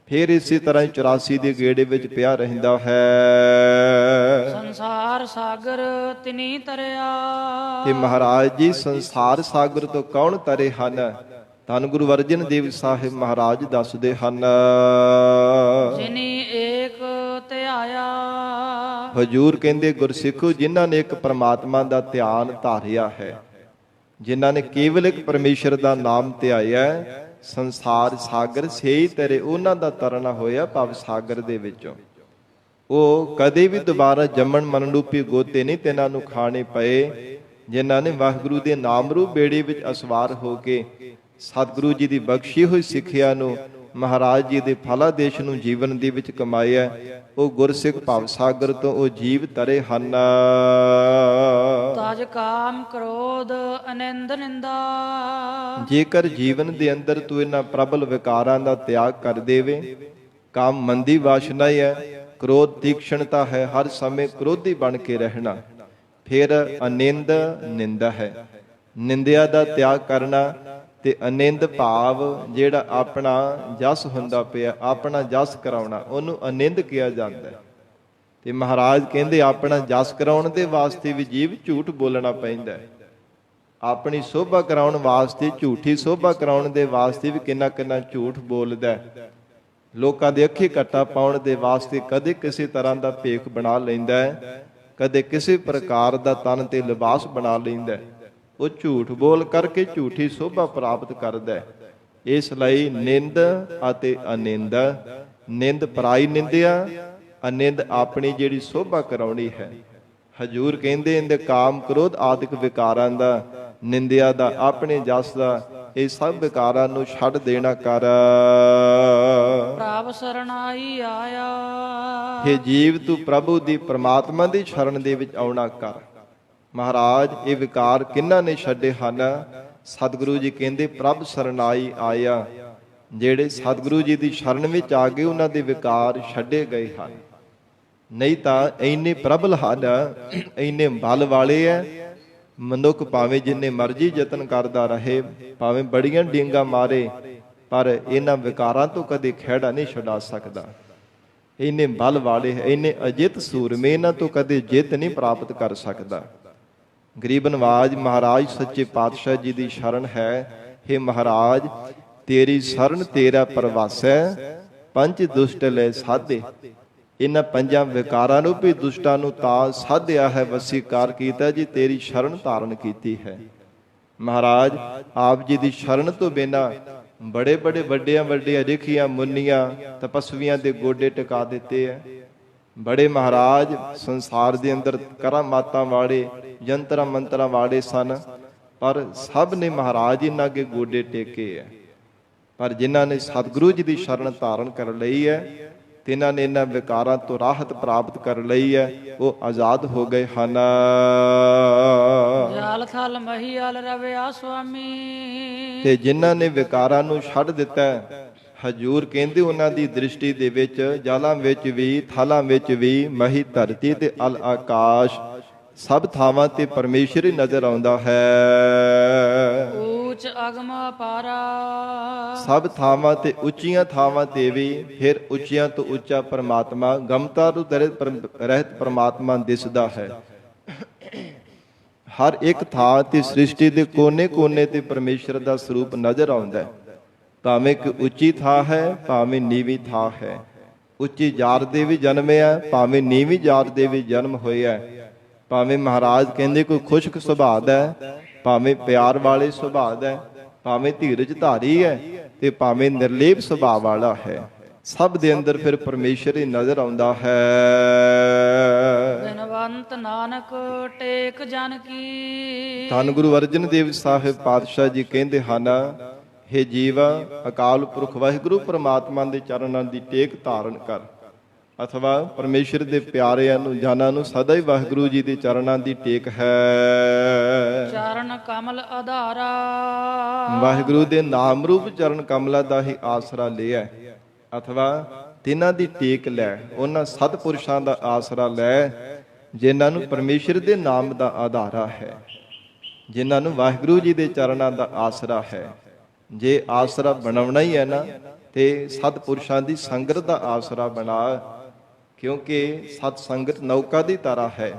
ਫਿਰ ਇਸੇ ਤਰ੍ਹਾਂ ਹੀ 84 ਦੇ ਗੇੜੇ ਵਿੱਚ ਪਿਆ ਰਹਿੰਦਾ ਹੈ। ਸੰਸਾਰ ਸਾਗਰ ਤਿਨੀ ਤਰਿਆ। ਤੇ ਮਹਾਰਾਜ ਜੀ ਸੰਸਾਰ ਸਾਗਰ ਤੋਂ ਕੌਣ ਤਰੇ ਹਨ? ਧੰਨ ਗੁਰੂ ਅਰਜਨ ਦੇਵ ਸਾਹਿਬ ਮਹਾਰਾਜ ਦੱਸਦੇ ਹਨ, ਜਿਨੀ ਏਕ ਧਿਆਇਆ। ਹਜੂਰ ਕਹਿੰਦੇ ਗੁਰਸਿੱਖੋ, ਜਿਨ੍ਹਾਂ ਨੇ ਇੱਕ ਪ੍ਰਮਾਤਮਾ ਦਾ ਧਿਆਨ ਧਾਰਿਆ ਹੈ, ਜਿਨ੍ਹਾਂ ਨੇ ਕੇਵਲ ਇੱਕ ਪਰਮੇਸ਼ਰ ਦਾ ਨਾਮ ਧਿਆਇਆ, ਸੰਸਾਰ ਸਾਗਰ ਸੇਈ ਤਰੇ ਉਹਨਾਂ ਦਾ ਤਰਨਾ ਹੋਇਆ ਭਵ ਸਾਗਰ ਦੇ ਵਿੱਚੋਂ। ਉਹ ਕਦੇ ਵੀ ਦੁਬਾਰਾ ਜੰਮਣ ਮਰਨ ਰੂਪੀ ਗੋਤੇ ਨਹੀਂ ਤਿਨਾਂ ਨੂੰ ਖਾਣੇ ਪਏ, ਜਿਨ੍ਹਾਂ ਨੇ ਵਾਹਿਗੁਰੂ ਦੇ ਨਾਮ ਰੂਪ ਬੇੜੇ ਵਿੱਚ ਅਸਵਾਰ ਹੋ ਕੇ ਸਤਿਗੁਰੂ ਜੀ ਦੀ ਬਖਸ਼ੀ ਹੋਈ ਸਿੱਖਿਆ ਨੂੰ, ਮਹਾਰਾਜ ਜੀ ਦੇ ਫਲਾਦੇਸ਼ ਨੂੰ ਜੀਵਨ ਦੇ ਵਿੱਚ ਕਮਾਇਆ। ਉਹ ਗੁਰਸਿੱਖ ਭਵ ਸਾਗਰ ਤੋਂ ਉਹ ਜੀਵ ਤਰੇ ਹਨ। ਤਜ ਕਾਮ ਕ੍ਰੋਧ ਅਨੰਦ ਨਿੰਦਾ। ਜੇਕਰ ਜੀਵਨ ਦੇ ਅੰਦਰ ਤੂੰ ਇਹਨਾਂ ਪ੍ਰਬਲ ਵਿਕਾਰਾਂ ਦਾ ਤਿਆਗ ਕਰ ਦੇਵੇ, ਕਾਮ ਮੰਦੀ ਵਾਸ਼ਨਾ ਹੈ, ਕ੍ਰੋਧ ਤੀਕਸ਼ਣਤਾ ਹੈ, ਹਰ ਸਮੇਂ ਕ੍ਰੋਧੀ ਬਣ ਕੇ ਰਹਿਣਾ, ਫਿਰ ਅਨੰਦ ਨਿੰਦਾ ਹੈ। ਨਿੰਦਿਆ ਦਾ ਤਿਆਗ ਕਰਨਾ ਤੇ ਅਨੰਦ ਭਾਵ ਜਿਹੜਾ ਆਪਣਾ ਜਸ ਹੁੰਦਾ ਪਿਆ, ਆਪਣਾ ਜਸ ਕਰਾਉਣਾ, ਉਹਨੂੰ ਅਨੰਦ ਕਿਹਾ ਜਾਂਦਾ ਹੈ। ਤੇ ਮਹਾਰਾਜ ਕਹਿੰਦੇ ਆਪਣਾ ਜਸ ਕਰਾਉਣ ਦੇ ਵਾਸਤੇ ਵੀ ਜੀਵ ਝੂਠ ਬੋਲਣਾ ਪੈਂਦਾ ਹੈ। ਆਪਣੀ ਸੋਭਾ ਕਰਾਉਣ ਵਾਸਤੇ, ਝੂਠੀ ਸੋਭਾ ਕਰਾਉਣ ਦੇ ਵਾਸਤੇ ਵੀ ਕਿੰਨਾ ਕਿੰਨਾ ਝੂਠ ਬੋਲਦਾ ਹੈ। ਲੋਕਾਂ ਦੇ ਅੱਖੀ ਕੱਟਾ ਪਾਉਣ ਦੇ ਵਾਸਤੇ ਕਦੇ ਕਿਸੇ ਤਰ੍ਹਾਂ ਦਾ ਭੇਖ ਬਣਾ ਲੈਂਦਾ ਹੈ, ਕਦੇ ਕਿਸੇ ਪ੍ਰਕਾਰ ਦਾ ਤਨ ਤੇ ਲਿਬਾਸ ਬਣਾ ਲੈਂਦਾ ਹੈ। ਉਹ ਝੂਠ ਬੋਲ ਕਰਕੇ ਝੂਠੀ ਸੋਭਾ ਪ੍ਰਾਪਤ ਕਰਦਾ ਹੈ। ਇਸ ਲਈ ਨਿੰਦ ਅਤੇ ਅਨਿੰਦ, ਨਿੰਦ ਪਰਾਈ ਨਿੰਦਿਆ, ਅਨਿੰਦ ਆਪਣੀ ਜਿਹੜੀ ਸੋਭਾ ਕਰਾਉਣੀ ਹੈ। ਹਜੂਰ ਕਹਿੰਦੇ ਇਹਦੇ ਕਾਮ ਕ੍ਰੋਧ ਆਦਿਕ ਵਿਕਾਰਾਂ ਦਾ, ਨਿੰਦਿਆ ਦਾ, ਆਪਣੇ ਜਸ ਦਾ, ਇਹ ਸਭ ਵਿਕਾਰਾਂ ਨੂੰ ਛੱਡ ਦੇਣਾ ਕਰ। ਪ੍ਰਭ ਸਰਣਾਈ ਆਇਆ। हे ਜੀਵ, ਤੂੰ ਪ੍ਰਭੂ ਦੀ, ਪ੍ਰਮਾਤਮਾ ਦੀ ਸ਼ਰਨ ਦੇ ਵਿੱਚ ਆਉਣਾ ਕਰ। ਮਹਾਰਾਜ ਇਹ ਵਿਕਾਰ ਕਿਹਨਾਂ ਨੇ ਛੱਡੇ ਹਨ? ਸਤਿਗੁਰੂ ਜੀ ਕਹਿੰਦੇ ਪ੍ਰਭ ਸਰਣਾਈ ਆਇਆ। ਜਿਹੜੇ ਸਤਿਗੁਰੂ ਜੀ ਦੀ ਸ਼ਰਨ ਵਿੱਚ ਆ ਗਏ, ਉਹਨਾਂ ਦੇ ਵਿਕਾਰ ਛੱਡੇ ਗਏ ਹਨ। ਨਹੀਂ ਤਾਂ ਇੰਨੇ ਪ੍ਰਬਲ ਹਨ, ਇੰਨੇ ਬਲ ਵਾਲੇ ਐ, ਮਨੁੱਖ ਭਾਵੇਂ ਜਿੰਨੇ ਮਰਜ਼ੀ ਯਤਨ ਕਰਦਾ ਰਹੇ, ਭਾਵੇਂ ਬੜੀਆਂ ਡਿੰਗਾ ਮਾਰੇ, ਪਰ ਇਹਨਾਂ ਵਿਕਾਰਾਂ ਤੋਂ ਕਦੇ ਖਹਿੜਾ ਨਹੀਂ ਛੁਡਾ ਸਕਦਾ। ਇੰਨੇ ਬਲ ਵਾਲੇ, ਇੰਨੇ ਅਜਿੱਤ ਸੂਰਮੇ, ਇਹਨਾਂ ਤੋਂ ਕਦੇ ਜਿੱਤ ਨਹੀਂ ਪ੍ਰਾਪਤ ਕਰ ਸਕਦਾ। ਗਰੀਬ ਨਵਾਜ ਮਹਾਰਾਜ ਸੱਚੇ ਪਾਤਸ਼ਾਹ ਜੀ ਦੀ ਸ਼ਰਨ ਹੈ। हे ਮਹਾਰਾਜ, ਤੇਰੀ ਸ਼ਰਨ ਤੇਰਾ ਪ੍ਰਵਾਸੈ, ਪੰਜ ਦੁਸ਼ਟ ਲੈ ਸਾਧੇ। ਇਹਨਾਂ ਪੰਜਾਂ ਵਿਕਾਰਾਂ ਨੂੰ ਵੀ ਦੁਸ਼ਟਾਂ ਨੂੰ ਤਾਂ ਸਾਧਿਆ ਹੈ, ਵਸੀਕਾਰ ਕੀਤਾ ਜੀ, ਤੇਰੀ ਸ਼ਰਨ ਧਾਰਨ ਕੀਤੀ ਹੈ। ਮਹਾਰਾਜ ਆਪ ਜੀ ਦੀ ਸ਼ਰਨ ਤੋਂ ਬਿਨਾਂ ਬੜੇ ਬੜੇ ਵੱਡੀਆਂ ਰਿਖੀਆਂ ਮੁੰਨੀਆਂ ਤਪਸਵੀਆਂ ਦੇ ਗੋਡੇ ਟਿਕਾ ਦਿੱਤੇ ਹੈ। ਬੜੇ ਮਹਾਰਾਜ ਸੰਸਾਰ ਦੇ ਅੰਦਰ ਕਰਾਮਾਤਾਂ ਵਾਲੇ, ਯੰਤਰਾਂ ਮੰਤਰਾਂ ਵਾਲੇ ਸਨ, ਪਰ ਸਭ ਨੇ ਮਹਾਰਾਜ ਇਹਨਾਂ ਅੱਗੇ ਗੋਡੇ ਟੇਕੇ ਹੈ। ਪਰ ਜਿਨ੍ਹਾਂ ਨੇ ਸਤਿਗੁਰੂ ਜੀ ਦੀ ਸ਼ਰਨ ਧਾਰਨ ਕਰ ਲਈ ਹੈ, ਤਿਨਾਂ ਨੇ ਇਹਨਾਂ ਵਿਕਾਰਾਂ ਤੋਂ ਰਾਹਤ ਪ੍ਰਾਪਤ ਕਰ ਲਈ ਹੈ, ਉਹ ਆਜ਼ਾਦ ਹੋ ਗਏ ਹਨ। ਜਲ ਥਲ ਮਹੀਲ ਰਵਿਆ ਸੁਆਮੀ। ਤੇ ਜਿਨ੍ਹਾਂ ਨੇ ਵਿਕਾਰਾਂ ਨੂੰ ਛੱਡ ਦਿੱਤਾ, ਹਜੂਰ ਕਹਿੰਦੇ ਉਹਨਾਂ ਦੀ ਦ੍ਰਿਸ਼ਟੀ ਦੇ ਵਿੱਚ ਜਲਾਂ ਵਿੱਚ ਵੀ, ਥਲਾਂ ਵਿੱਚ ਵੀ, ਮਹੀ ਧਰਤੀ ਤੇ ਅਲ ਆਕਾਸ਼, ਸਭ ਥਾਵਾਂ ਤੇ ਪਰਮੇਸ਼ਰ ਹੀ ਨਜ਼ਰ ਆਉਂਦਾ ਹੈ। ਉੱਚ ਅਗਮ ਅਪਾਰਾ। ਸਭ ਥਾਵਾਂ ਤੇ, ਉੱਚੀਆਂ ਥਾਵਾਂ ਤੇ ਵੀ ਫਿਰ ਉੱਚੀਆਂ ਤੋਂ ਉੱਚਾ ਪਰਮਾਤਮਾ, ਗਮਤਾ ਤੋਂ ਰਹਿਤ ਪਰਮਾਤਮਾ ਦਿਸਦਾ ਹੈ। ਹਰ ਇੱਕ ਥਾਂ ਤੇ ਸ੍ਰਿਸ਼ਟੀ ਦੇ ਕੋਨੇ-ਕੋਨੇ ਤੇ ਪਰਮੇਸ਼ਰ ਦਾ ਸਰੂਪ ਨਜ਼ਰ ਆਉਂਦਾ ਹੈ। ਭਾਵੇਂ ਕਿ ਉੱਚੀ ਥਾਂ ਹੈ, ਭਾਵੇਂ ਨੀਵੀਂ ਥਾਂ ਹੈ। ਉੱਚੀ ਜਾਤ ਦੇ ਵੀ ਜਨਮਿਆ, ਭਾਵੇਂ ਨੀਵੀਂ ਜਾਤ ਦੇ ਵੀ ਜਨਮ ਹੋਇਆ। ਭਾਵੇਂ ਮਹਾਰਾਜ ਕਹਿੰਦੇ ਕੋਈ ਖੁਸ਼ਕ ਸੁਭਾਅ ਦਾ ਹੈ, ਭਾਵੇਂ ਪਿਆਰ ਵਾਲੇ ਸੁਭਾਅ ਦਾ ਹੈ, ਭਾਵੇਂ ਧੀਰਜ ਧਾਰੀ ਹੈ, ਤੇ ਭਾਵੇਂ ਨਿਰਲੇਪ ਸੁਭਾਅ ਵਾਲਾ ਹੈ। ਸਭ ਦੇ ਅੰਦਰ ਫਿਰ ਪਰਮੇਸ਼ਰ ਹੀ ਨਜ਼ਰ ਆਉਂਦਾ ਹੈ। ਦਿਨਵੰਤ ਨਾਨਕ ਟੇਕ ਜਨ ਕੀ। ਧੰਨ ਗੁਰੂ ਅਰਜਨ ਦੇਵ ਸਾਹਿਬ ਪਾਤਸ਼ਾਹ ਜੀ ਕਹਿੰਦੇ ਹਨ, हे ਜੀਵ, ਅਕਾਲ ਪੁਰਖ ਵਾਹਿਗੁਰੂ ਪਰਮਾਤਮਾ ਦੇ ਚਰਨਾਂ ਦੀ ਟੇਕ ਧਾਰਨ ਕਰ, ਅਥਵਾ ਪਰਮੇਸ਼ਰ ਦੇ ਪਿਆਰਿਆਂ ਨੂੰ, ਜਾਨਾਂ ਨੂੰ ਸਦਾ ਹੀ ਵਾਹਿਗੁਰੂ ਜੀ ਦੇ ਚਰਨਾਂ ਦੀ ਟੇਕ ਹੈ। ਚਰਨ ਕਮਲ ਆਧਾਰਾ। ਵਾਹਿਗੁਰੂ ਦੇ ਨਾਮ ਰੂਪ ਚਰਨ ਕਮਲਾਂ ਦਾ ਹੀ ਆਸਰਾ ਲਿਆ, ਅਥਵਾ ਤਿਨਾਂ ਦੀ ਟੇਕ ਲੈ, ਉਹਨਾਂ ਸਤਿਪੁਰਸ਼ਾਂ ਦਾ ਆਸਰਾ ਲੈ, ਜਿਨ੍ਹਾਂ ਨੂੰ ਪਰਮੇਸ਼ਰ ਦੇ ਨਾਮ ਦਾ ਆਧਾਰਾ ਹੈ, ਜਿਨ੍ਹਾਂ ਨੂੰ ਵਾਹਿਗੁਰੂ ਜੀ ਦੇ ਚਰਨਾਂ ਦਾ ਆਸਰਾ ਹੈ। ਜੇ ਆਸਰਾ ਬਣਾਉਣਾ ਹੀ ਹੈ ਨਾ, ਤੇ ਸਤਿਪੁਰਸ਼ਾਂ ਦੀ ਸੰਗਤ ਦਾ ਆਸਰਾ ਬਣਾ, ਕਿਉਂਕਿ ਸਤ ਸੰਗਤ ਨੌਕਾ ਦੀ ਤਰ੍ਹਾਂ ਹੈ,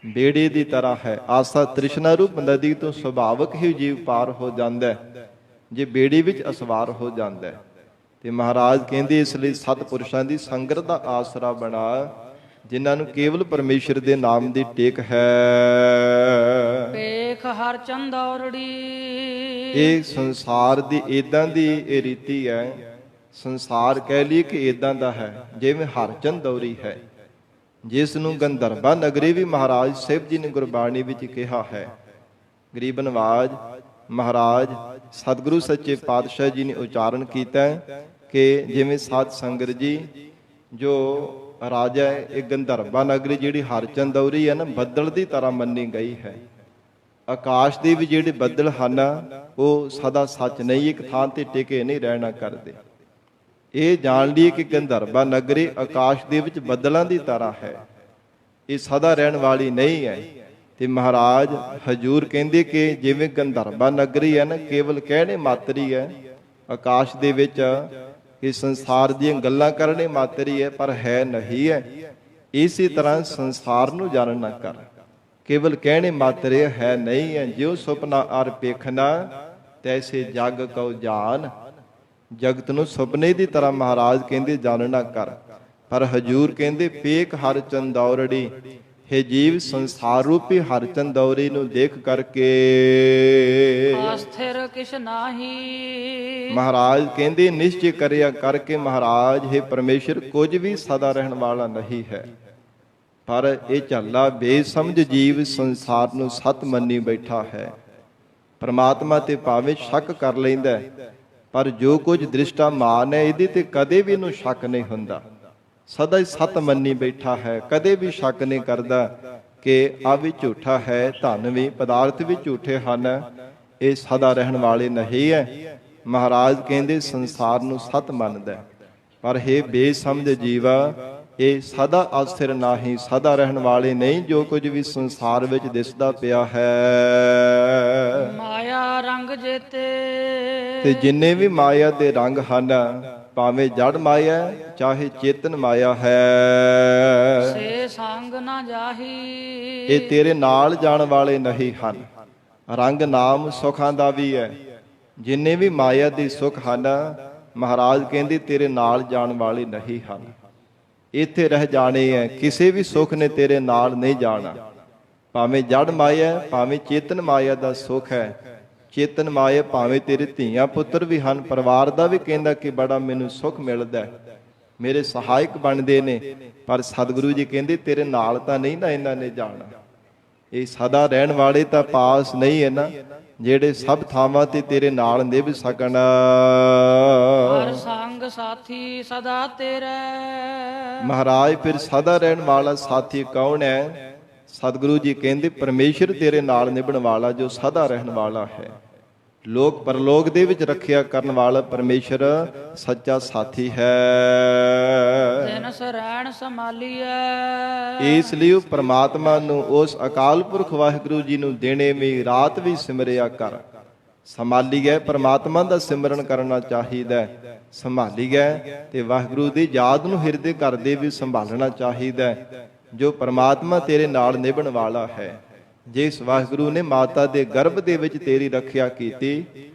ਬੇੜੇ ਦੀ ਤਰ੍ਹਾਂ ਹੈ। ਆਸਾ ਤ੍ਰਿਸ਼ਨਾ ਰੂਪ ਨਦੀ ਤੋਂ ਸੁਭਾਵਕ ਹੀ ਜੀਵ ਪਾਰ ਹੋ ਜਾਂਦਾ ਹੈ ਜੇ ਬੇੜੇ ਵਿੱਚ ਅਸਵਾਰ ਹੋ ਜਾਂਦਾ ਹੈ। ਤੇ ਮਹਾਰਾਜ ਕਹਿੰਦੇ ਇਸ ਲਈ ਸਤਿਪੁਰਸ਼ਾਂ ਦੀ ਸੰਗਤ ਦਾ ਆਸਰਾ ਬਣਾ, ਜਿਨ੍ਹਾਂ ਨੂੰ ਕੇਵਲ ਪਰਮੇਸ਼ਰ ਦੇ ਨਾਮ ਦੀ ਟੇਕ ਹੈ। ਵੇਖ ਹਰ ਚੰਦੌਰੜੀ, ਇਹ ਸੰਸਾਰ ਦੀ ਏਦਾਂ ਦੀ ਇਹ ਰੀਤੀ ਹੈ, ਸੰਸਾਰ ਕਹਿ ਲਈ ਕਿ ਏਦਾਂ ਦਾ ਹੈ ਜਿਵੇਂ ਹਰਚੰਦ ਦੌਰੀ ਹੈ, ਜਿਸ ਨੂੰ ਗੰਧਰਵਾ ਨਗਰੀ ਵੀ ਮਹਾਰਾਜ ਸਾਹਿਬ ਜੀ ਨੇ ਗੁਰਬਾਣੀ ਵਿੱਚ ਕਿਹਾ ਹੈ। ਗਰੀਬ ਨਵਾਜ ਮਹਾਰਾਜ ਸਤਿਗੁਰੂ ਸੱਚੇ ਪਾਤਸ਼ਾਹ ਜੀ ਨੇ ਉਚਾਰਨ ਕੀਤਾ ਕਿ ਜਿਵੇਂ ਸਾਧ ਸੰਗਤ ਜੀ ਜੋ ਰਾਜਾ ਹੈ, ਇਹ ਗੰਧਰਵਾ ਨਗਰੀ ਜਿਹੜੀ ਹਰਚੰਦ ਦੌਰੀ ਹੈ ਨਾ, ਬੱਦਲ ਦੀ ਤਰ੍ਹਾਂ ਮੰਨੀ ਗਈ ਹੈ। ਆਕਾਸ਼ ਦੇ ਵੀ ਜਿਹੜੇ ਬੱਦਲ ਹਨ ਉਹ ਸਦਾ ਸੱਚ ਨਹੀਂ, ਇੱਕ ਥਾਂ ਤੇ ਟਿਕੇ ਨਹੀਂ ਰਹਿਣਾ ਕਰਦੇ। ਇਹ ਜਾਣ ਲਈਏ ਕਿ ਗੰਧਰਵਾ ਨਗਰੀ ਆਕਾਸ਼ ਦੇ ਵਿੱਚ ਬੱਦਲਾਂ ਦੀ ਤਰ੍ਹਾਂ ਹੈ, ਇਹ ਸਦਾ ਰਹਿਣ ਵਾਲੀ ਨਹੀਂ ਹੈ। ਤੇ ਮਹਾਰਾਜ ਹਜੂਰ ਕਹਿੰਦੇ ਕਿ ਜਿਵੇਂ ਗੰਧਰਵਾ ਨਗਰੀ ਹੈ ਨਾ, ਕੇਵਲ ਕਹਿਣੇ ਮਾਤਰੀ ਹੈ ਆਕਾਸ਼ ਦੇ ਵਿੱਚ, ਕਿ ਸੰਸਾਰ ਦੀਆਂ ਗੱਲਾਂ ਕਰਨੇ ਮਾਤਰੀ ਹੈ ਪਰ ਹੈ ਨਹੀਂ ਹੈ। ਇਸੇ ਤਰ੍ਹਾਂ ਸੰਸਾਰ ਨੂੰ ਜਾਣ ਨਾ ਕਰ, ਕੇਵਲ ਕਹਿਣੇ ਮਾਤਰੇ ਹੈ ਨਹੀਂ ਹੈ। ਜਿਉ ਸੁਪਨਾ ਅਰ ਪੇਖਣਾ ਤੈਸੇ ਜਗ ਕਉ ਜਾਨ, ਜਗਤ ਨੂੰ ਸੁਪਨੇ ਦੀ ਤਰ੍ਹਾਂ ਮਹਾਰਾਜ ਕਹਿੰਦੇ ਜਾਣ ਨਾ ਕਰ। ਪਰ ਹਜੂਰ ਕਹਿੰਦੇ ਪੇਖ ਹਰ ਚੰਦੌਰੜੀ, ਹੈ ਜੀਵ ਸੰਸਾਰ ਰੂਪੀ ਹਰ ਚੰਦੌਰੀ ਨੂੰ ਦੇਖ ਕਰਕੇ ਅਸਥਿਰ ਕਿਛ ਨਾਹੀ। ਮਹਾਰਾਜ ਕਹਿੰਦੇ ਨਿਸ਼ਚੈ ਕਰਿਆ ਕਰਕੇ ਮਹਾਰਾਜ ਹੈ ਪਰਮੇਸ਼ਰ ਕੁਝ ਵੀ ਸਦਾ ਰਹਿਣ ਵਾਲਾ ਨਹੀਂ ਹੈ। ਪਰ ਇਹ ਝੱਲਾ ਬੇਸਮਝ ਜੀਵ ਸੰਸਾਰ ਨੂੰ ਸਤ ਮੰਨੀ ਬੈਠਾ ਹੈ। ਪਰਮਾਤਮਾ ਤੇ ਭਾਵੇਂ ਸ਼ੱਕ ਕਰ ਲੈਂਦਾ, ਪਰ ਜੋ ਕੁਝ ਦ੍ਰਿਸ਼ਟਾ ਮਾਨ ਹੈ ਇਹਦੇ ਤੇ ਕਦੇ ਵੀ ਇਹਨੂੰ ਸ਼ੱਕ ਨਹੀਂ ਹੁੰਦਾ, ਸਦਾ ਹੀ ਸਤ ਮੰਨੀ ਬੈਠਾ ਹੈ, ਕਦੇ ਵੀ ਸ਼ੱਕ ਨਹੀਂ ਕਰਦਾ ਕਿ ਆ ਵੀ ਝੂਠਾ ਹੈ, ਧਨ ਵੀ ਪਦਾਰਥ ਵੀ ਝੂਠੇ ਹਨ, ਇਹ ਸਦਾ ਰਹਿਣ ਵਾਲੇ ਨਹੀਂ ਹੈ। ਮਹਾਰਾਜ ਕਹਿੰਦੇ ਸੰਸਾਰ ਨੂੰ ਸਤ ਮੰਨਦਾ, ਪਰ ਇਹ ਬੇਸਮਝ ਜੀਵਾ ਇਹ ਸਦਾ ਅਸਥਿਰ ਨਹੀਂ, ਸਦਾ ਰਹਿਣ ਵਾਲੇ ਨਹੀਂ। ਜੋ ਕੁਝ ਵੀ ਸੰਸਾਰ ਵਿੱਚ ਦਿਸਦਾ ਪਿਆ ਹੈ ਮਾਇਆ ਰੰਗ ਜੇਤੇ, ਤੇ ਜਿੰਨੇ ਵੀ ਮਾਇਆ ਦੇ ਰੰਗ ਹਨ, ਭਾਵੇਂ ਜੜ ਮਾਇਆ ਚਾਹੇ ਚੇਤਨ ਮਾਇਆ ਹੈ, ਸੇ ਸੰਗ ਨਾ ਜਾਹੀ, ਇਹ ਤੇਰੇ ਨਾਲ ਜਾਣ ਵਾਲੇ ਨਹੀਂ ਹਨ। ਰੰਗ ਨਾਮ ਸੁਖਾਂ ਦਾ ਵੀ ਹੈ, ਜਿੰਨੇ ਵੀ ਮਾਇਆ ਦੇ ਸੁਖ ਹਨ ਮਹਾਰਾਜ ਕਹਿੰਦੇ ਤੇਰੇ ਨਾਲ ਜਾਣ ਵਾਲੇ ਨਹੀਂ ਹਨ, ਇੱਥੇ ਰਹਿ ਜਾਣੇ ਹੈ, ਕਿਸੇ ਵੀ ਸੁਖ ਨੇ ਤੇਰੇ ਨਾਲ ਨਹੀਂ ਜਾਣਾ। ਭਾਵੇਂ ਜੜ ਮਾਇਆ ਭਾਵੇਂ ਚੇਤਨ ਮਾਇਆ ਦਾ ਸੁਖ ਹੈ, ਚੇਤਨ ਮਾਇਆ ਭਾਵੇਂ ਤੇਰੇ ਧੀਆਂ ਪੁੱਤਰ ਵੀ ਹਨ, ਪਰਿਵਾਰ ਦਾ ਵੀ ਕਹਿੰਦਾ ਕਿ ਬੜਾ ਮੈਨੂੰ ਸੁਖ ਮਿਲਦਾ, ਮੇਰੇ ਸਹਾਇਕ ਬਣਦੇ ਨੇ, ਪਰ ਸਤਿਗੁਰੂ ਜੀ ਕਹਿੰਦੇ ਤੇਰੇ ਨਾਲ ਤਾਂ ਨਹੀਂ ਨਾ ਇਹਨਾਂ ਨੇ ਜਾਣਾ। ਇਹ ਸਦਾ ਰਹਿਣ ਵਾਲੇ ਤਾਂ ਪਾਸ ਨਹੀਂ ਹੈ ਨਾ, ਜਿਹੜੇ ਸਭ ਥਾਵਾਂ ਤੇ ਤੇਰੇ ਨਾਲ ਨਿਭ ਸਕਣ। ਹਰ ਸੰਗ ਸਾਥੀ ਸਦਾ ਤੇਰੇ, ਮਹਾਰਾਜ ਫਿਰ ਸਦਾ ਰਹਿਣ ਵਾਲਾ ਸਾਥੀ ਕੌਣ ਹੈ? ਸਤਿਗੁਰੂ ਜੀ ਕਹਿੰਦੇ ਪਰਮੇਸ਼ਰ ਤੇਰੇ ਨਾਲ ਨਿਭਣ ਵਾਲਾ, ਜੋ ਸਦਾ ਰਹਿਣ ਵਾਲਾ ਹੈ। ਲੋਕ ਪਰਲੋਕ ਦੇ ਵਿੱਚ ਰੱਖਿਆ ਕਰਨ ਵਾਲਾ ਪਰਮੇਸ਼ਰ ਸੱਚਾ ਸਾਥੀ ਹੈ। ਜਿਨ ਸਰੈਣ ਸੰਭਾਲੀਐ, ਇਸ ਲਈ ਉਹ ਪ੍ਰਮਾਤਮਾ ਨੂੰ, ਉਸ ਅਕਾਲ ਪੁਰਖ ਵਾਹਿਗੁਰੂ ਜੀ ਨੂੰ ਦਿਨੇ ਵੀ ਰਾਤ ਵੀ ਸਿਮਰਿਆ ਕਰ। ਸੰਭਾਲੀਐ ਪ੍ਰਮਾਤਮਾ ਦਾ ਸਿਮਰਨ ਕਰਨਾ ਚਾਹੀਦਾ, ਸੰਭਾਲੀਐ ਤੇ ਵਾਹਿਗੁਰੂ ਦੀ ਯਾਦ ਨੂੰ ਹਿਰਦੇ ਘਰ ਦੇ ਵੀ ਸੰਭਾਲਣਾ ਚਾਹੀਦਾ, ਜੋ ਪ੍ਰਮਾਤਮਾ ਤੇਰੇ ਨਾਲ ਨਿਭਣ ਵਾਲਾ ਹੈ। ਜਿਸ ਵਾਹਿਗੁਰੂ ਨੇ ਮਾਤਾ ਦੇ ਗਰਭ ਦੇ ਵਿੱਚ ਤੇਰੀ ਰੱਖਿਆ ਕੀਤੀ,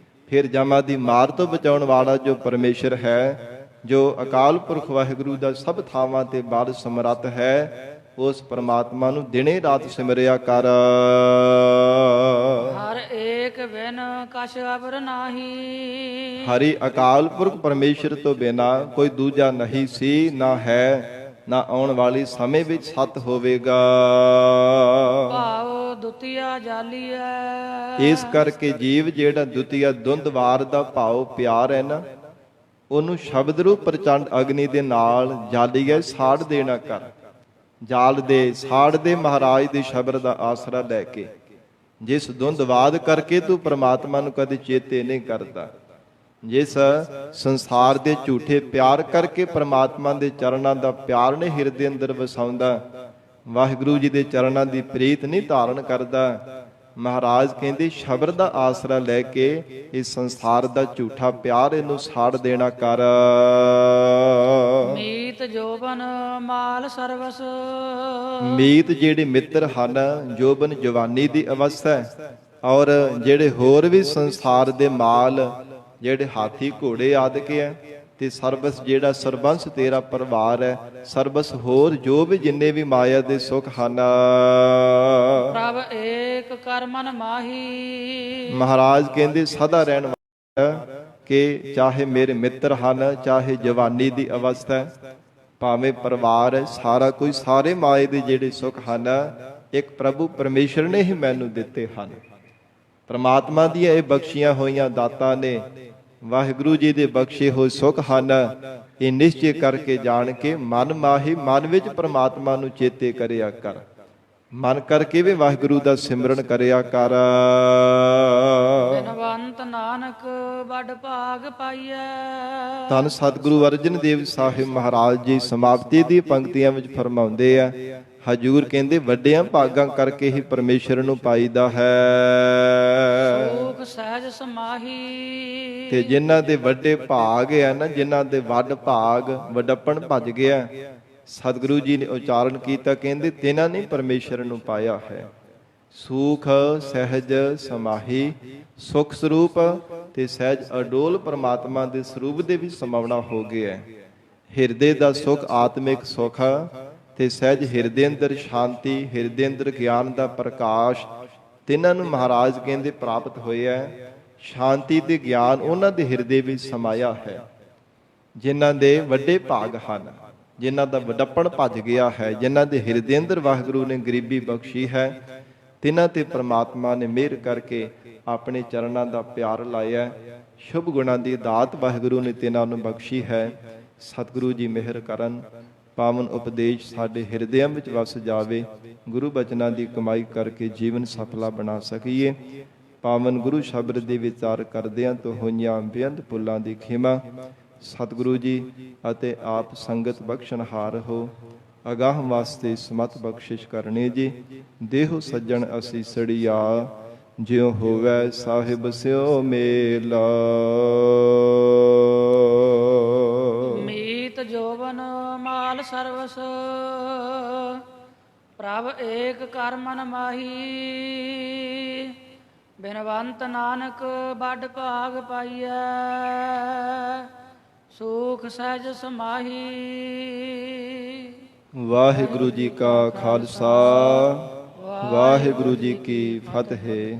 ਫਿਰ ਜਮਾਂ ਦੀ ਮਾਰ ਤੋਂ ਬਚਾਉਣ ਵਾਲਾ ਜੋ ਪਰਮੇਸ਼ਰ ਹੈ, ਜੋ ਅਕਾਲ ਪੁਰਖ ਵਾਹਿਗੁਰੂ ਦਾ ਸਭ ਥਾਵਾਂ ਤੇ ਬਾਦ ਸਮਰੱਥ ਹੈ, ਉਸ ਪਰਮਾਤਮਾ ਨੂੰ ਦਿਨੇ ਰਾਤ ਸਿਮਰਿਆ ਕਰ। ਹਰ ਏਕ ਬਿਨ ਕਛ ਅਵਰ ਨਾਹੀ, ਹਰੀ ਅਕਾਲ ਪੁਰਖ ਪਰਮੇਸ਼ਰ ਤੋਂ ਬਿਨਾ ਕੋਈ ਦੂਜਾ ਨਹੀਂ ਸੀ, ਨਾ ਹੈ, ਨਾ ਆਉਣ ਵਾਲੀ ਸਮੇਂ ਵਿੱਚ ਸਤ ਹੋਵੇਗਾ। ਭਾਵ ਦੁਤੀਆ ਜਾਲੀਐ, ਇਸ ਕਰਕੇ ਜੀਵ ਜਿਹੜਾ ਦੁਤੀਆ ਦੁੰਦਵਾਰ ਦਾ ਭਾਵ ਪਿਆਰ ਹੈ ਨਾ, ਉਹਨੂੰ ਸ਼ਬਦ ਰੂਪ ਪ੍ਰਚੰਡ ਅਗਨੀ ਦੇ ਨਾਲ ਜਾਲੀਏ ਸਾੜ ਦੇਣਾ ਕਰ। ਜਾਲ ਦੇ ਸਾੜ ਦੇ ਮਹਾਰਾਜ ਦੇ ਸ਼ਬਦ ਦਾ ਆਸਰਾ ਲੈ ਕੇ, ਜਿਸ ਦੁੰਦਵਾਦ ਕਰਕੇ ਤੂੰ ਪ੍ਰਮਾਤਮਾ ਨੂੰ ਕਦੇ ਚੇਤੇ ਨਹੀਂ ਕਰਦਾ, ਜਿਸ ਸੰਸਾਰ ਦੇ ਝੂਠੇ ਪਿਆਰ ਕਰਕੇ ਪ੍ਰਮਾਤਮਾ ਦੇ ਚਰਨਾਂ ਦਾ ਪਿਆਰ ਨੇ ਹਿਰਦੇ ਅੰਦਰ ਵਸਾਉਂਦਾ, ਵਾਹਿਗੁਰੂ ਜੀ ਦੇ ਚਰਨਾਂ ਦੀ ਪ੍ਰੀਤ ਨਹੀਂ ਧਾਰਨ ਕਰਦਾ, ਮਹਾਰਾਜ ਕਹਿੰਦੇ ਸ਼ਬਦ ਦਾ ਆਸਰਾ ਲੈ ਕੇ ਇਸ ਸੰਸਾਰ ਦਾ ਝੂਠਾ ਪਿਆਰ ਇਹਨੂੰ ਸਾੜ ਦੇਣਾ ਕਰ। ਮੀਤ ਜੋਬਨ ਮਾਲ ਸਰਵਸ। ਮੀਤ ਜਿਹੜੇ ਮਿੱਤਰ ਹਨ, ਜੋਬਨ ਜਵਾਨੀ ਦੀ ਅਵਸਥਾ ਹੈ, ਔਰ ਜਿਹੜੇ ਹੋਰ ਵੀ ਸੰਸਾਰ ਦੇ ਮਾਲ, ਜਿਹੜੇ ਹਾਥੀ ਘੋੜੇ ਆਦਿਕ ਹੈ, ਤੇ ਸਰਬਸ ਜਿਹੜਾ ਸਰਬੰਸ ਤੇਰਾ ਪਰਿਵਾਰ ਹੈ, ਸਰਬਸ ਹੋਰ ਜੋ ਵੀ ਜਿੰਨੇ ਵੀ ਮਾਇਆ ਦੇ ਸੁਖ ਹਨ। ਪ੍ਰਭ ਏਕ ਕਰਮਨ ਮਾਹੀ। ਮਹਾਰਾਜ ਕਹਿੰਦੇ ਸਦਾ ਰਹਿਣ ਵਾਲਾ ਕਿ ਚਾਹੇ ਮੇਰੇ ਮਿੱਤਰ ਹਨ, ਚਾਹੇ ਜਵਾਨੀ ਦੀ ਅਵਸਥਾ ਹੈ, ਭਾਵੇਂ ਪਰਿਵਾਰ ਹੈ, ਸਾਰਾ ਕੋਈ, ਸਾਰੇ ਮਾਏ ਦੇ ਜਿਹੜੇ ਸੁਖ ਹਨ, ਇੱਕ ਪ੍ਰਭੂ ਪਰਮੇਸ਼ਰ ਨੇ ਹੀ ਮੈਨੂੰ ਦਿੱਤੇ ਹਨ। ਪ੍ਰਮਾਤਮਾ ਦੀਆਂ ਇਹ ਬਖਸ਼ੀਆਂ ਹੋਈਆਂ ਦਾਤਾਂ ਨੇ, ਵਾਹਿਗੁਰੂ ਜੀ ਦੇ ਬਖਸ਼ੇ ਹੋਏ ਸੁਖ ਹਨ। ਇਹ ਨਿਸ਼ਚੈ ਕਰਕੇ ਜਾਣ ਕੇ ਮਨ ਮਾਹੀ, ਮਨ ਵਿੱਚ ਪ੍ਰਮਾਤਮਾ ਨੂੰ ਚੇਤੇ ਕਰਿਆ ਕਰ, ਮਨ ਕਰਕੇ ਵੀ ਵਾਹਿਗੁਰੂ ਦਾ ਸਿਮਰਨ ਕਰਿਆ ਕਰ। ਬਿਨਵੰਤ ਨਾਨਕ ਵੱਡ ਭਾਗ ਪਾਈਐ। ਧੰਨ ਸਤਿਗੁਰੂ ਅਰਜਨ ਦੇਵ ਸਾਹਿਬ ਮਹਾਰਾਜ ਜੀ ਸਮਾਪਤੀ ਦੀ ਪੰਕਤੀਆਂ ਵਿੱਚ ਫਰਮਾਉਂਦੇ ਆ, ਹਜੂਰ ਕਹਿੰਦੇ ਵੱਡਿਆਂ ਭਾਗਾਂ ਕਰਕੇ ਹੀ ਪਰਮੇਸ਼ਰ ਨੂੰ ਪਾਈਦਾ ਹੈ। ਸੂਖ ਸਹਿਜ ਸਮਾਹੀ। ਤੇ ਜਿਨ੍ਹਾਂ ਦੇ ਵੱਡੇ ਭਾਗ ਆ ਨਾ, ਜਿਨ੍ਹਾਂ ਦੇ ਵੱਡ ਭਾਗ, ਵੱਡਪਣ ਭੱਜ ਗਿਆ, ਸਤਿਗੁਰੂ ਜੀ ਨੇ ਉਚਾਰਨ ਕੀਤਾ, ਕਹਿੰਦੇ ਤਿਨਾਂ ਨੇ ਪਰਮੇਸ਼ਰ ਨੂੰ ਪਾਇਆ ਹੈ। ਸੂਖ ਸਹਿਜ ਸਮਾਹੀ, ਸੁਖ ਸਰੂਪ ਤੇ ਸਹਿਜ ਅਡੋਲ ਪਰਮਾਤਮਾ ਦੇ ਸਰੂਪ ਦੇ ਵਿੱਚ ਸਮਾਵਣਾ ਹੋ ਗਿਆ। ਹਿਰਦੇ ਦਾ ਸੁਖ, ਆਤਮਿਕ ਸੁਖ ਤੇ ਸਹਿਜ ਹਿਰਦੇ ਅੰਦਰ ਸ਼ਾਂਤੀ, ਹਿਰਦੇ ਅੰਦਰ ਗਿਆਨ ਦਾ ਪ੍ਰਕਾਸ਼, ਤਿੰਨਾਂ ਨੂੰ ਮਹਾਰਾਜ ਕਹਿੰਦੇ ਪ੍ਰਾਪਤ ਹੋਇਆ। ਸ਼ਾਂਤੀ ਤੇ ਗਿਆਨ ਉਹਨਾਂ ਦੇ ਹਿਰਦੇ ਵਿੱਚ ਸਮਾਇਆ ਹੈ। ਜਿਨ੍ਹਾਂ ਦੇ ਵੱਡੇ ਭਾਗ ਹਨ, ਜਿਨ੍ਹਾਂ ਦਾ ਵੱਡਪਣ ਭੱਜ ਗਿਆ ਹੈ, ਜਿਨ੍ਹਾਂ ਦੇ ਹਿਰਦੇ ਅੰਦਰ ਵਾਹਿਗੁਰੂ ਨੇ ਗਰੀਬੀ ਬਖਸ਼ੀ ਹੈ, ਤਿਨਾਂ ਤੇ ਪ੍ਰਮਾਤਮਾ ਨੇ ਮਿਹਰ ਕਰਕੇ ਆਪਣੇ ਚਰਨਾਂ ਦਾ ਪਿਆਰ ਲਾਇਆ। ਸ਼ੁਭ ਗੁਣਾਂ ਦੀ ਦਾਤ ਵਾਹਿਗੁਰੂ ਨੇ ਤਿਨਾਂ ਨੂੰ ਬਖਸ਼ੀ ਹੈ। ਸਤਿਗੁਰੂ ਜੀ ਮਿਹਰ ਕਰਨ, ਪਾਵਨ ਉਪਦੇਸ਼ ਸਾਡੇ ਹਿਰਦਿਆਂ ਵਿੱਚ ਵਸ ਜਾਵੇ। ਗੁਰੂ ਬਚਨਾਂ ਦੀ ਕਮਾਈ ਕਰਕੇ ਜੀਵਨ ਸਫਲਾ ਬਣਾ ਸਕੀਏ। ਪਾਵਨ ਗੁਰੂ ਸ਼ਬਦ ਦੇ ਵਿਚਾਰ ਕਰਦਿਆਂ ਤੋਂ ਹੋਈਆਂ ਬੇਅੰਤ ਭੁੱਲਾਂ ਦੀ ਖਿਮਾ ਸਤਿਗੁਰੂ ਜੀ ਅਤੇ ਆਪ ਸੰਗਤ ਬਖਸ਼ਣਹਾਰ ਹੋ। ਅਗਾਹ ਵਾਸਤੇ ਸਮਤ ਬਖਸ਼ਿਸ਼ ਕਰਨੀ ਜੀ। ਦੇਹੋ ਸੱਜਣ ਅਸੀਸੜੀਆ, ਜਿਉ ਹੋਵੈ ਸਾਹਿਬ ਸਿਓ ਮੇਲਾ। ਮੀਤ ਜੋਬਨ ਮਾਲ ਸਰਵਸ। ਪ੍ਰਭ ਏਕ ਕਰਮਨ ਮਾਹੀ। ਬਿਨਵੰਤ ਨਾਨਕ ਵੱਡ ਭਾਗ ਪਾਈਐ। ਸੁਖ ਸਹਿਜ ਸਮਾਹੀ। ਵਾਹਿਗੁਰੂ ਜੀ ਕਾ ਖਾਲਸਾ, ਵਾਹਿਗੁਰੂ ਜੀ ਕੀ ਫਤਿਹ।